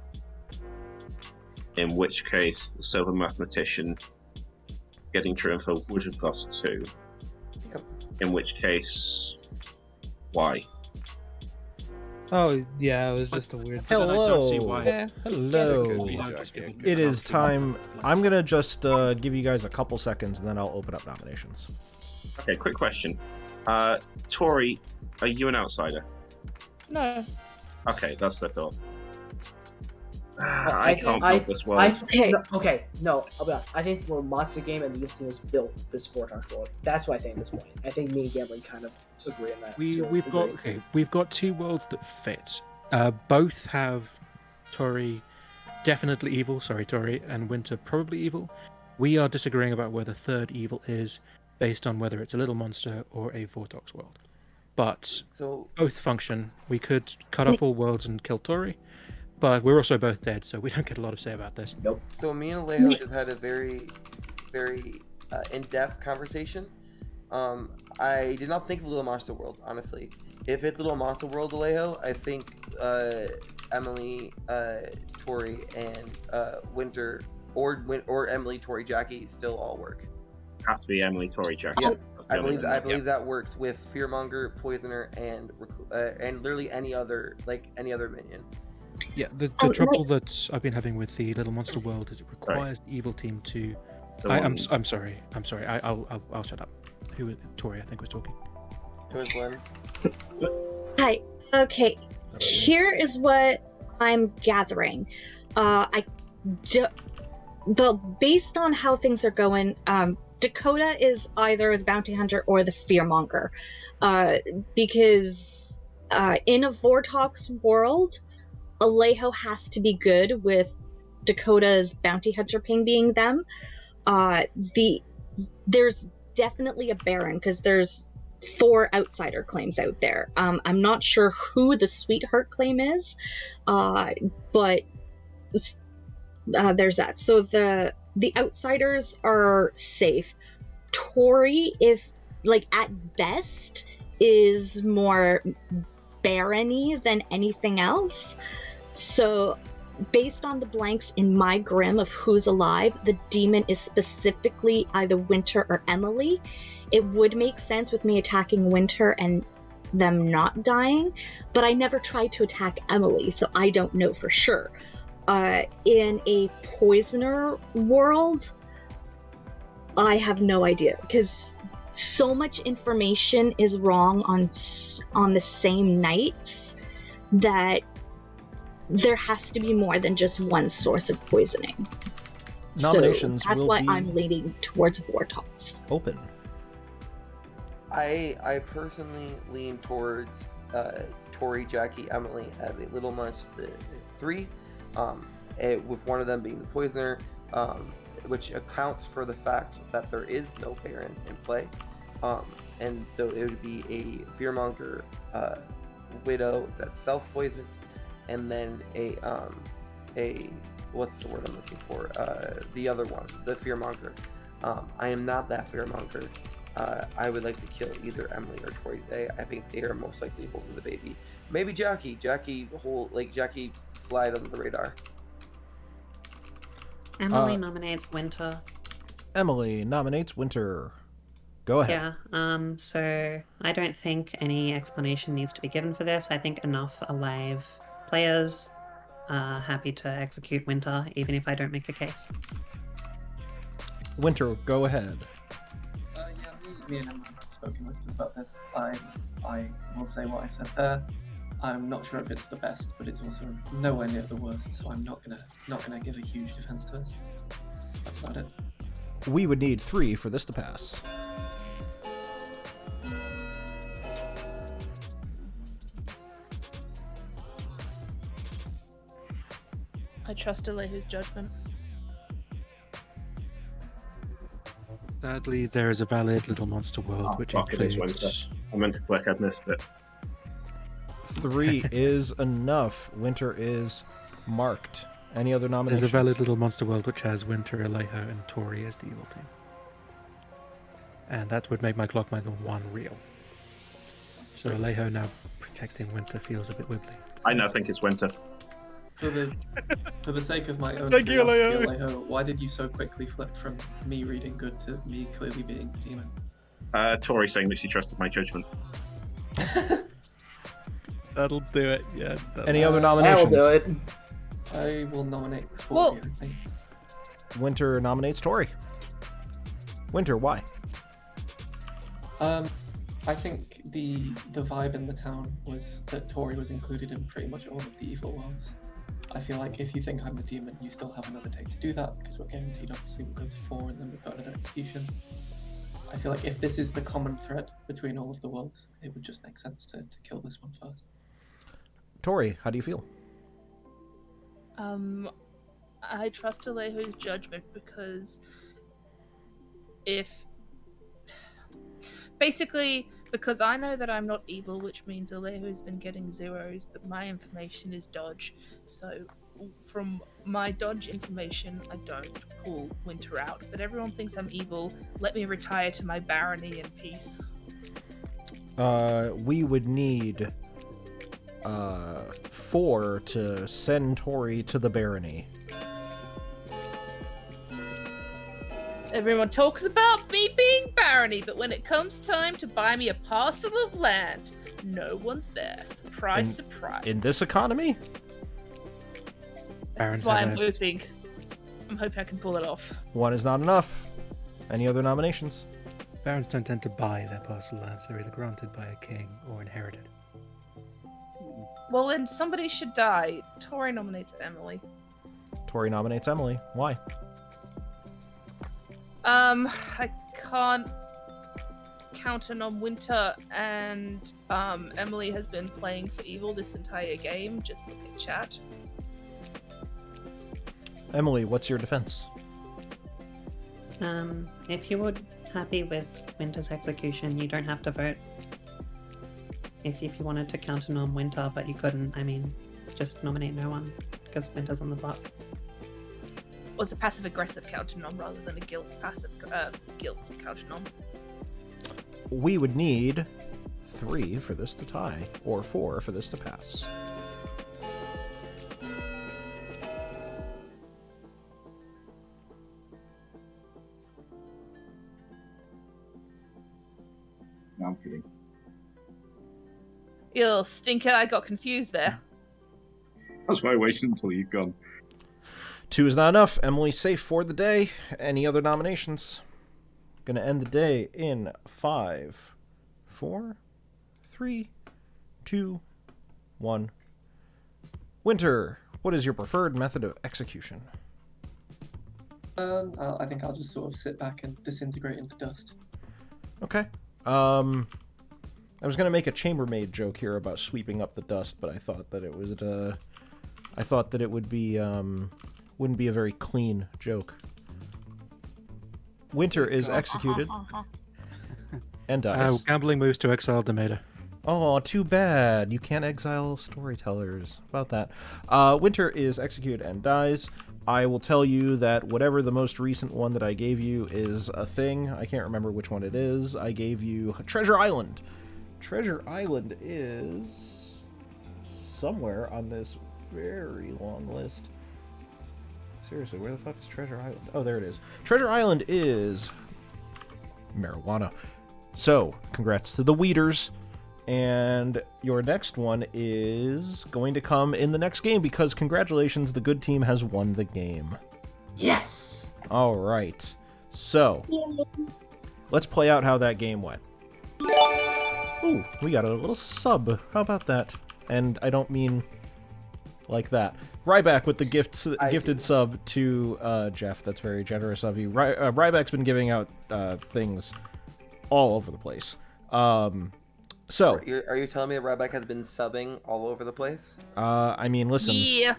In which case, the Silver Mathematician getting true info would have got a 2. Yep. In which case, why? Oh, yeah, it was just a weird Then I don't see why. Hello. We don't just give them It is time. I'm gonna just give you guys a couple seconds, and then I'll open up nominations. Okay, quick question. Tori, are you an outsider? No. Okay, that's the thought. I can't build this world. Okay, no, I'll be honest. I think it's more monster game, and the evil team was built this Vortex world. That's what I think at this point. I think me and Gambling kind of agree on that. We've got 2 worlds that fit. Both have Tori definitely evil. Sorry, Tori, and Winter probably evil. We are disagreeing about where the third evil is based on whether it's a little monster or a Vortox world. But both function. We could cut off all worlds and kill Tori, but we're also both dead, so we don't get a lot of say about this. Nope. So me and Alejo just had a very, very in-depth conversation. I did not think of Little Monster World, honestly. If it's Little Monster World, Alejo, I think Emily, Tori, and Winter, or Emily, Tori, Jackie still all work. Have to be Emily, Tori, Jackie. Yeah, I believe that works with Fearmonger, Poisoner, and literally any other minion. Yeah, the trouble that I've been having with the Little Monster World is it requires the evil team to. I'm sorry. I'll shut up. Tori, I think, was talking. It was Lynn. Hi. Okay. Here is what I'm gathering. Based on how things are going, Dakota is either the bounty hunter or the fearmonger, because in a Vortox world, Alejo has to be good with Dakota's bounty hunter ping being them. There's definitely a Baron because there's 4 outsider claims out there. I'm not sure who the Sweetheart claim is, but there's that. So the outsiders are safe. Tori, if at best, is more barony than anything else. So based on the blanks in my grim of who's alive, the demon is specifically either Winter or Emily. It would make sense with me attacking Winter and them not dying, but I never tried to attack Emily, so I don't know for sure. In a Poisoner world, I have no idea, because so much information is wrong on the same nights that there has to be more than just one source of poisoning. Nominations so that's will why be I'm leaning towards Vortox. Open. I personally lean towards Tori, Jackie, Emily as a Little Monster 3, with one of them being the Poisoner, which accounts for the fact that there is no Baron in play, and so it would be a Fearmonger Widow that's self-poisoned, and then a what's the word I'm looking for? The other one, the Fearmonger. I am not that Fearmonger. I would like to kill either Emily or Tori today. I think they are most likely holding the baby. Maybe Jackie. Jackie flied under the radar. Emily nominates Winter. Emily nominates Winter. Go ahead. Yeah, so I don't think any explanation needs to be given for this. I think enough alive players are happy to execute Winter, even if I don't make a case. Winter, go ahead. Me and Emma have spoken with about this. I will say what I said there. I'm not sure if it's the best, but it's also nowhere near the worst, so I'm not gonna give a huge defense to it. That's about it. We would need 3 for this to pass. I trust Alehu's judgment. Sadly, there is a valid Little Monster World, which includes... I meant to click, I've missed it. 3 is enough. Winter is marked. Any other nominations? There's a valid Little Monster World which has Winter, Alejo, and Tori as the evil team. And that would make my Clockmaker 1 real. So Alejo now protecting Winter feels a bit wibbly. I now think it's Winter. For the sake of my own Thank you, Alejo, why did you so quickly flip from me reading good to me clearly being the demon? Tori saying that she trusted my judgment. That'll do it, yeah. Any other nominations? That'll do it. I will nominate Tori, I think. Winter nominates Tori. Winter, why? I think the vibe in the town was that Tori was included in pretty much all of the evil worlds. I feel like if you think I'm the demon, you still have another day to do that, because we're guaranteed obviously we'll go to 4 and then we've got another execution. I feel like if this is the common thread between all of the worlds, it would just make sense to kill this one first. Tori, how do you feel? I trust Alehu's judgment because if basically, because I know that I'm not evil, which means Alejo's been getting zeros, but my information is dodge. So from my dodge information, I don't pull Winter out. But everyone thinks I'm evil. Let me retire to my barony in peace. We would need 4 to send Tori to the barony. Everyone talks about me being barony, but when it comes time to buy me a parcel of land, no one's there. Surprise, surprise. In this economy? That's why I'm hoping I can pull it off. 1 is not enough. Any other nominations? Barons don't tend to buy their parcel lands. They're either granted by a king or inherited. Well, then somebody should die. Tori nominates Emily. Tori nominates Emily. Why? I can't count on Winter, and Emily has been playing for evil this entire game. Just look at chat. Emily, what's your defense? If you were happy with Winter's execution, you don't have to vote. If you wanted to counter on Winter, but you couldn't, I mean, just nominate no one, because Winter's on the block. Was a passive-aggressive counter-nom rather than a guilt counter-nom. We would need 3 for this to tie, or 4 for this to pass. No, I'm kidding. You little stinker, I got confused there. That's why I waited until you've gone. 2 is not enough. Emily's safe for the day. Any other nominations? Gonna end the day in 5, 4, 3, 2, 1. Winter, what is your preferred method of execution? I think I'll just sort of sit back and disintegrate into dust. Okay. I was gonna make a chambermaid joke here about sweeping up the dust, but I thought that it was wouldn't be a very clean joke. Winter is executed and dies. Gambling moves to exile Demeter. Oh, too bad. You can't exile storytellers. About that. Winter is executed and dies. I will tell you that whatever the most recent one that I gave you is a thing. I can't remember which one it is. I gave you Treasure Island. Treasure Island is somewhere on this very long list. Seriously, where the fuck is Treasure Island? Oh, there it is. Treasure Island is marijuana. So, congrats to the Weeders. And your next one is going to come in the next game because congratulations, the good team has won the game. Yes! All right. So, let's play out how that game went. Ooh, we got a little sub. How about that? And I don't mean like that. Ryback with the gifted sub to Jeff. That's very generous of you. Ryback's been giving out things all over the place. So, are you telling me that Ryback has been subbing all over the place? I mean, listen. Yeah.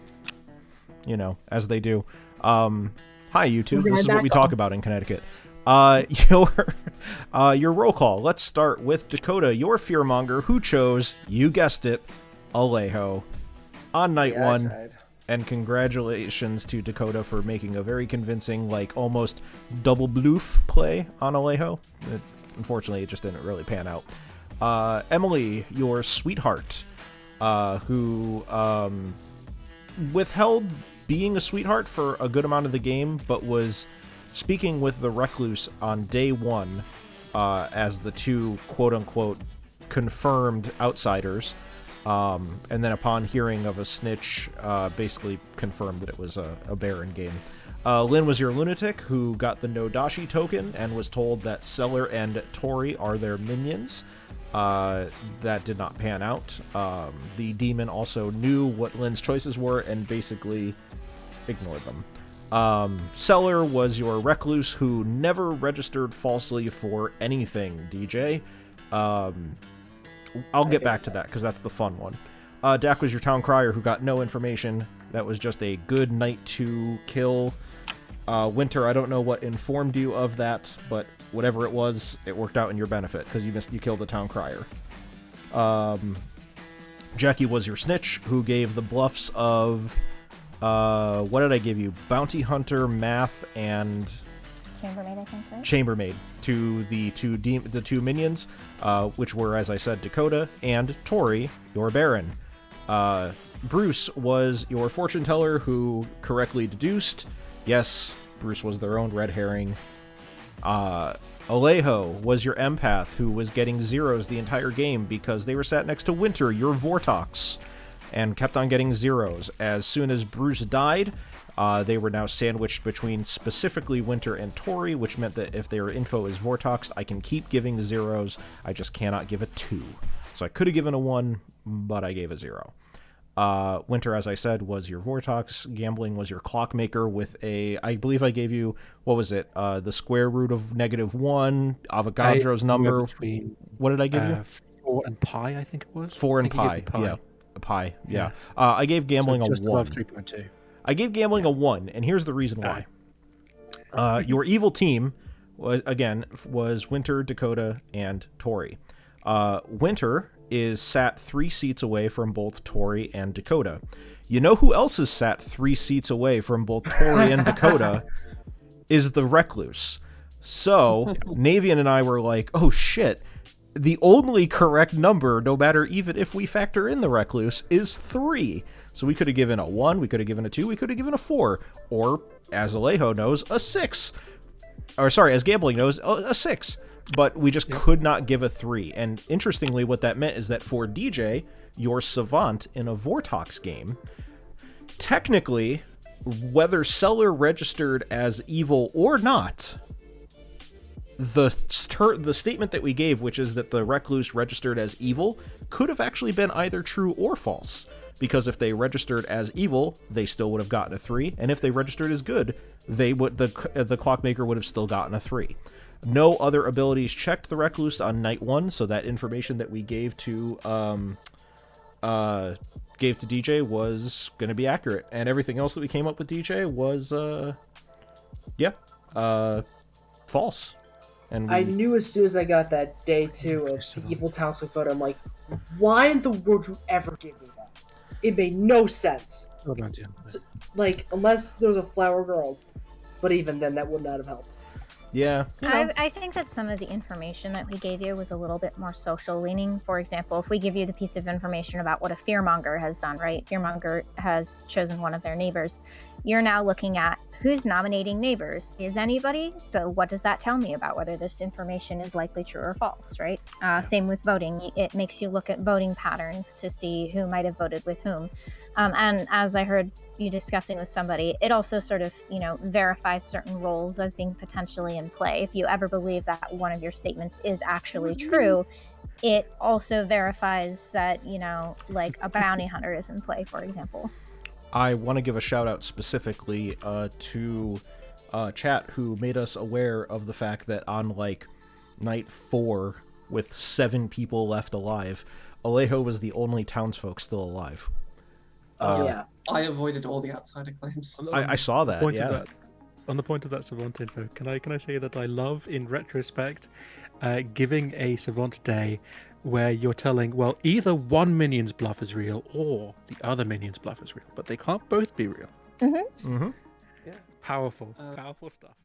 You know, as they do. Hi, YouTube. This is what we talk about in Connecticut. Your roll call. Let's start with Dakota, your fearmonger, who chose, you guessed it, Alejo on night 1. And congratulations to Dakota for making a very convincing, like, almost double bloof play on Alejo. Unfortunately, it just didn't really pan out. Emily, your sweetheart, who withheld being a sweetheart for a good amount of the game, but was speaking with the Recluse on day 1 as the 2 quote-unquote confirmed outsiders. And then upon hearing of a snitch, basically confirmed that it was a Baron game. Lynn was your lunatic, who got the Nodashi token and was told that Seller and Tori are their minions. That did not pan out. The demon also knew what Lynn's choices were and basically ignored them. Seller was your recluse, who never registered falsely for anything, DJ. I'll get back to that because that's the fun one. Dak was your town crier, who got no information. That was just a good night to kill. Winter, I don't know what informed you of that, but whatever it was, it worked out in your benefit because you killed the town crier. Jackie was your snitch, who gave the bluffs of what did I give you? Bounty Hunter, Math, and Chambermaid, I think, right? Chambermaid to the two minions, which were, as I said, Dakota and Tori, your Baron. Bruce was your fortune teller, who correctly deduced. Yes, Bruce was their own red herring. Alejo was your empath, who was getting zeros the entire game because they were sat next to Winter, your Vortox, and kept on getting zeros. As soon as Bruce died, they were now sandwiched between specifically Winter and Tori, which meant that if their info is Vortox, I can keep giving zeros. I just cannot give a 2. So I could have given a 1, but I gave a 0. Winter, as I said, was your Vortox. Gambling was your Clockmaker with a, I believe I gave you, what was it? The square root of -1, Avogadro's number. What did I give you? 4 and pi, I think it was. 4 and pi. Yeah. A pi. Yeah. I gave gambling so just a 1. Above 3.2. I gave gambling a 1, and here's the reason why. Your evil team was Winter, Dakota, and Tori. Winter is sat 3 seats away from both Tori and Dakota. You know who else is sat 3 seats away from both Tori and Dakota is the Recluse. So Navean and I were like, oh shit, the only correct number, no matter even if we factor in the Recluse, is 3. So we could have given a 1, we could have given a 2, we could have given a 4, or, as Alejo knows, a 6. Or sorry, as Gambling knows, a 6. But we just could not give a 3. And interestingly, what that meant is that for DJ, your Savant in a Vortox game, technically, whether seller registered as evil or not, the statement that we gave, which is that the Recluse registered as evil, could have actually been either true or false. Because if they registered as evil, they still would have gotten a 3. And if they registered as good, the Clockmaker would have still gotten a 3. No other abilities checked the Recluse on night 1, so that information that we gave to DJ was going to be accurate, and everything else that we came up with DJ was false. And I knew as soon as I got that day 2 of the evil townsfolk photo, I'm like, why in the world would you ever give me that? It made no sense. Like, unless there was a flower girl, but even then, that would not have helped. Yeah. I think that some of the information that we gave you was a little bit more social leaning. For example, if we give you the piece of information about what a fearmonger has done, right? Fearmonger has chosen one of their neighbors. You're now looking at who's nominating neighbors. Is anybody? So what does that tell me about whether this information is likely true or false, right? Same with voting. It makes you look at voting patterns to see who might have voted with whom. And as I heard you discussing with somebody, it also sort of, verifies certain roles as being potentially in play. If you ever believe that one of your statements is actually true, it also verifies that, like a bounty hunter is in play, for example. I want to give a shout out specifically to chat who made us aware of the fact that on night 4 with 7 people left alive, Alejo was the only townsfolk still alive. I avoided all the outsider claims. I saw that. On the point of that Savant info, can I say that I love, in retrospect, giving a Savant day where you're telling, well, either one minion's bluff is real or the other minion's bluff is real, but they can't both be real. Mm-hmm. Mm-hmm. Yeah. It's powerful, powerful stuff.